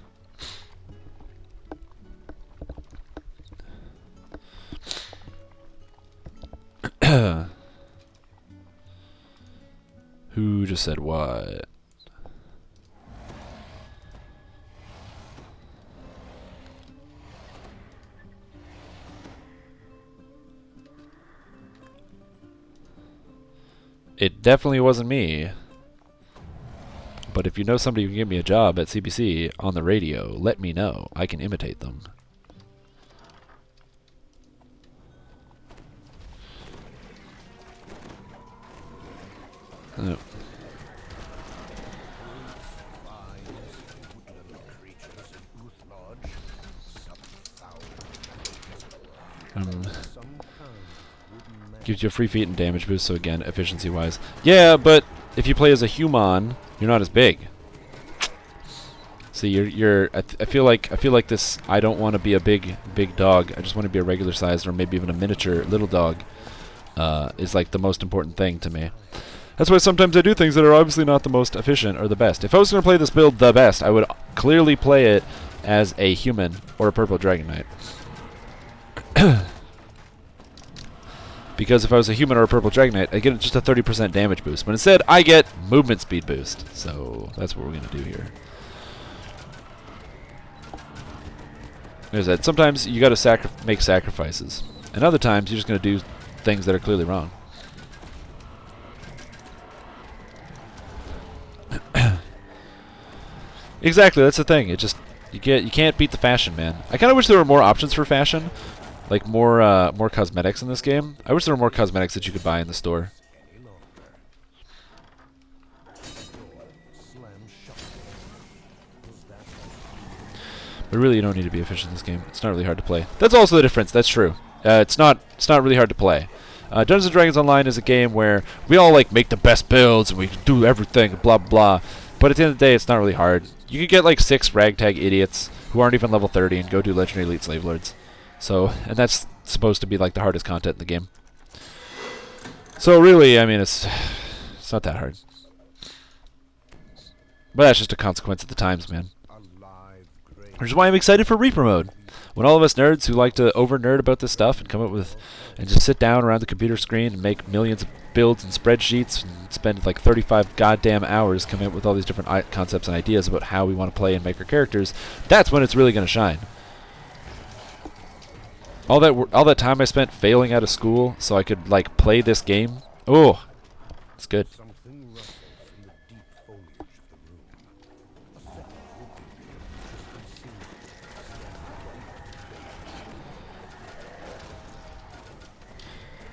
Who just said what? It definitely wasn't me. But if you know somebody who can give me a job at CBC on the radio, let me know. I can imitate them. Oh. Gives you a free feat and damage boost, so again, efficiency-wise. Yeah, but if you play as a human, you're not as big. See, I feel like this. I don't want to be a big dog. I just want to be a regular sized, or maybe even a miniature little dog. Is like the most important thing to me. That's why sometimes I do things that are obviously not the most efficient or the best. If I was going to play this build the best, I would clearly play it as a human or a Purple Dragon Knight. Because if I was a human or a Purple Dragon Knight, I get just a 30% damage boost. But instead, I get movement speed boost. So that's what we're going to do here. As I said, sometimes you got to make sacrifices. And other times, you're just going to do things that are clearly wrong. Exactly, that's the thing. It just you can't beat the fashion, man. I kind of wish there were more options for fashion. Like more cosmetics in this game. I wish there were more cosmetics that you could buy in the store. But really, you don't need to be efficient in this game. It's not really hard to play. That's also the difference. That's true. It's not really hard to play. Dungeons & Dragons Online is a game where we all like make the best builds and we do everything, blah blah. But at the end of the day, it's not really hard. You could get like 6 ragtag idiots who aren't even level 30 and go do Legendary Elite Slave Lords. So, and that's supposed to be like the hardest content in the game. So really, I mean, it's not that hard. But that's just a consequence of the times, man. Which is why I'm excited for Reaper mode. When all of us nerds who like to over-nerd about this stuff and come up with, and just sit down around the computer screen and make millions of builds and spreadsheets and spend like 35 goddamn hours coming up with all these different concepts and ideas about how we want to play and make our characters, that's when it's really going to shine. All that time I spent failing out of school so I could like play this game, oh, it's good.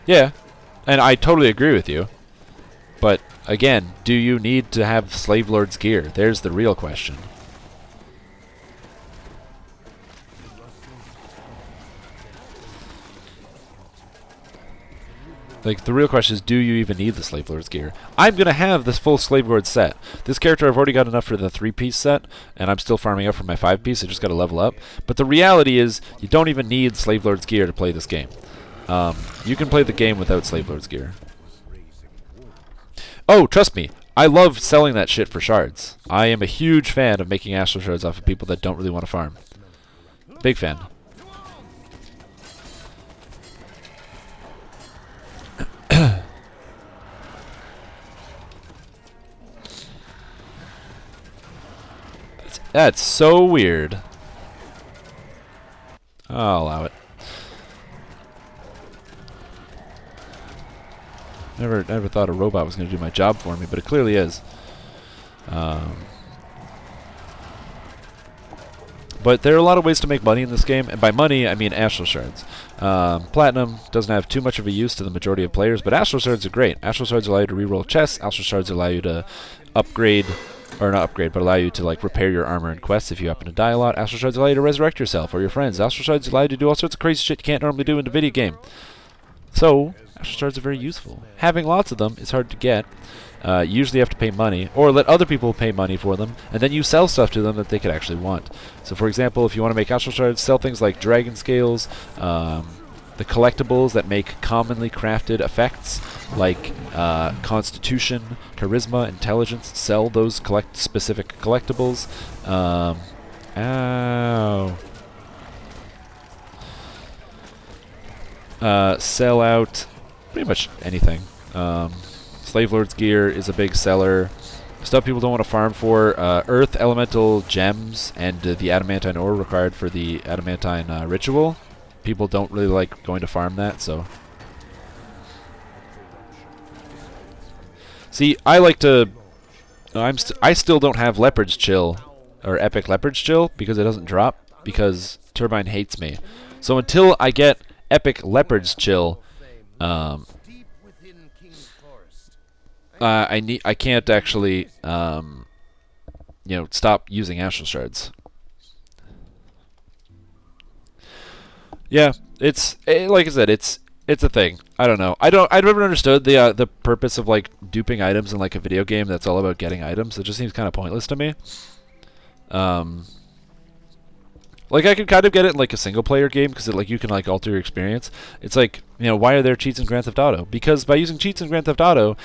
Yeah, and I totally agree with you. But, again, do you need to have Slave Lord's gear? There's the real question. Like, the real question is, do you even need the Slave Lord's gear? I'm going to have this full Slave Lord set. This character, I've already got enough for the 3-piece set, and I'm still farming up for my 5-piece. I just got to level up. But the reality is, you don't even need Slave Lord's gear to play this game. You can play the game without Slave Lord's gear. Oh, trust me, I love selling that shit for shards. I am a huge fan of making astral shards off of people that don't really want to farm. Big fan. That's so weird. I'll allow it. Never thought a robot was going to do my job for me, but it clearly is. But there are a lot of ways to make money in this game, and by money, I mean astral shards. Platinum doesn't have too much of a use to the majority of players, but astral shards are great. Astral shards allow you to reroll chests. Astral shards allow you to upgrade or not upgrade, but allow you to like repair your armor and quests if you happen to die a lot. Astral Shards allow you to resurrect yourself or your friends. Astral Shards allow you to do all sorts of crazy shit you can't normally do in a video game. So, Astral Shards are very useful. Having lots of them is hard to get. Usually you have to pay money, or let other people pay money for them, and then you sell stuff to them that they could actually want. So for example, if you want to make Astral Shards, sell things like dragon scales, the collectibles that make commonly crafted effects, like Constitution, Charisma, Intelligence, sell those specific collectibles. Sell out pretty much anything. Slave Lord's gear is a big seller. Stuff people don't want to farm for. Earth Elemental gems and the adamantine ore required for the adamantine ritual. People don't really like going to farm that, so. See, I like to. I still don't have Leopard's Chill or Epic Leopard's Chill because it doesn't drop because Turbine hates me. So until I get Epic Leopard's Chill, I can't actually stop using Astral Shards. Yeah, it's like I said, it's a thing. I don't know. I've never understood the purpose of like duping items in like a video game that's all about getting items. It just seems kind of pointless to me. Like I could kind of get it in like a single player game because like you can like alter your experience. It's like, why are there cheats in Grand Theft Auto? Because by using cheats in Grand Theft Auto,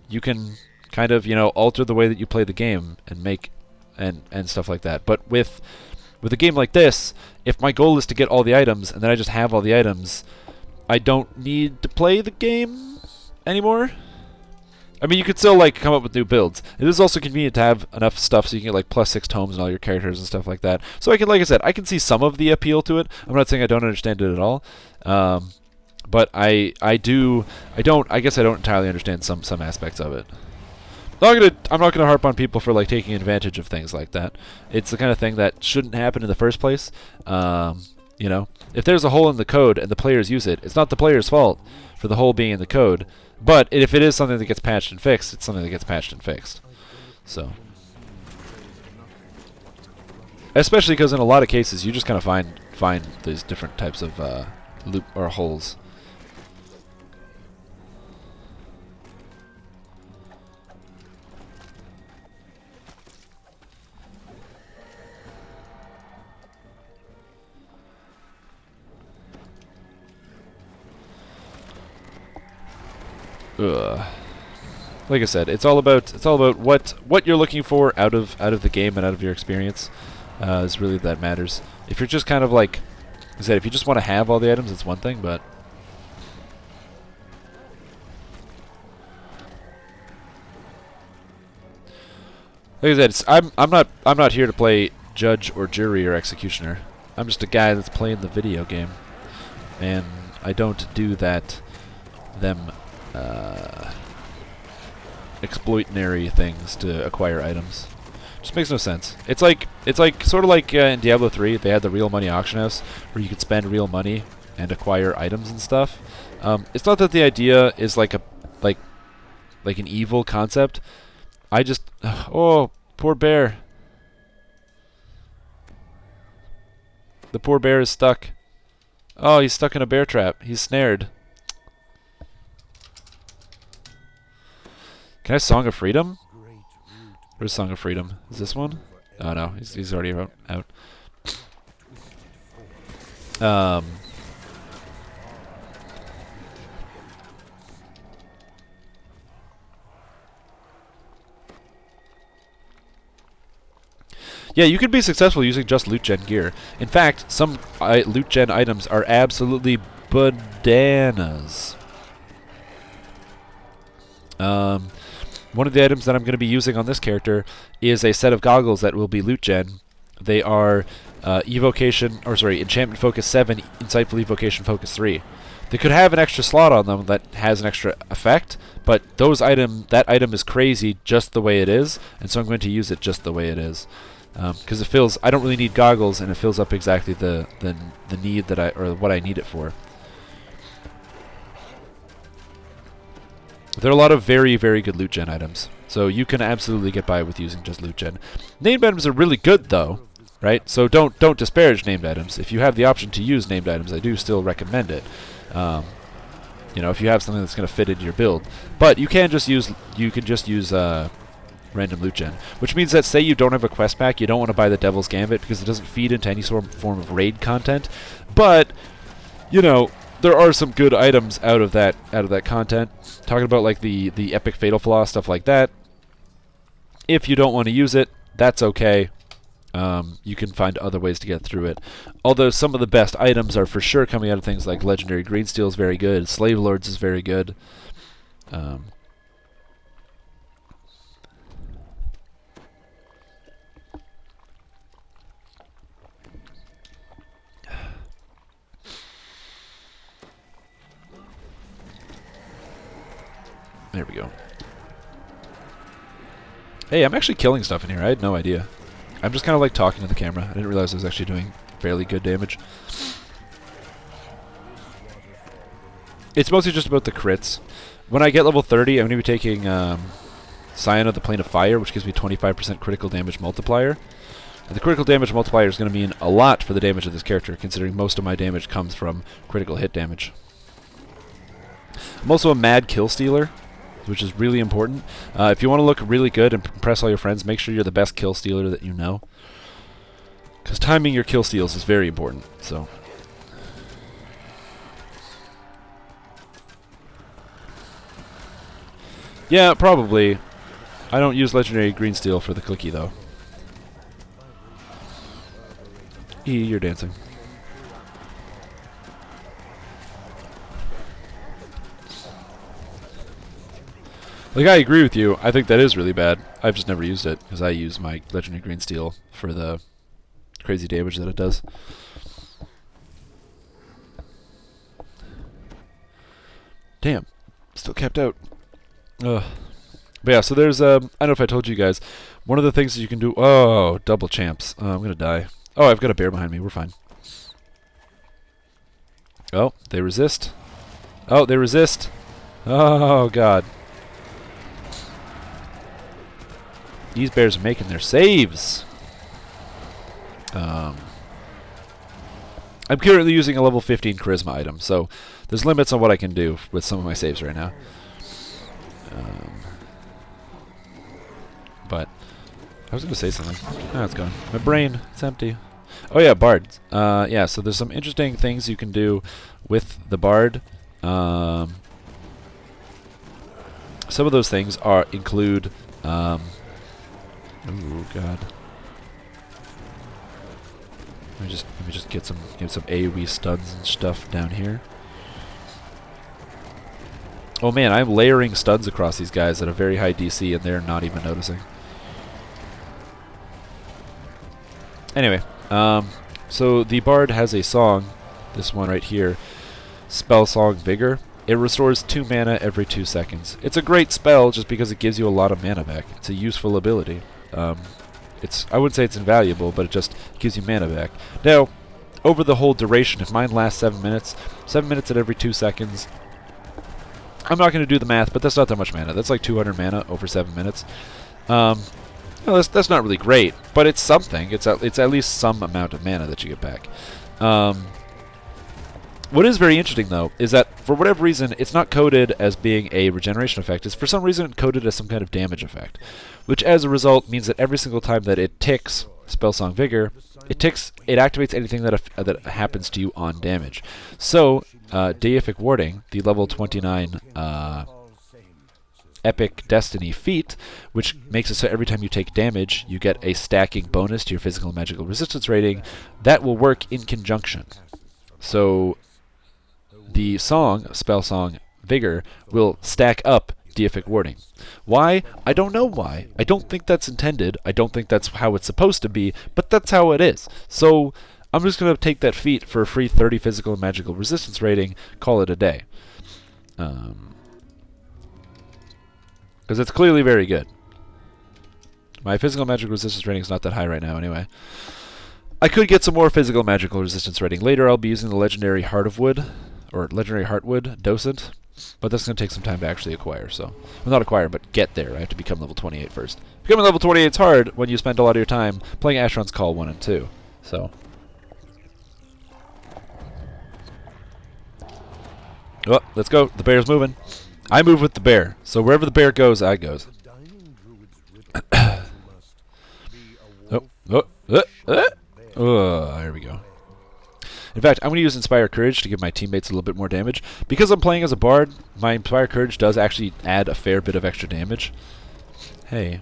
you can kind of alter the way that you play the game and make and stuff like that. But with a game like this, if my goal is to get all the items and then I just have all the items, I don't need to play the game anymore. I mean, you could still like come up with new builds. It is also convenient to have enough stuff so you can get like +6 tomes and all your characters and stuff like that. So I can, like I said, I can see some of the appeal to it. I'm not saying I don't understand it at all, but I guess I don't entirely understand some aspects of it. I'm not gonna harp on people for like taking advantage of things like that. It's the kind of thing that shouldn't happen in the first place. If there's a hole in the code and the players use it, it's not the player's fault for the hole being in the code. But if it is something that gets patched and fixed, it's something that gets patched and fixed. So, especially because in a lot of cases, you just kind of find these different types of loop or holes. Like I said, it's all about what you're looking for out of the game and out of your experience is really that matters. If you're just kind of like I said, if you just want to have all the items, it's one thing, but like I said, I'm not here to play judge or jury or executioner. I'm just a guy that's playing the video game, and I don't do that. Exploitionary things to acquire items. Just makes no sense. It's like sort of like in Diablo 3, they had the real money auction house where you could spend real money and acquire items and stuff. It's not that the idea is like an evil concept. I just oh, poor bear. The poor bear is stuck. Oh, he's stuck in a bear trap. He's snared. Can I Song of Freedom? Where's Song of Freedom? Is this one? Oh no, he's already out. Yeah, you could be successful using just loot gen gear. In fact, some loot gen items are absolutely bananas. One of the items that I'm going to be using on this character is a set of goggles that will be loot gen. They are Enchantment Focus 7, Insightful Evocation Focus 3. They could have an extra slot on them that has an extra effect, but that item is crazy just the way it is, and so I'm going to use it just the way it is. Because I don't really need goggles, and it fills up exactly the need or what I need it for. There are a lot of very, very good loot gen items, so you can absolutely get by with using just loot gen. Named items are really good, though, right? So don't disparage named items. If you have the option to use named items, I do still recommend it. You know, if you have something that's going to fit into your build, but you can just use random loot gen, which means that say you don't have a quest pack, you don't want to buy the Devil's Gambit because it doesn't feed into any sort of form of raid content, but you know, there are some good items out of that content. Talking about like the epic fatal flaw, stuff like that. If you don't want to use it, that's okay. You can find other ways to get through it. Although some of the best items are for sure coming out of things like Legendary Greensteel is very good, Slave Lords is very good. There we go. Hey, I'm actually killing stuff in here. I had no idea. I'm just kind of like talking to the camera. I didn't realize I was actually doing fairly good damage. It's mostly just about the crits. When I get level 30, I'm going to be taking Scion of the Plane of Fire, which gives me 25% critical damage multiplier. And the critical damage multiplier is going to mean a lot for the damage of this character, considering most of my damage comes from critical hit damage. I'm also a mad kill stealer, which is really important. If you want to look really good and impress all your friends, make sure you're the best kill stealer that you know. Because timing your kill steals is very important. So, yeah, probably. I don't use Legendary Greensteel for the clicky, though. You're dancing. Like, I agree with you. I think that is really bad. I've just never used it, because I use my Legendary Greensteel for the crazy damage that it does. Damn. Still capped out. Ugh. But yeah, so there's, I don't know if I told you guys, one of the things that you can do... Oh, double champs. Oh, I'm gonna die. Oh, I've got a bear behind me. We're fine. Oh, they resist. Oh, they resist. Oh, God. These bears are making their saves. I'm currently using a level 15 charisma item, so there's limits on what I can do with some of my saves right now. But I was going to say something. Oh, it's gone. My brain, it's empty. Oh yeah, Bard. Yeah, so there's some interesting things you can do with the Bard. Some of those things include... oh God. Let me just get some AoE stuns and stuff down here. Oh man, I'm layering stuns across these guys at a very high DC and they're not even noticing. Anyway, so the Bard has a song, this one right here, Spell Song Vigor. It restores 2 mana every 2 seconds. It's a great spell just because it gives you a lot of mana back. It's a useful ability. I wouldn't say it's invaluable, but it just gives you mana back. Now, over the whole duration, if mine lasts 7 minutes at every 2 seconds, I'm not going to do the math, but that's not that much mana. That's like 200 mana over 7 minutes. Well, that's not really great, but it's something. It's at least some amount of mana that you get back. What is very interesting, though, is that for whatever reason, it's not coded as being a regeneration effect. It's for some reason coded as some kind of damage effect, which as a result means that every single time that it ticks Spellsong Vigor, it activates anything that happens to you on damage. So, Deific Warding, the level 29 Epic Destiny feat, which makes it so every time you take damage, you get a stacking bonus to your physical and magical resistance rating, that will work in conjunction. So, the song, Spellsong Vigor, will stack up Deific Warding. Why? I don't know why. I don't think that's intended. I don't think that's how it's supposed to be, but that's how it is. So, I'm just going to take that feat for a free 30 physical and magical resistance rating, call it a day. Because it's clearly very good. My physical and magical resistance rating is not that high right now anyway. I could get some more physical and magical resistance rating. Later I'll be using the legendary Heart of Wood, or legendary Heartwood Docent. But that's going to take some time to actually acquire, so... Well, not acquire, but get there. I have to become level 28 first. Becoming level 28 is hard when you spend a lot of your time playing Asheron's Call 1 and 2. So... Oh, let's go. The bear's moving. I move with the bear. So wherever the bear goes, I goes. There we go. In fact, I'm going to use Inspire Courage to give my teammates a little bit more damage. Because I'm playing as a bard, my Inspire Courage does actually add a fair bit of extra damage. Hey.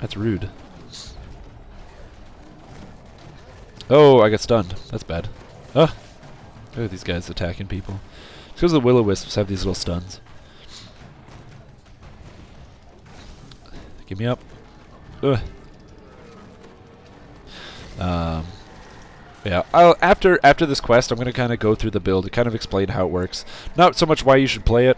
That's rude. Oh, I got stunned. That's bad. Ah. Look at these guys attacking people. It's because the Will-O-Wisps have these little stuns. Give me up. Ugh. Yeah, after this quest, I'm going to kind of go through the build and kind of explain how it works. Not so much why you should play it,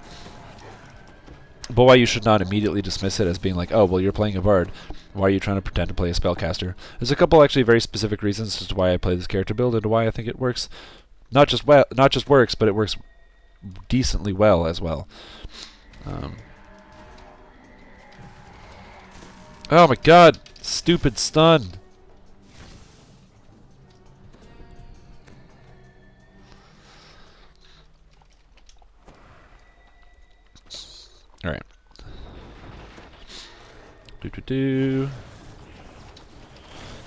but why you should not immediately dismiss it as being like, oh, well, you're playing a bard. Why are you trying to pretend to play a spellcaster? There's a couple actually very specific reasons as to why I play this character build and why I think it works. Not just works, but it works decently well as well. Oh my god! Stupid stun! Alright.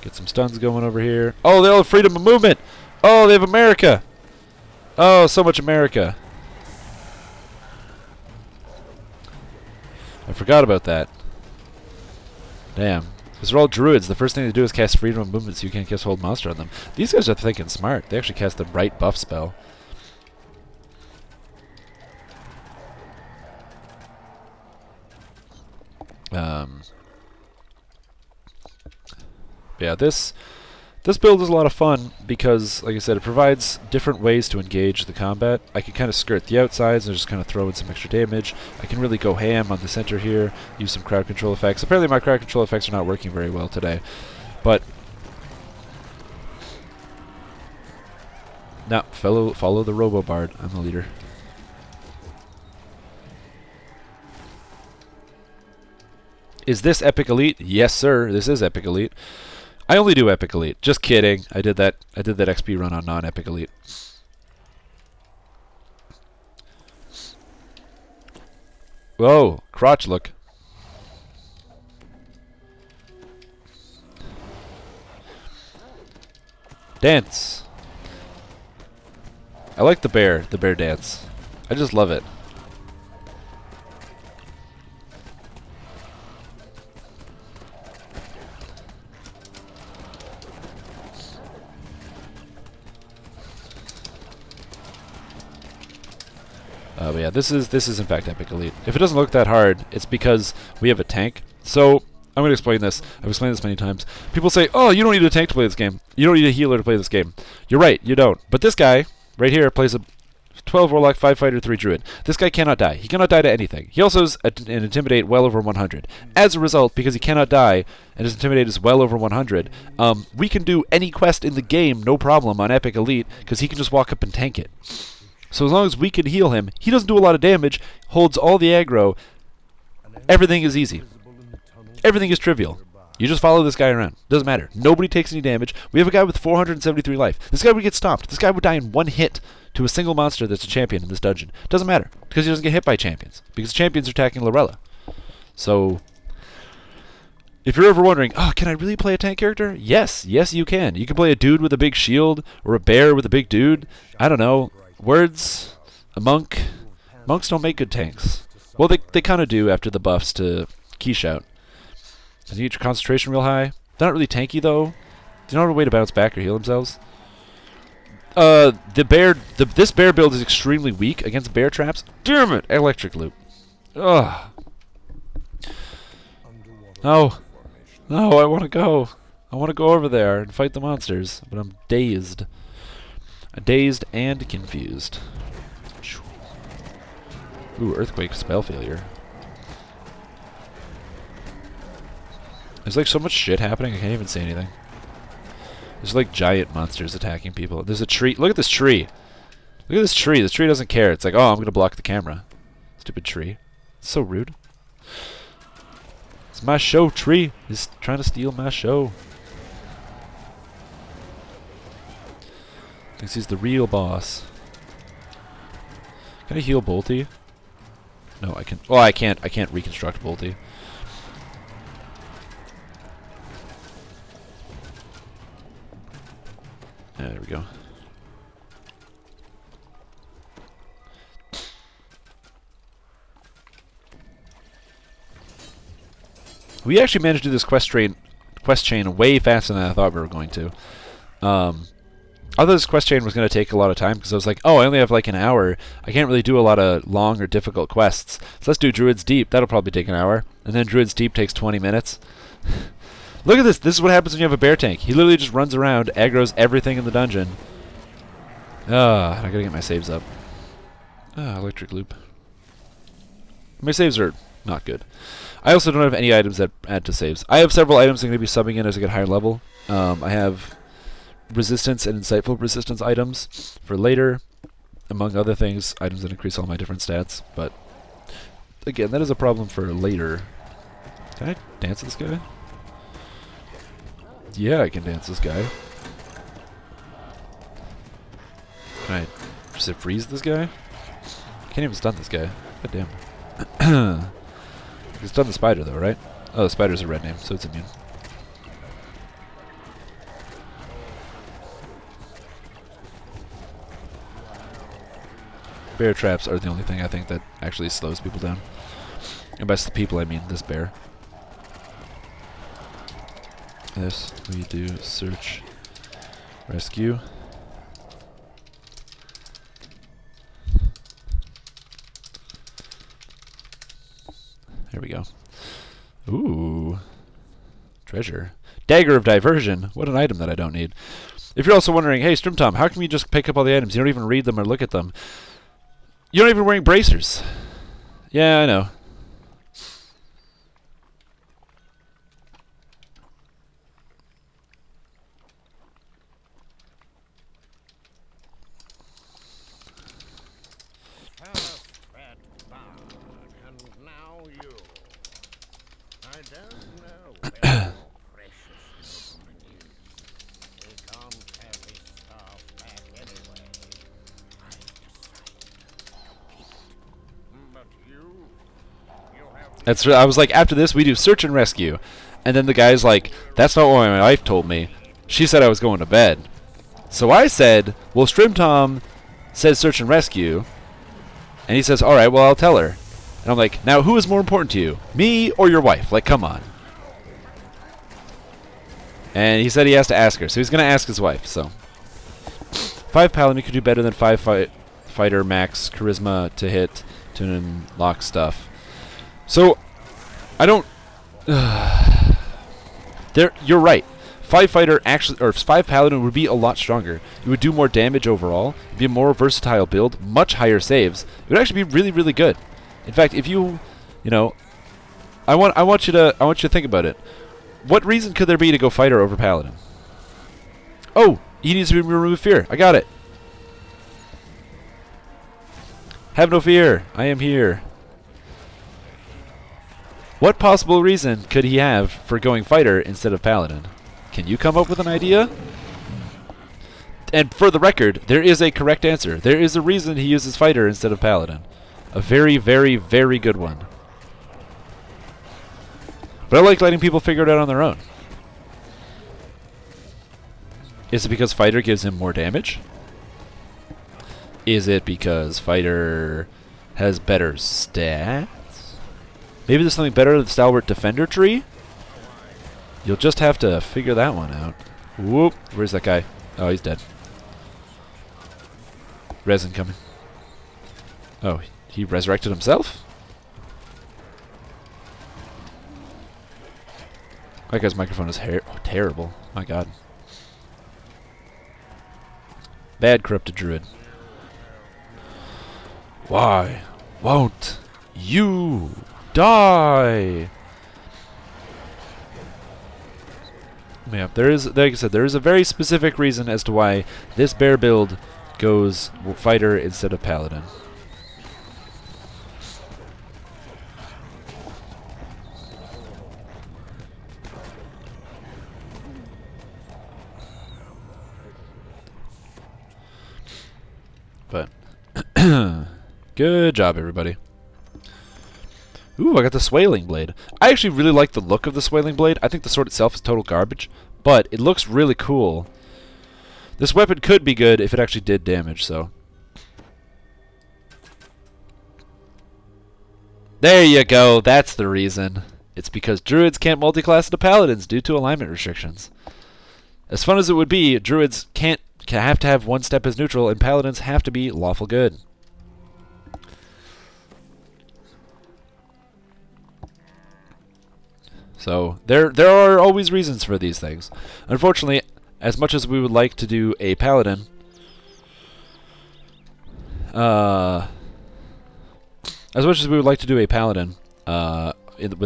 Get some stuns going over here. Oh, they all have freedom of movement! Oh, they have America! Oh, so much America. I forgot about that. Damn. Because they're all druids. The first thing they do is cast freedom of movement so you can't cast hold monster on them. These guys are thinking smart. They actually cast the right buff spell. Yeah, this build is a lot of fun because, like I said, it provides different ways to engage the combat. I can kind of skirt the outsides and just kind of throw in some extra damage. I can really go ham on the center here, use some crowd control effects. Apparently my crowd control effects are not working very well today, but no, follow the Robo-Bard. I'm the leader. Is this Epic Elite? Yes, sir. This is Epic Elite. I only do Epic Elite. Just kidding. I did that XP run on non-Epic Elite. Whoa, crotch look. Dance. I like the bear dance. I just love it. But yeah, this is in fact Epic Elite. If it doesn't look that hard, it's because we have a tank. So I'm going to explain this. I've explained this many times. People say, "Oh, you don't need a tank to play this game. You don't need a healer to play this game." You're right, you don't. But this guy right here plays a 12 Warlock, 5 Fighter, 3 Druid. This guy cannot die. He cannot die to anything. He also is an Intimidate well over 100. As a result, because he cannot die and his Intimidate is well over 100, we can do any quest in the game no problem on Epic Elite because he can just walk up and tank it. So as long as we can heal him, he doesn't do a lot of damage, holds all the aggro, everything is easy. Everything is trivial. You just follow this guy around. Doesn't matter. Nobody takes any damage. We have a guy with 473 life. This guy would get stomped. This guy would die in one hit to a single monster that's a champion in this dungeon. Doesn't matter, because he doesn't get hit by champions. Because champions are attacking Lorella. So, if you're ever wondering, oh, can I really play a tank character? Yes. Yes, you can. You can play a dude with a big shield, or a bear with a big dude. I don't know. Words, a monk. Monks don't make good tanks. Well, they kind of do after the buffs to Key Shout. And you get your concentration real high. They're not really tanky, though. They don't have a way to bounce back or heal themselves. This bear build is extremely weak against bear traps. Damn it! Electric loop. Ugh. No. No, I want to go. I want to go over there and fight the monsters, but I'm dazed. Dazed and confused. Ooh, Earthquake spell failure. There's like so much shit happening, I can't even say anything. There's like giant monsters attacking people. There's a tree. Look at this tree. Look at this tree. This tree doesn't care. It's like, oh, I'm going to block the camera. Stupid tree. It's so rude. It's my show, tree. He's trying to steal my show. Thinks he's the real boss. Can I heal Bolty? No, I can. Oh, I can't. I can't reconstruct Bolty. Yeah, there we go. We actually managed to do this quest chain way faster than I thought we were going to. I thought this quest chain was going to take a lot of time because I was like, oh, I only have like an hour. I can't really do a lot of long or difficult quests. So let's do Druid's Deep. That'll probably take an hour. And then Druid's Deep takes 20 minutes. Look at this. This is what happens when you have a bear tank. He literally just runs around, aggroes everything in the dungeon. I gotta get my saves up. Electric loop. My saves are not good. I also don't have any items that add to saves. I have several items I'm going to be subbing in as I get higher level. I have resistance and insightful resistance items for later, among other things, items that increase all my different stats. But again, that is a problem for later. Can I dance this guy? Yeah, I can dance this guy. Can I just freeze this guy? Can't even stun this guy. God damn. I can stun the spider though, right? Oh, the spider's a red name, so it's immune. Bear traps are the only thing I think that actually slows people down. And by people I mean this bear. This we do search, rescue. There we go. Ooh. Treasure. Dagger of Diversion. What an item that I don't need. If you're also wondering, hey, Strimtom, how come you just pick up all the items? You don't even read them or look at them. You're not even wearing bracers. Yeah, I know. I was like, after this, we do search and rescue. And then the guy's like, that's not what my wife told me. She said I was going to bed. So I said, well, Strimtom says search and rescue. And he says, all right, well, I'll tell her. And I'm like, now, who is more important to you? Me or your wife? Like, come on. And he said he has to ask her. So he's going to ask his wife. So 5 Paladin could do better than 5 Fighter max Charisma to hit to unlock stuff. So, I don't... you're right. 5 Fighter actually, or 5 Paladin would be a lot stronger. It would do more damage overall. It'd be a more versatile build, much higher saves. It would actually be really, really good. In fact, if you know, I want you to think about it. What reason could there be to go Fighter over Paladin? Oh, he needs to remove fear. I got it. Have no fear. I am here. What possible reason could he have for going Fighter instead of Paladin? Can you come up with an idea? And for the record, there is a correct answer. There is a reason he uses Fighter instead of Paladin. A very, very, very good one. But I like letting people figure it out on their own. Is it because Fighter gives him more damage? Is it because Fighter has better stats? Maybe there's something better than the Stalwart Defender tree? You'll just have to figure that one out. Whoop. Where's that guy? Oh, he's dead. Resin coming. Oh, he resurrected himself? That guy's microphone is terrible. My god. Bad corrupted druid. Why won't you die? Yeah, there is, like I said, there is a very specific reason as to why this bear build goes fighter instead of paladin. But good job, everybody. Ooh, I got the Swaling Blade. I actually really like the look of the Swaling Blade. I think the sword itself is total garbage, but it looks really cool. This weapon could be good if it actually did damage, so. There you go, that's the reason. It's because druids can't multiclass into paladins due to alignment restrictions. As fun as it would be, druids have to have one step as neutral, and paladins have to be lawful good. So there are always reasons for these things. Unfortunately, as much as we would like to do a paladin, with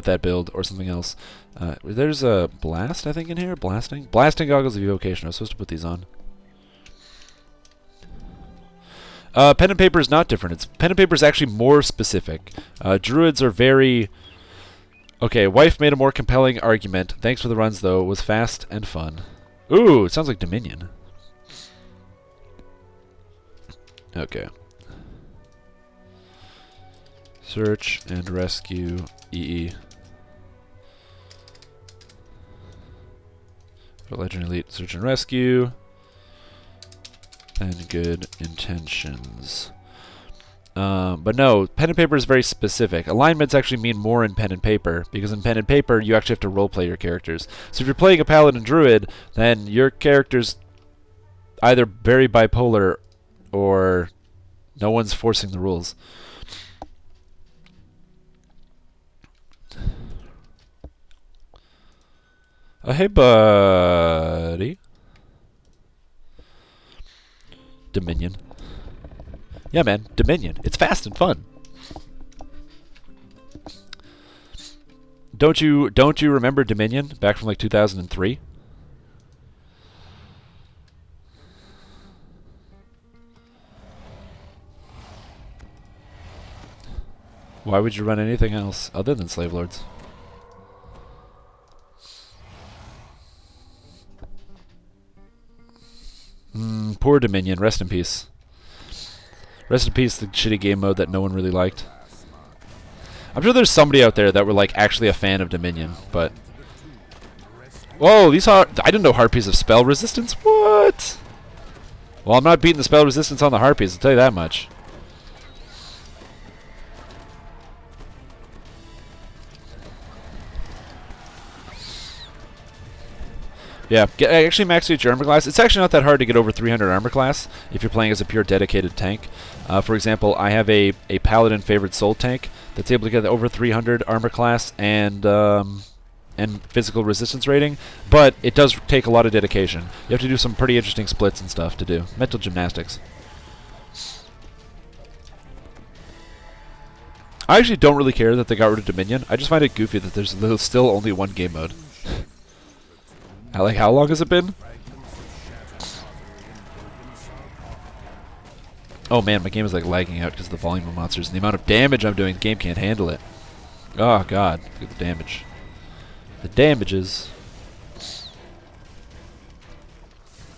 that build or something else, there's a blast I think in here. Blasting goggles of evocation. I was supposed to put these on. Pen and paper is not different. Pen and paper is actually more specific. Druids are very. Okay, wife made a more compelling argument. Thanks for the runs, though. It was fast and fun. Ooh, it sounds like Dominion. Okay. Search and rescue EE. Legend Elite search and rescue. And good intentions. But no, pen and paper is very specific. Alignments actually mean more in pen and paper, because in pen and paper you actually have to roleplay your characters. So if you're playing a paladin druid, then your character's either very bipolar or no one's forcing the rules. Hey buddy. Dominion. Yeah, man, Dominion. It's fast and fun. Don't you remember Dominion back from like 2003? Why would you run anything else other than Slave Lords? Poor Dominion. Rest in peace. Rest in peace, the shitty game mode that no one really liked. I'm sure there's somebody out there that were like actually a fan of Dominion, but... Whoa, these I didn't know Harpies have spell resistance? What? Well, I'm not beating the spell resistance on the Harpies, I'll tell you that much. Yeah, actually max out your armor class. It's actually not that hard to get over 300 armor class if you're playing as a pure dedicated tank. For example, I have a paladin favored soul tank that's able to get over 300 armor class and physical resistance rating, but it does take a lot of dedication. You have to do some pretty interesting splits and stuff to do. Mental gymnastics. I actually don't really care that they got rid of Dominion. I just find it goofy that there's still only one game mode. Like, how long has it been? Oh man, my game is like lagging out because of the volume of monsters and the amount of damage I'm doing. The game can't handle it. Oh god, look at the damage. The damages.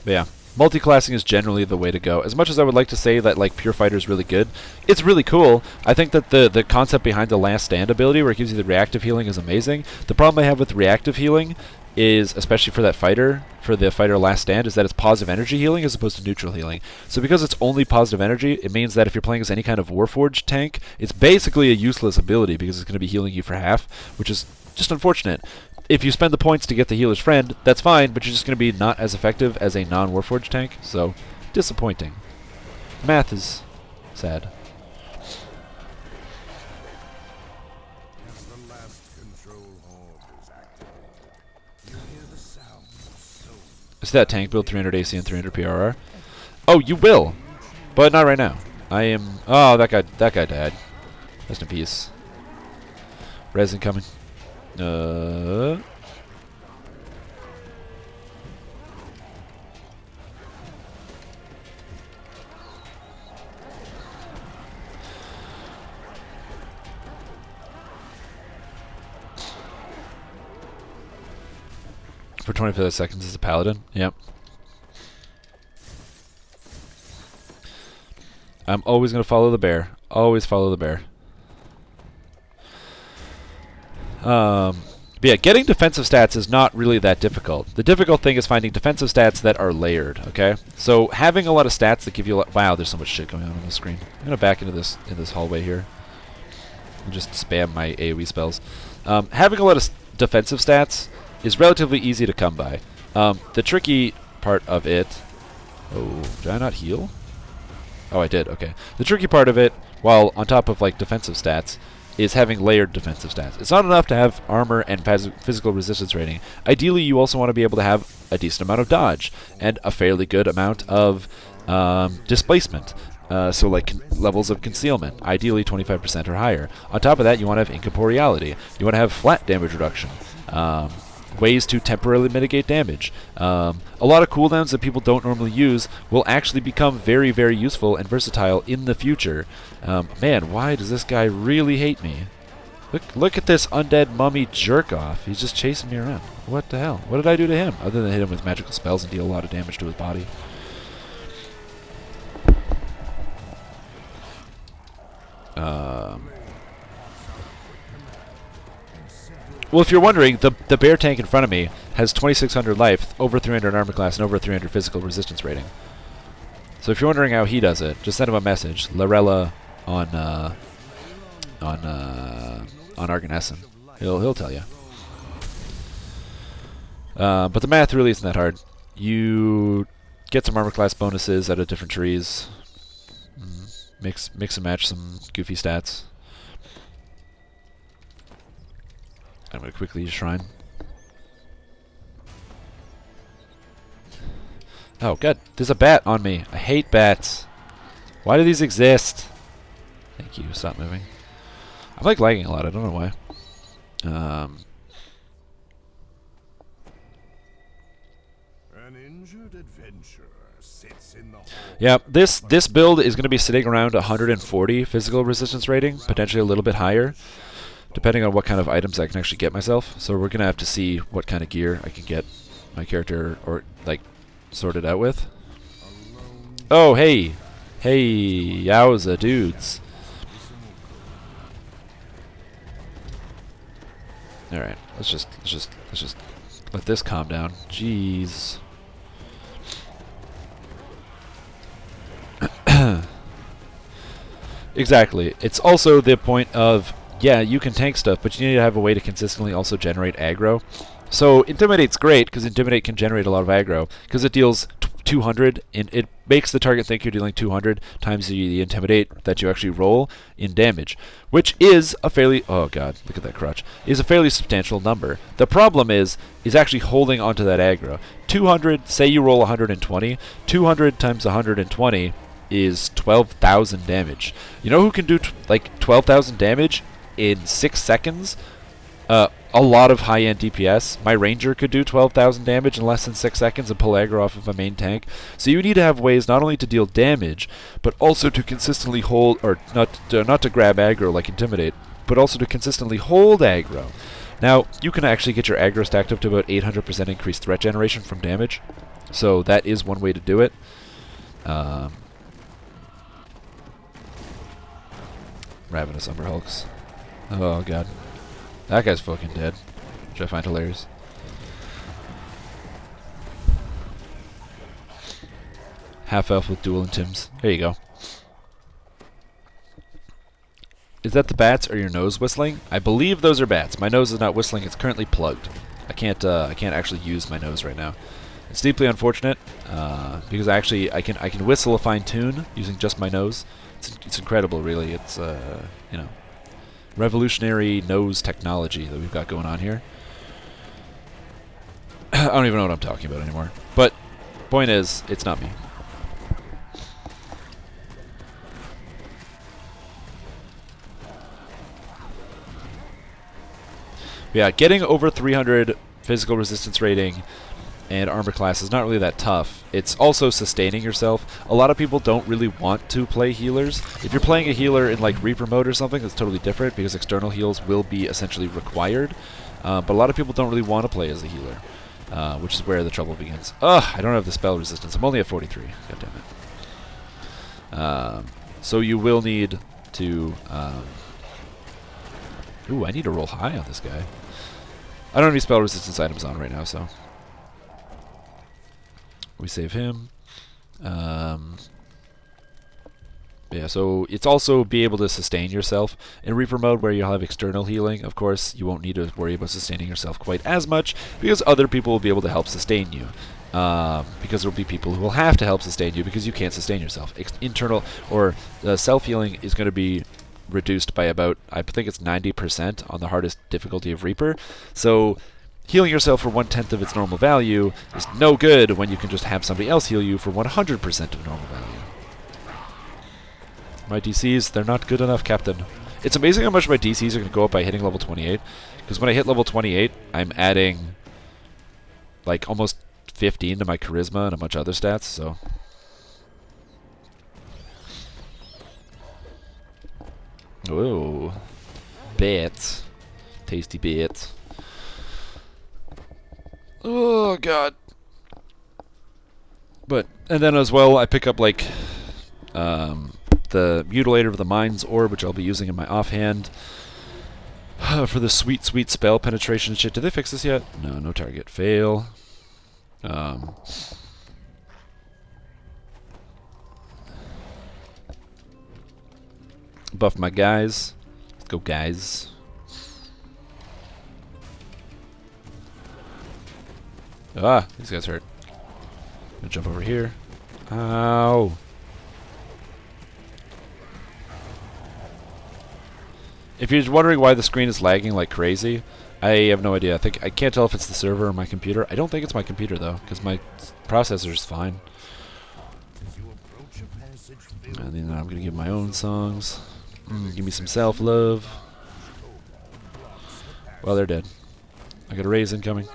But yeah, multi-classing is generally the way to go. As much as I would like to say that like Pure Fighter is really good, it's really cool. I think that the concept behind the Last Stand ability, where it gives you the reactive healing, is amazing. The problem I have with reactive healing is, especially for that fighter, for the fighter Last Stand, is that it's positive energy healing as opposed to neutral healing. So because it's only positive energy, it means that if you're playing as any kind of Warforged tank, it's basically a useless ability because it's going to be healing you for half, which is just unfortunate. If you spend the points to get the Healer's Friend, that's fine, but you're just going to be not as effective as a non-Warforged tank, so disappointing. Math is sad. Is that tank build 300 AC and 300 PRR? Oh, you will, but not right now. I am. Oh, that guy died. Rest in peace. Res incoming. For 25 seconds as a paladin. Yep. I'm always going to follow the bear. Always follow the bear. But yeah, getting defensive stats is not really that difficult. The difficult thing is finding defensive stats that are layered, okay? So having a lot of stats that give you wow, there's so much shit going on the screen. I'm going to back into this hallway here and just spam my AoE spells. Having a lot of defensive stats is relatively easy to come by. The tricky part of it... Oh, did I not heal? Oh, I did. Okay. The tricky part of it, while on top of like defensive stats, is having layered defensive stats. It's not enough to have armor and physical resistance rating. Ideally, you also want to be able to have a decent amount of dodge and a fairly good amount of displacement. So like levels of concealment, ideally 25% or higher. On top of that, you want to have incorporeality. You want to have flat damage reduction. Ways to temporarily mitigate damage. A lot of cooldowns that people don't normally use will actually become very, very useful and versatile in the future. Man, why does this guy really hate me? Look at this undead mummy jerk-off. He's just chasing me around. What the hell? What did I do to him? Other than hit him with magical spells and deal a lot of damage to his body. Well, if you're wondering, the bear tank in front of me has 2,600 life, over 300 armor class, and over 300 physical resistance rating. So if you're wondering how he does it, just send him a message. Lorella on Arganessen. He'll tell you. But the math really isn't that hard. You get some armor class bonuses out of different trees. Mix and match some goofy stats. I'm going to quickly use Shrine. Oh, God. There's a bat on me. I hate bats. Why do these exist? Thank you. Stop moving. I'm like lagging a lot. I don't know why.
An injured adventurer sits in the hall.
Yeah, this build is going to be sitting around 140 physical resistance rating, potentially a little bit higher, depending on what kind of items I can actually get myself. So we're going to have to see what kind of gear I can get my character or like sorted out with. Oh, hey. Hey, yowza dudes. All right. Let's just let this calm down. Jeez. Exactly. It's also the point of, yeah, you can tank stuff, but you need to have a way to consistently also generate aggro. So Intimidate's great, because Intimidate can generate a lot of aggro, because it deals 200, and it makes the target think you're dealing 200 times the Intimidate that you actually roll in damage, which is a fairly, oh god, look at that crutch, is a fairly substantial number. The problem is actually holding onto that aggro. 200, say you roll 120, 200 times 120 is 12,000 damage. You know who can do like 12,000 damage in 6 seconds? A lot of high-end DPS. My ranger could do 12,000 damage in less than 6 seconds and pull aggro off of a main tank. So you need to have ways not only to deal damage, but also to consistently hold, or not to grab aggro like Intimidate, but also to consistently hold aggro. Now, you can actually get your aggro stacked up to about 800% increased threat generation from damage. So that is one way to do it. Ravenous Umber Hulks. Oh god. That guy's fucking dead, which I find hilarious. Half elf with dual intims. There you go. Is that the bats or your nose whistling? I believe those are bats. My nose is not whistling. It's currently plugged. I can't actually use my nose right now. It's deeply unfortunate because I can whistle a fine tune using just my nose. It's incredible, really. It's you know, revolutionary nose technology that we've got going on here. I don't even know what I'm talking about anymore. But point is, it's not me. Yeah, getting over 300 physical resistance rating and armor class is not really that tough. It's also sustaining yourself. A lot of people don't really want to play healers. If you're playing a healer in like Reaper mode or something, that's totally different because external heals will be essentially required. But a lot of people don't really want to play as a healer. which is where the trouble begins. Ugh, I don't have the spell resistance. I'm only at 43. God damn it. So you will need to... ooh, I need to roll high on this guy. I don't have any spell resistance items on right now, so... we save him. Yeah, so it's also be able to sustain yourself. In Reaper mode, where you'll have external healing, of course, you won't need to worry about sustaining yourself quite as much, because other people will be able to help sustain you. Because there will be people who will have to help sustain you because you can't sustain yourself. Internal or self-healing is going to be reduced by about, I think it's 90% on the hardest difficulty of Reaper. So healing yourself for 1/10 of its normal value is no good when you can just have somebody else heal you for 100% of normal value. My DCs, they're not good enough, Captain. It's amazing how much my DCs are going to go up by hitting level 28. Because when I hit level 28, I'm adding like almost 15 to my charisma and a bunch of other stats, so... Whoa. Bits. Tasty bits. Oh, God. But, and then as well, I pick up like... the Mutilator of the Mind's Orb, which I'll be using in my offhand for the sweet, sweet spell penetration shit. Did they fix this yet? No, no target. Fail. Buff my guys. Let's go, guys. Ah, these guys hurt. Gonna jump over here. Ow. If you're wondering why the screen is lagging like crazy, I have no idea. I can't tell if it's the server or my computer. I don't think it's my computer though, because my processor is fine. And then I'm gonna give my own songs. Give me some self-love. Well, they're dead. I got a raise incoming.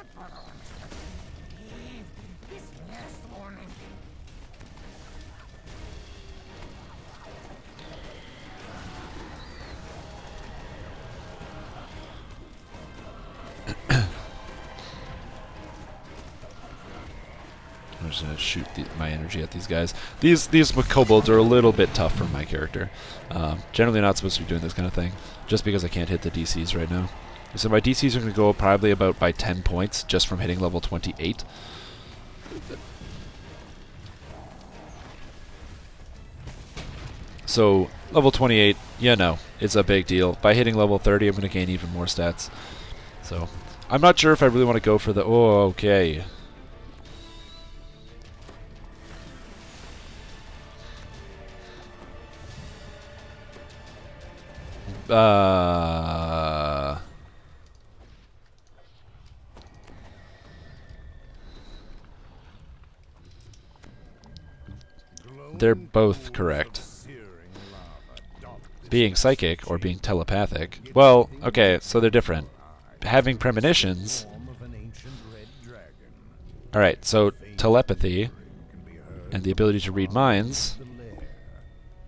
I'm just gonna shoot my energy at these guys. These kobolds are a little bit tough for my character. Generally not supposed to be doing this kind of thing, just because I can't hit the DCs right now. So my DCs are gonna go up probably about by 10 points just from hitting level 28. So level 28, yeah, no, it's a big deal. By hitting level 30, I'm gonna gain even more stats. So I'm not sure if I really want to go for the. Oh, okay. They're both correct. Being psychic or being telepathic. Well, okay, so they're different. Having premonitions. Alright, so telepathy and the ability to read minds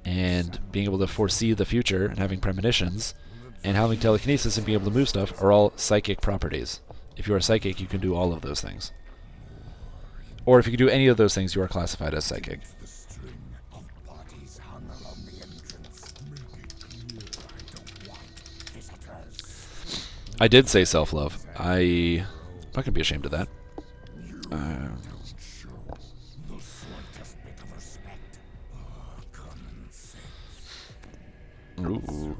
and being able to foresee the future and having premonitions and having telekinesis and being able to move stuff are all psychic properties. If you are psychic, you can do all of those things. Or if you can do any of those things, you are classified as psychic. I did say self-love. I'm not going to be ashamed of that. Ooh.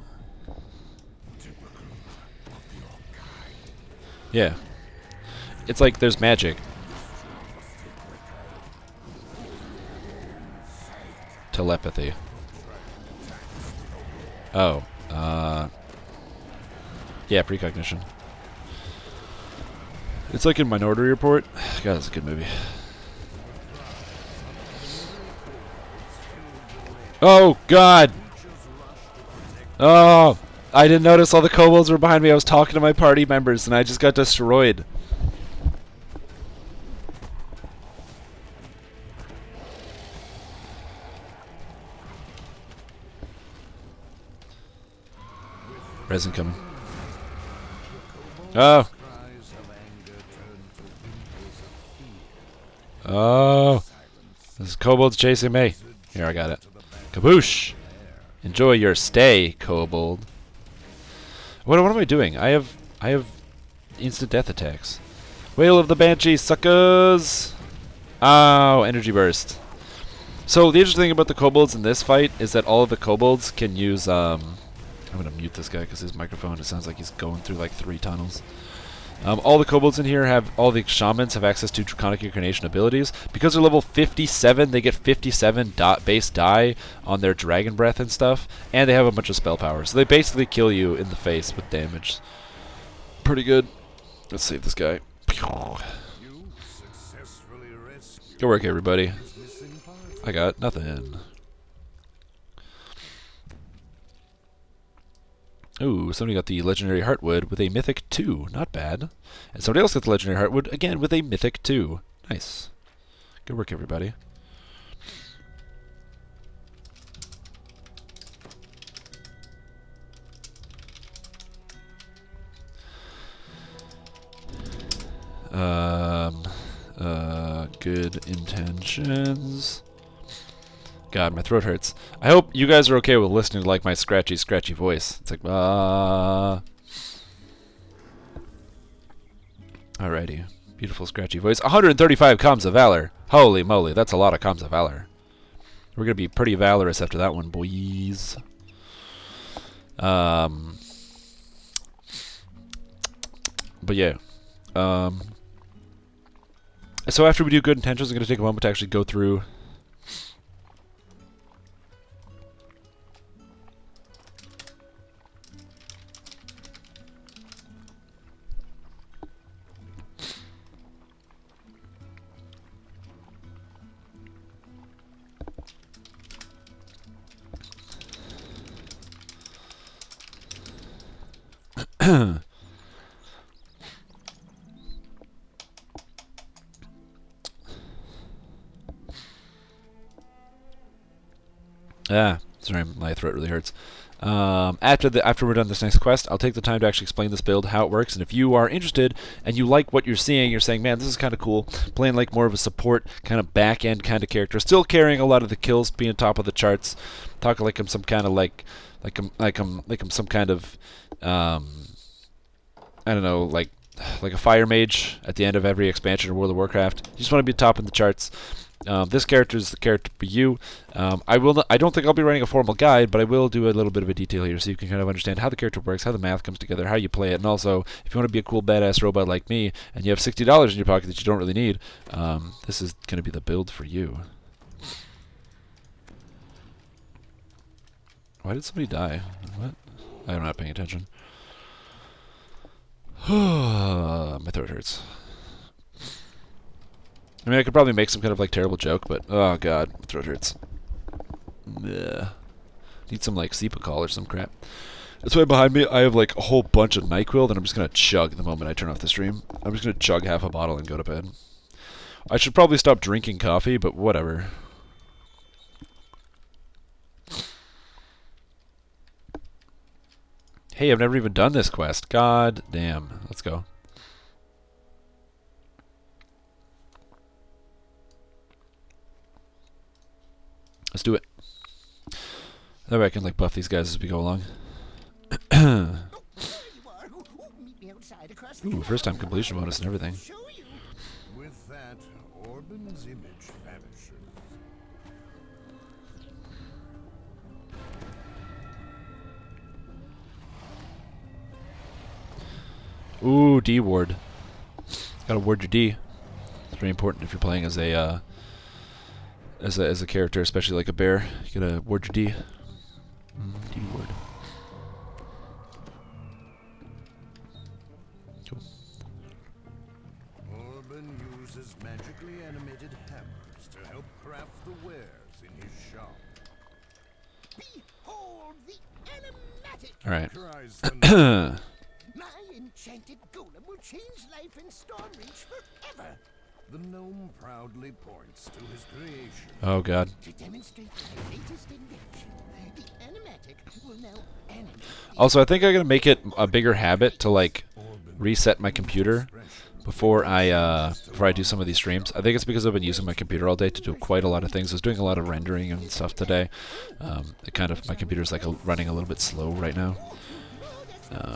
Yeah. It's like there's magic. Telepathy. Oh. Yeah, precognition. It's like in Minority Report. God, that's a good movie. Oh, God! Oh! I didn't notice all the kobolds were behind me. I was talking to my party members, and I just got destroyed. Resin coming. Oh! Oh, this kobold's chasing me. Here, I got it. Kaboosh! Enjoy your stay, kobold. What am I doing? I have instant death attacks. Whale of the Banshee, suckers! Oh, energy burst. So the interesting thing about the kobolds in this fight is that all of the kobolds can use. I'm gonna mute this guy because his microphone. It sounds like he's going through like 3 tunnels. All the kobolds in here have, all the shamans have access to Draconic Incarnation abilities. Because they're level 57, they get 57 base die on their Dragon Breath and stuff, and they have a bunch of spell power. So they basically kill you in the face with damage. Pretty good. Let's save this guy. Good work, everybody. I got nothing. Ooh, somebody got the Legendary Heartwood with a Mythic 2. Not bad. And somebody else got the Legendary Heartwood, again, with a Mythic 2. Nice. Good work, everybody. Good intentions. God, my throat hurts. I hope you guys are okay with listening to like my scratchy voice. It's like, Alrighty. Beautiful scratchy voice. 135 comms of valor. Holy moly, that's a lot of comms of valor. We're gonna be pretty valorous after that one, boys. But yeah. So after we do good intentions, I'm gonna take a moment to actually go through. Sorry, my throat really hurts. After we're done this next quest, I'll take the time to actually explain this build, how it works, and if you are interested and you like what you're seeing, you're saying, man, this is kind of cool, playing like more of a support, kind of back-end kind of character, still carrying a lot of the kills, being top of the charts, talking like I'm some kind of like I'm some kind of I don't know, like a fire mage at the end of every expansion of World of Warcraft. You just want to be top in the charts. This character is the character for you. I don't think I'll be writing a formal guide, but I will do a little bit of a detail here so you can kind of understand how the character works, how the math comes together, how you play it, and also, if you want to be a cool badass robot like me, and you have $60 in your pocket that you don't really need, this is going to be the build for you. Why did somebody die? What? I'm not paying attention. My throat hurts. I mean, I could probably make some kind of like terrible joke, but oh god, my throat hurts. Ugh. Need some like Cepacol or some crap. That's why behind me I have like a whole bunch of NyQuil that I'm just gonna chug the moment I turn off the stream. I'm just gonna chug half a bottle and go to bed. I should probably stop drinking coffee, but whatever. Hey, I've never even done this quest. God damn. Let's go. Let's do it. That way I can like buff these guys as we go along. Ooh, first time completion bonus and everything.
With that, Orban's image vanishes.
Ooh, D ward. Gotta ward your D. It's very important if you're playing as a character, especially like a bear. You gotta ward your D. D ward. Cool.
Orban uses magically animated hammers to help craft the wares in his shop.
Behold the animatic.
All right.
Cries the
My enchanted golem will change life in Stormreach forever.
The gnome proudly points to his creation.
Oh god.
To demonstrate my latest invention, the animatic will now animate the
Also, I think I'm gonna make it a bigger habit to like reset my computer before I do some of these streams. I think it's because I've been using my computer all day to do quite a lot of things. I was doing a lot of rendering and stuff today. My computer's like running a little bit slow right now,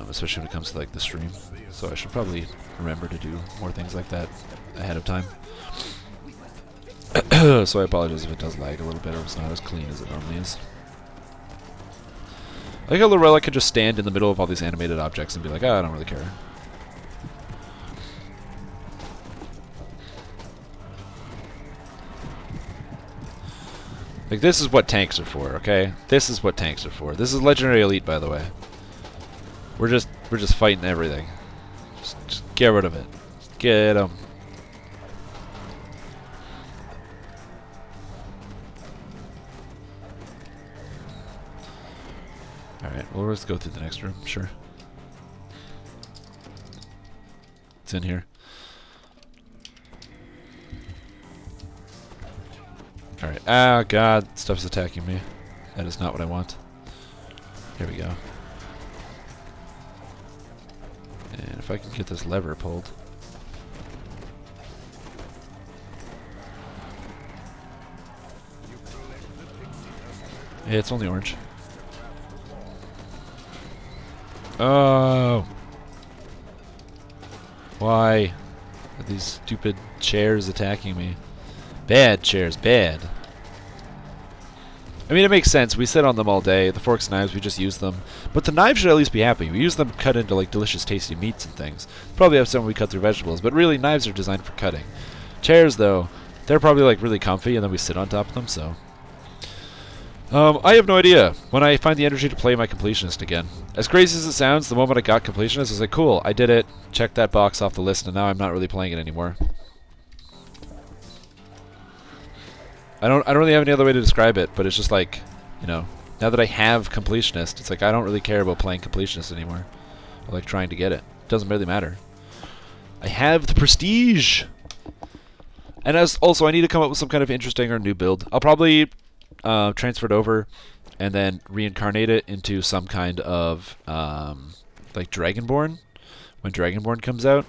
especially when it comes to like the stream. So I should probably remember to do more things like that ahead of time. So I apologize if it does lag a little bit or it's not as clean as it normally is. I think a Lorella could just stand in the middle of all these animated objects and be like, I don't really care. Like, this is what tanks are for, okay? This is what tanks are for. This is Legendary Elite, by the way. We're just fighting everything. Just get rid of it. Get 'em. Alright, well, let's go through the next room, sure. It's in here. Alright. Ah, god, stuff's attacking me. That is not what I want. Here we go. And if I can get this lever pulled. Hey, it's only orange. Oh! Why are these stupid chairs attacking me? Bad chairs, bad. I mean, it makes sense. We sit on them all day. The forks and knives, we just use them. But the knives should at least be happy. We use them to cut into like delicious, tasty meats and things. Probably have some when we cut through vegetables, but really, knives are designed for cutting. Chairs, though, they're probably like really comfy, and then we sit on top of them, so... I have no idea when I find the energy to play my completionist again. As crazy as it sounds, the moment I got completionist, I was like, cool, I did it, check that box off the list, and now I'm not really playing it anymore. I don't really have any other way to describe it, but it's just like, you know, now that I have completionist, it's like I don't really care about playing completionist anymore. I like trying to get it. It doesn't really matter. I have the prestige! And as also, I need to come up with some kind of interesting or new build. I'll probably transfer it over and then reincarnate it into some kind of like Dragonborn when Dragonborn comes out.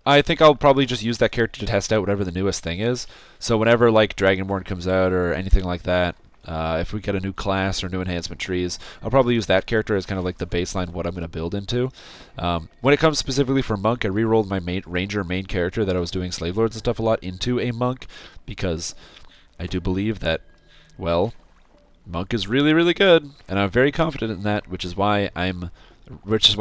I think I'll probably just use that character to test out whatever the newest thing is. So whenever like Dragonborn comes out or anything like that, if we get a new class or new enhancement trees, I'll probably use that character as kind of like the baseline what I'm going to build into. When it comes specifically for Monk, I re-rolled my Ranger main character that I was doing Slave Lords and stuff a lot into a Monk because I do believe that, well, Monk is really, really good, and I'm very confident in that, which is why I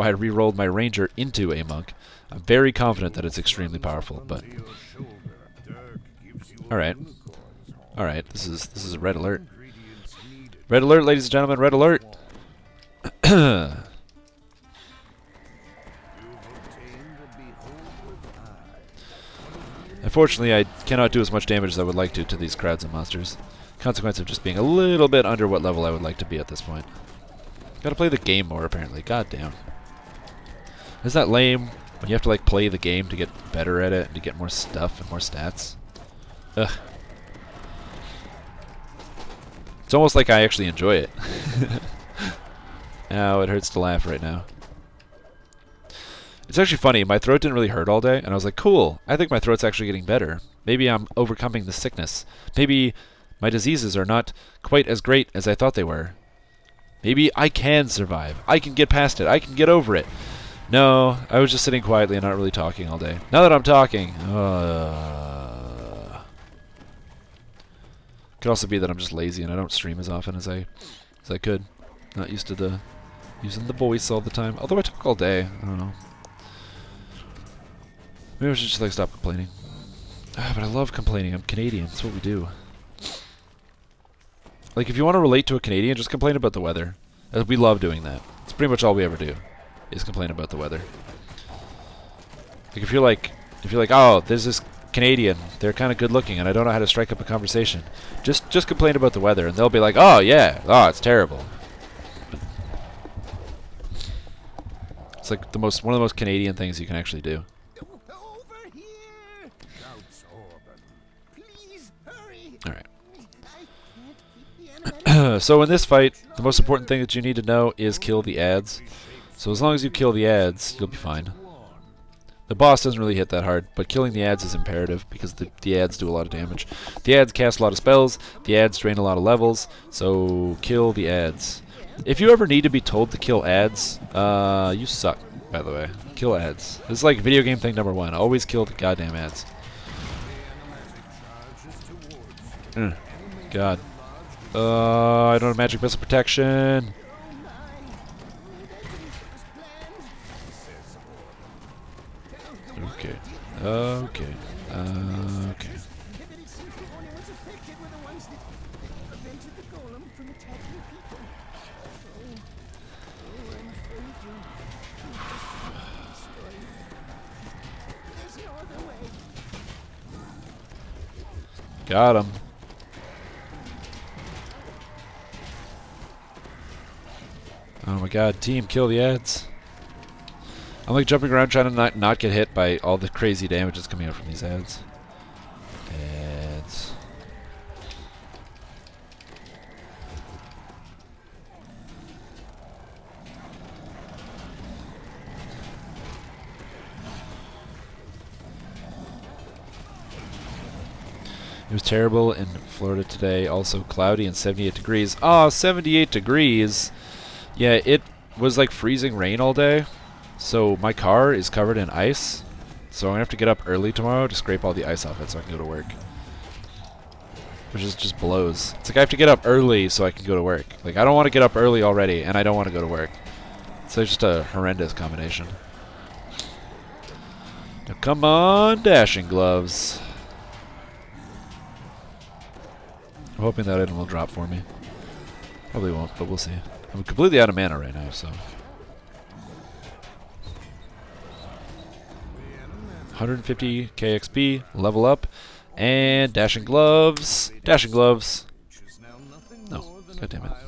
re-rolled my Ranger into a Monk. I'm very confident that it's extremely powerful, but alright. Alright, this is a red alert. Red alert, ladies and gentlemen, red alert! Unfortunately, I cannot do as much damage as I would like to these crowds of monsters. Consequence of just being a little bit under what level I would like to be at this point. Gotta play the game more, apparently. God damn. Isn't that lame? When you have to like play the game to get better at it and to get more stuff and more stats. Ugh. It's almost like I actually enjoy it. Ow, it hurts to laugh right now. It's actually funny, my throat didn't really hurt all day, and I was like, cool, I think my throat's actually getting better. Maybe I'm overcoming the sickness. Maybe my diseases are not quite as great as I thought they were. Maybe I can survive. I can get past it. I can get over it. No, I was just sitting quietly and not really talking all day. Now that I'm talking, could also be that I'm just lazy and I don't stream as often as I could. Not used to using the voice all the time. Although I talk all day, I don't know. Maybe I should just like stop complaining. But I love complaining. I'm Canadian. That's what we do. Like, if you want to relate to a Canadian, just complain about the weather. We love doing that. It's pretty much all we ever do, is complain about the weather. Like, if you're like, oh, there's this Canadian, they're kind of good looking, and I don't know how to strike up a conversation. Just complain about the weather, and they'll be like, oh yeah, oh it's terrible. It's like one of the most Canadian things you can actually do.
over here!
Shouts Orban.
Please hurry!
All right.
I can't keep the animatic.
So in this fight, the most important thing that you need to know is kill the ads. So as long as you kill the ads, you'll be fine. The boss doesn't really hit that hard, but killing the ads is imperative because the ads do a lot of damage. The ads cast a lot of spells, the ads drain a lot of levels, so kill the ads. If you ever need to be told to kill ads, you suck, by the way. Kill ads. This is like video game thing number 1. Always kill the goddamn ads. God. I don't have magic missile protection. Okay. Okay. Okay.
But it seems the only ones affected were the ones that prevented the golem from attacking people. I'm afraid you story. There's no other way.
Got him. Oh my god, team, kill the ads. I'm like jumping around trying to not get hit by all the crazy damage that's coming out from these ads. Ads. It was terrible in Florida today. Also cloudy and 78 degrees. Oh, 78 degrees. Yeah, it was like freezing rain all day. So my car is covered in ice. So I'm going to have to get up early tomorrow to scrape all the ice off it so I can go to work. Which is just blows. It's like I have to get up early so I can go to work. Like I don't want to get up early already and I don't want to go to work. So it's just a horrendous combination. Now come on, dashing gloves. I'm hoping that item will drop for me. Probably won't, but we'll see. I'm completely out of mana right now, so. 150 KXP, level up, and dashing gloves. Dashing gloves. No, god damn it. I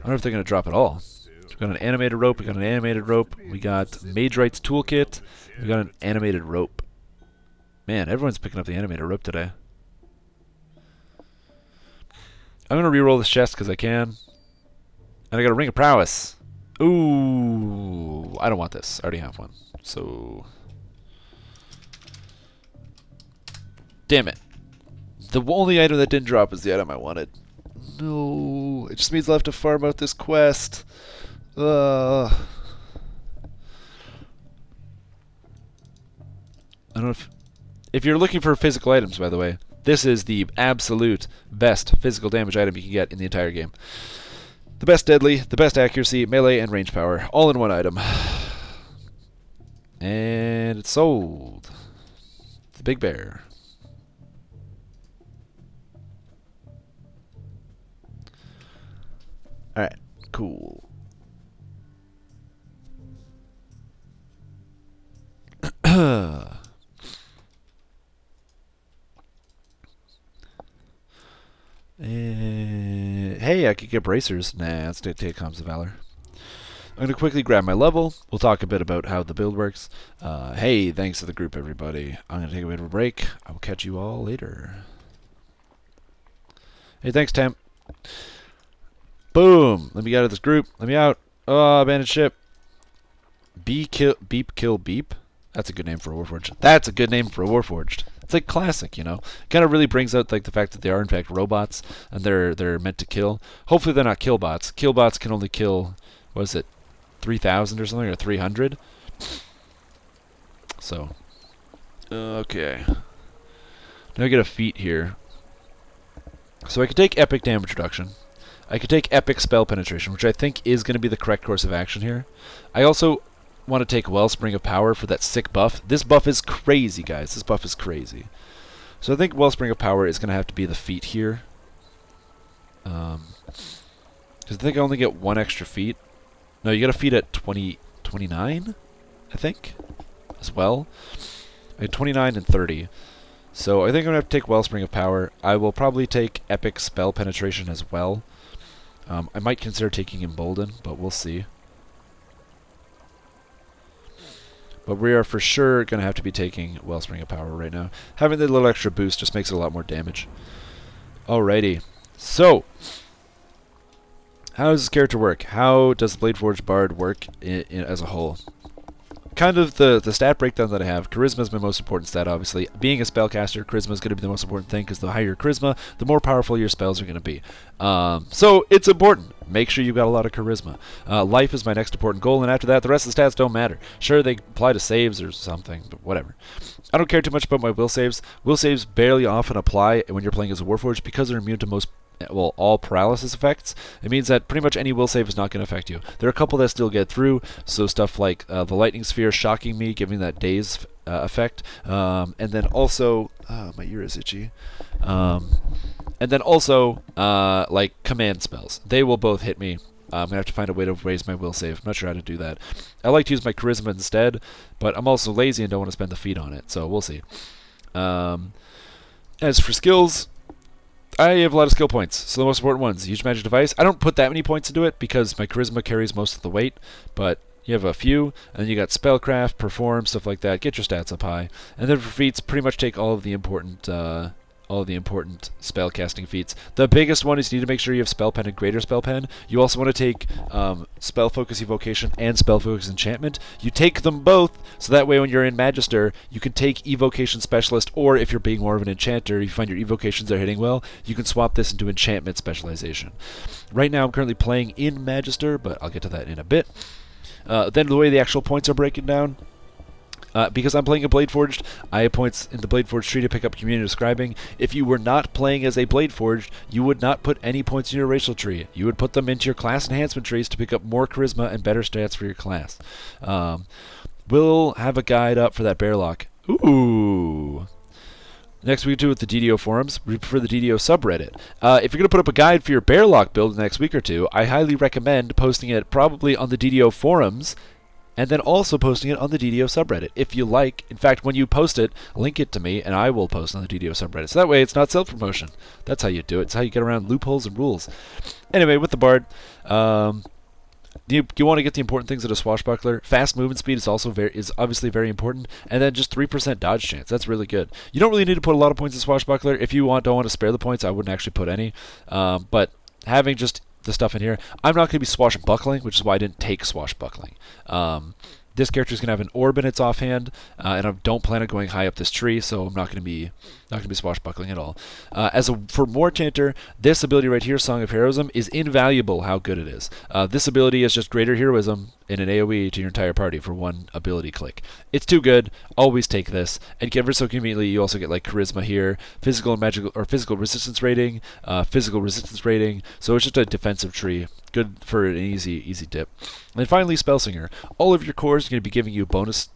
wonder if they're going to drop it all. We got an animated rope, we got an animated rope, we got Mage Right's toolkit, we got an animated rope. Man, everyone's picking up the animated rope today. I'm going to reroll this chest because I can. And I got a Ring of Prowess. Ooh, I don't want this. I already have one. So, damn it. The only item that didn't drop is the item I wanted. No, it just means I'll have to farm out this quest. I don't know if you're looking for physical items, by the way, this is the absolute best physical damage item you can get in the entire game. The best deadly, the best accuracy, melee, and range power, all in one item. And it's sold. The Big Bear. Alright, cool. Hey, I could get bracers. Nah, let's take Comms of Valor. I'm going to quickly grab my level. We'll talk a bit about how the build works. Hey, thanks to the group, everybody. I'm going to take a bit of a break. I will catch you all later. Hey, thanks, Temp. Boom. Let me get out of this group. Let me out. Oh, abandoned ship. Beep, kill, beep. That's a good name for a Warforged. That's a good name for a Warforged. It's like classic, you know. Kind of really brings out like the fact that they are in fact robots and they're meant to kill. Hopefully they're not killbots. Killbots can only kill, what is it, 3,000 or something, or 300. So, okay. Now I get a feat here. So I could take epic damage reduction. I could take epic spell penetration, which I think is going to be the correct course of action here. I also want to take Wellspring of Power for that sick buff. This buff is crazy, guys. This buff is crazy. So I think Wellspring of Power is going to have to be the feat here. Because I think I only get one extra feat. No, you get a feat at 29, I think, as well. I had 29 and 30. So I think I'm going to have to take Wellspring of Power. I will probably take Epic Spell Penetration as well. I might consider taking Embolden, but we'll see. But we are for sure going to have to be taking Wellspring of Power right now. Having the little extra boost just makes it a lot more damage. Alrighty. So, how does this character work? How does the Blade Forge Bard work as a whole? Kind of the stat breakdown that I have. Charisma is my most important stat, obviously. Being a spellcaster, Charisma is going to be the most important thing, because the higher your Charisma, the more powerful your spells are going to be. So it's important. Make sure you've got a lot of Charisma. Life is my next important goal, and after that, the rest of the stats don't matter. Sure, they apply to saves or something, but whatever. I don't care too much about my will saves. Will saves barely often apply when you're playing as a Warforged, because they're immune to all paralysis effects. It means that pretty much any will save is not going to affect you. There are a couple that still get through, so stuff like the Lightning Sphere shocking me, giving that daze effect, and then also, my ear is itchy, and then also like command spells. They will both hit me. I'm going to have to find a way to raise my will save. I'm not sure how to do that. I like to use my Charisma instead, but I'm also lazy and don't want to spend the feet on it, so we'll see. As for skills, I have a lot of skill points, so the most important ones. Huge Magic Device. I don't put that many points into it because my Charisma carries most of the weight, but you have a few, and then you got Spellcraft, Perform, stuff like that. Get your stats up high. And then for feats, pretty much take all of the important spell casting feats. The biggest one is you need to make sure you have Spell Pen and Greater Spell Pen. You also want to take Spell Focus Evocation and Spell Focus Enchantment. You take them both, so that way when you're in Magister, you can take Evocation Specialist, or if you're being more of an Enchanter, you find your Evocations are hitting well, you can swap this into Enchantment Specialization. Right now I'm currently playing in Magister, but I'll get to that in a bit. Then the way the actual points are breaking down, because I'm playing a Blade Forged, I have points in the Blade Forged tree to pick up Community Describing. If you were not playing as a Blade Forged, you would not put any points in your racial tree. You would put them into your class enhancement trees to pick up more Charisma and better stats for your class. We'll have a guide up for that Bearlock. Ooh. Next week, do with the DDO forums. We prefer the DDO subreddit. If you're going to put up a guide for your Bearlock build in the next week or two, I highly recommend posting it probably on the DDO forums, and then also posting it on the DDO subreddit. If you like, in fact, when you post it, link it to me, and I will post on the DDO subreddit. So that way it's not self-promotion. That's how you do it. It's how you get around loopholes and rules. Anyway, with the Bard, you want to get the important things at a Swashbuckler. Fast movement speed is also obviously very important, and then just 3% dodge chance. That's really good. You don't really need to put a lot of points in Swashbuckler. If you don't want to spare the points, I wouldn't actually put any. But having just the stuff in here, I'm not going to be swashbuckling, which is why I didn't take swashbuckling. This character is going to have an orb in its offhand, and I don't plan on going high up this tree, so I'm not going to be swashbuckling at all. For War Chanter, this ability right here, Song of Heroism, is invaluable how good it is. This ability is just greater heroism in an AoE to your entire party for one ability click. It's too good. Always take this. And ever so conveniently, you also get like Charisma here, physical and magical, or physical resistance rating, so it's just a defensive tree. Good for an easy dip. And then finally, Spellsinger. All of your cores are going to be giving you bonus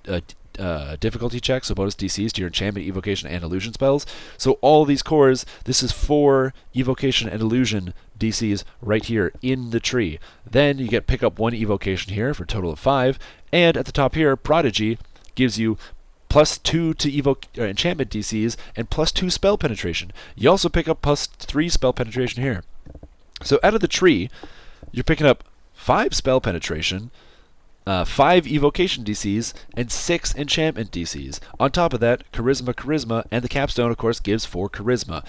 difficulty checks, so bonus DCs to your enchantment, evocation, and illusion spells. So all these cores, this is 4 evocation and illusion DCs right here in the tree. Then you get pick up 1 evocation here for a total of 5, and at the top here, Prodigy gives you +2 to enchantment DCs and +2 spell penetration. You also pick up +3 spell penetration here. So out of the tree, you're picking up 5 spell penetration, 5 evocation DCs, and 6 enchantment DCs. On top of that, charisma, and the capstone, of course, gives 4 charisma.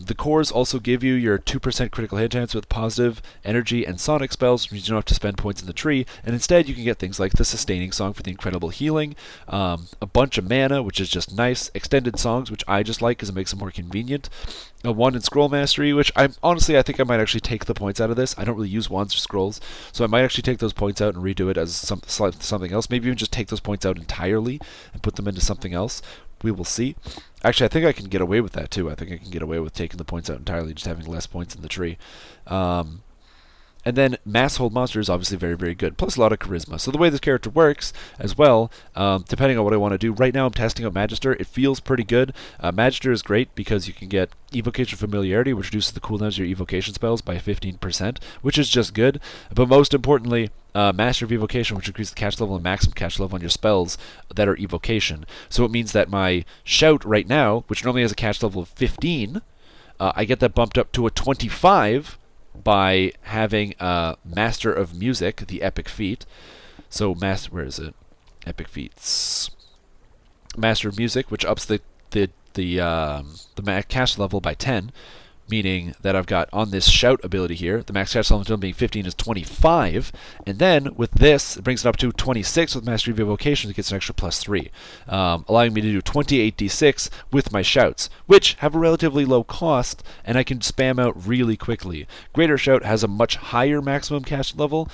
The cores also give you your 2% critical hit chance with positive energy and sonic spells, which means you don't have to spend points in the tree, and instead you can get things like the sustaining song for the incredible healing, a bunch of mana, which is just nice, extended songs, which I just like because it makes them more convenient, a 1 in scroll mastery, which I think I might actually take the points out of this. I don't really use wands or scrolls, so I might actually take those points out and redo it as something else. Maybe even just take those points out entirely and put them into something else. We will see. Actually, I think I can get away with that too. I think I can get away with taking the points out entirely, just having less points in the tree. And then Mass Hold Monster is obviously very, very good, plus a lot of charisma. So the way this character works as well, depending on what I want to do, right now I'm testing out Magister. It feels pretty good. Magister is great because you can get Evocation Familiarity, which reduces the cooldowns of your evocation spells by 15%, which is just good. But most importantly, Master of Evocation, which increases the catch level and maximum catch level on your spells that are evocation. So it means that my Shout right now, which normally has a catch level of 15, I get that bumped up to a 25 by having Master of Music, the epic feat. So where is it? epic feats. Master of Music, which ups the max cast level by 10, meaning that I've got on this shout ability here, the max cast level being 15 is 25, and then with this, it brings it up to 26 with Mastery of Evocation, it gets an extra +3, allowing me to do 28d6 with my shouts, which have a relatively low cost, and I can spam out really quickly. Greater Shout has a much higher maximum cast level,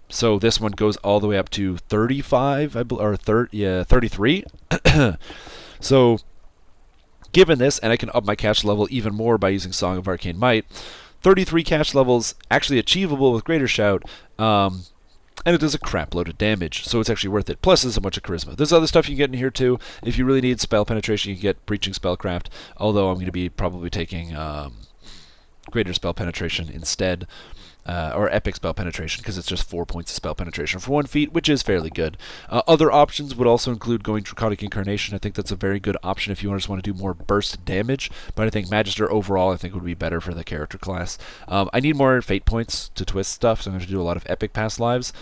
so this one goes all the way up to 35, 33. So, given this, and I can up my cast level even more by using Song of Arcane Might, 33 cast levels actually achievable with Greater Shout, and it does a crap load of damage, so it's actually worth it. Plus, there's a bunch of charisma. There's other stuff you can get in here too. If you really need spell penetration, you can get Breaching Spellcraft, although I'm going to be probably taking Greater Spell Penetration instead. Or Epic Spell Penetration, because it's just 4 points of Spell Penetration for 1 feat, which is fairly good. Other options would also include going Draconic Incarnation. I think that's a very good option if you just want to do more burst damage, but I think Magister overall I think would be better for the character class. I need more Fate points to twist stuff, so I'm going to do a lot of Epic Past Lives.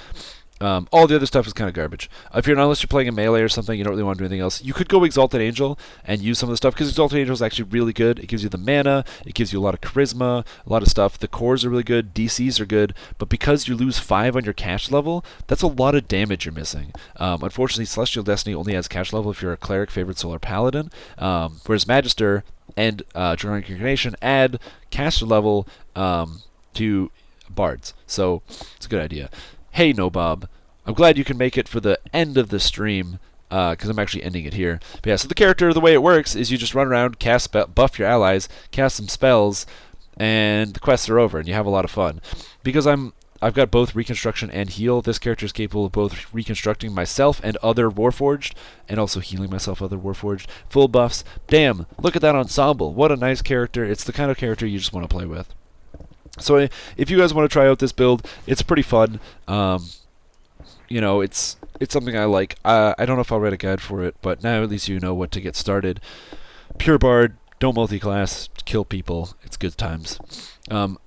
All the other stuff is kind of garbage. Unless you're playing a melee or something, you don't really want to do anything else. You could go Exalted Angel and use some of the stuff, because Exalted Angel is actually really good. It gives you the mana, it gives you a lot of charisma, a lot of stuff. The cores are really good, DCs are good, but because you lose 5 on your cash level, that's a lot of damage you're missing. Unfortunately, Celestial Destiny only has cash level if you're a Cleric, Favored Solar Paladin, whereas Magister and Draconic Incarnation add caster level to Bards. So, it's a good idea. Hey, Nobob, I'm glad you can make it for the end of the stream, because I'm actually ending it here. But yeah, so the character, the way it works is you just run around, buff your allies, cast some spells, and the quests are over, and you have a lot of fun. Because I've got both Reconstruction and Heal, this character is capable of both reconstructing myself and other Warforged, and also healing myself other Warforged. Full buffs. Damn, look at that ensemble. What a nice character. It's the kind of character you just want to play with. So if you guys want to try out this build, it's pretty fun. It's something I like. I don't know if I'll write a guide for it, but now at least you know what to get started. Pure Bard, don't multi-class, kill people. It's good times.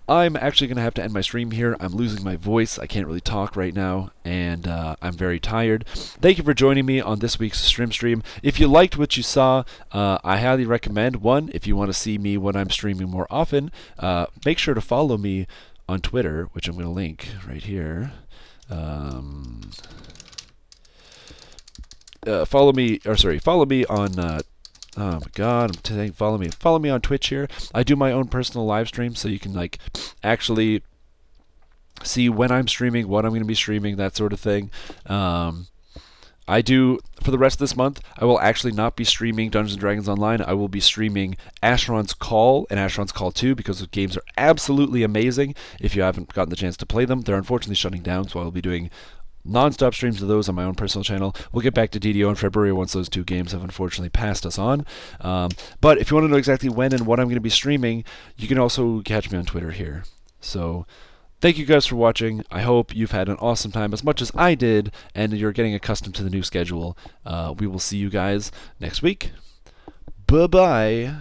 I'm actually going to have to end my stream here. I'm losing my voice. I can't really talk right now, and I'm very tired. Thank you for joining me on this week's Strimstream. If you liked what you saw, I highly recommend, one, if you want to see me when I'm streaming more often, make sure to follow me on Twitter, which I'm going to link right here. Follow me on oh my god, I'm saying follow me on Twitch here. I do my own personal live stream, so you can actually see when I'm streaming, what I'm going to be streaming, that sort of thing. I do, for the rest of this month, I will actually not be streaming Dungeons & Dragons Online. I will be streaming Asheron's Call and Asheron's Call 2, because those games are absolutely amazing. If you haven't gotten the chance to play them, they're unfortunately shutting down, so I will be doing non-stop streams of those on my own personal channel. We'll get back to DDO in February once those 2 games have unfortunately passed us on. But if you want to know exactly when and what I'm going to be streaming, you can also catch me on Twitter here. So thank you guys for watching. I hope you've had an awesome time as much as I did, and you're getting accustomed to the new schedule. We will see you guys next week. Bye-bye.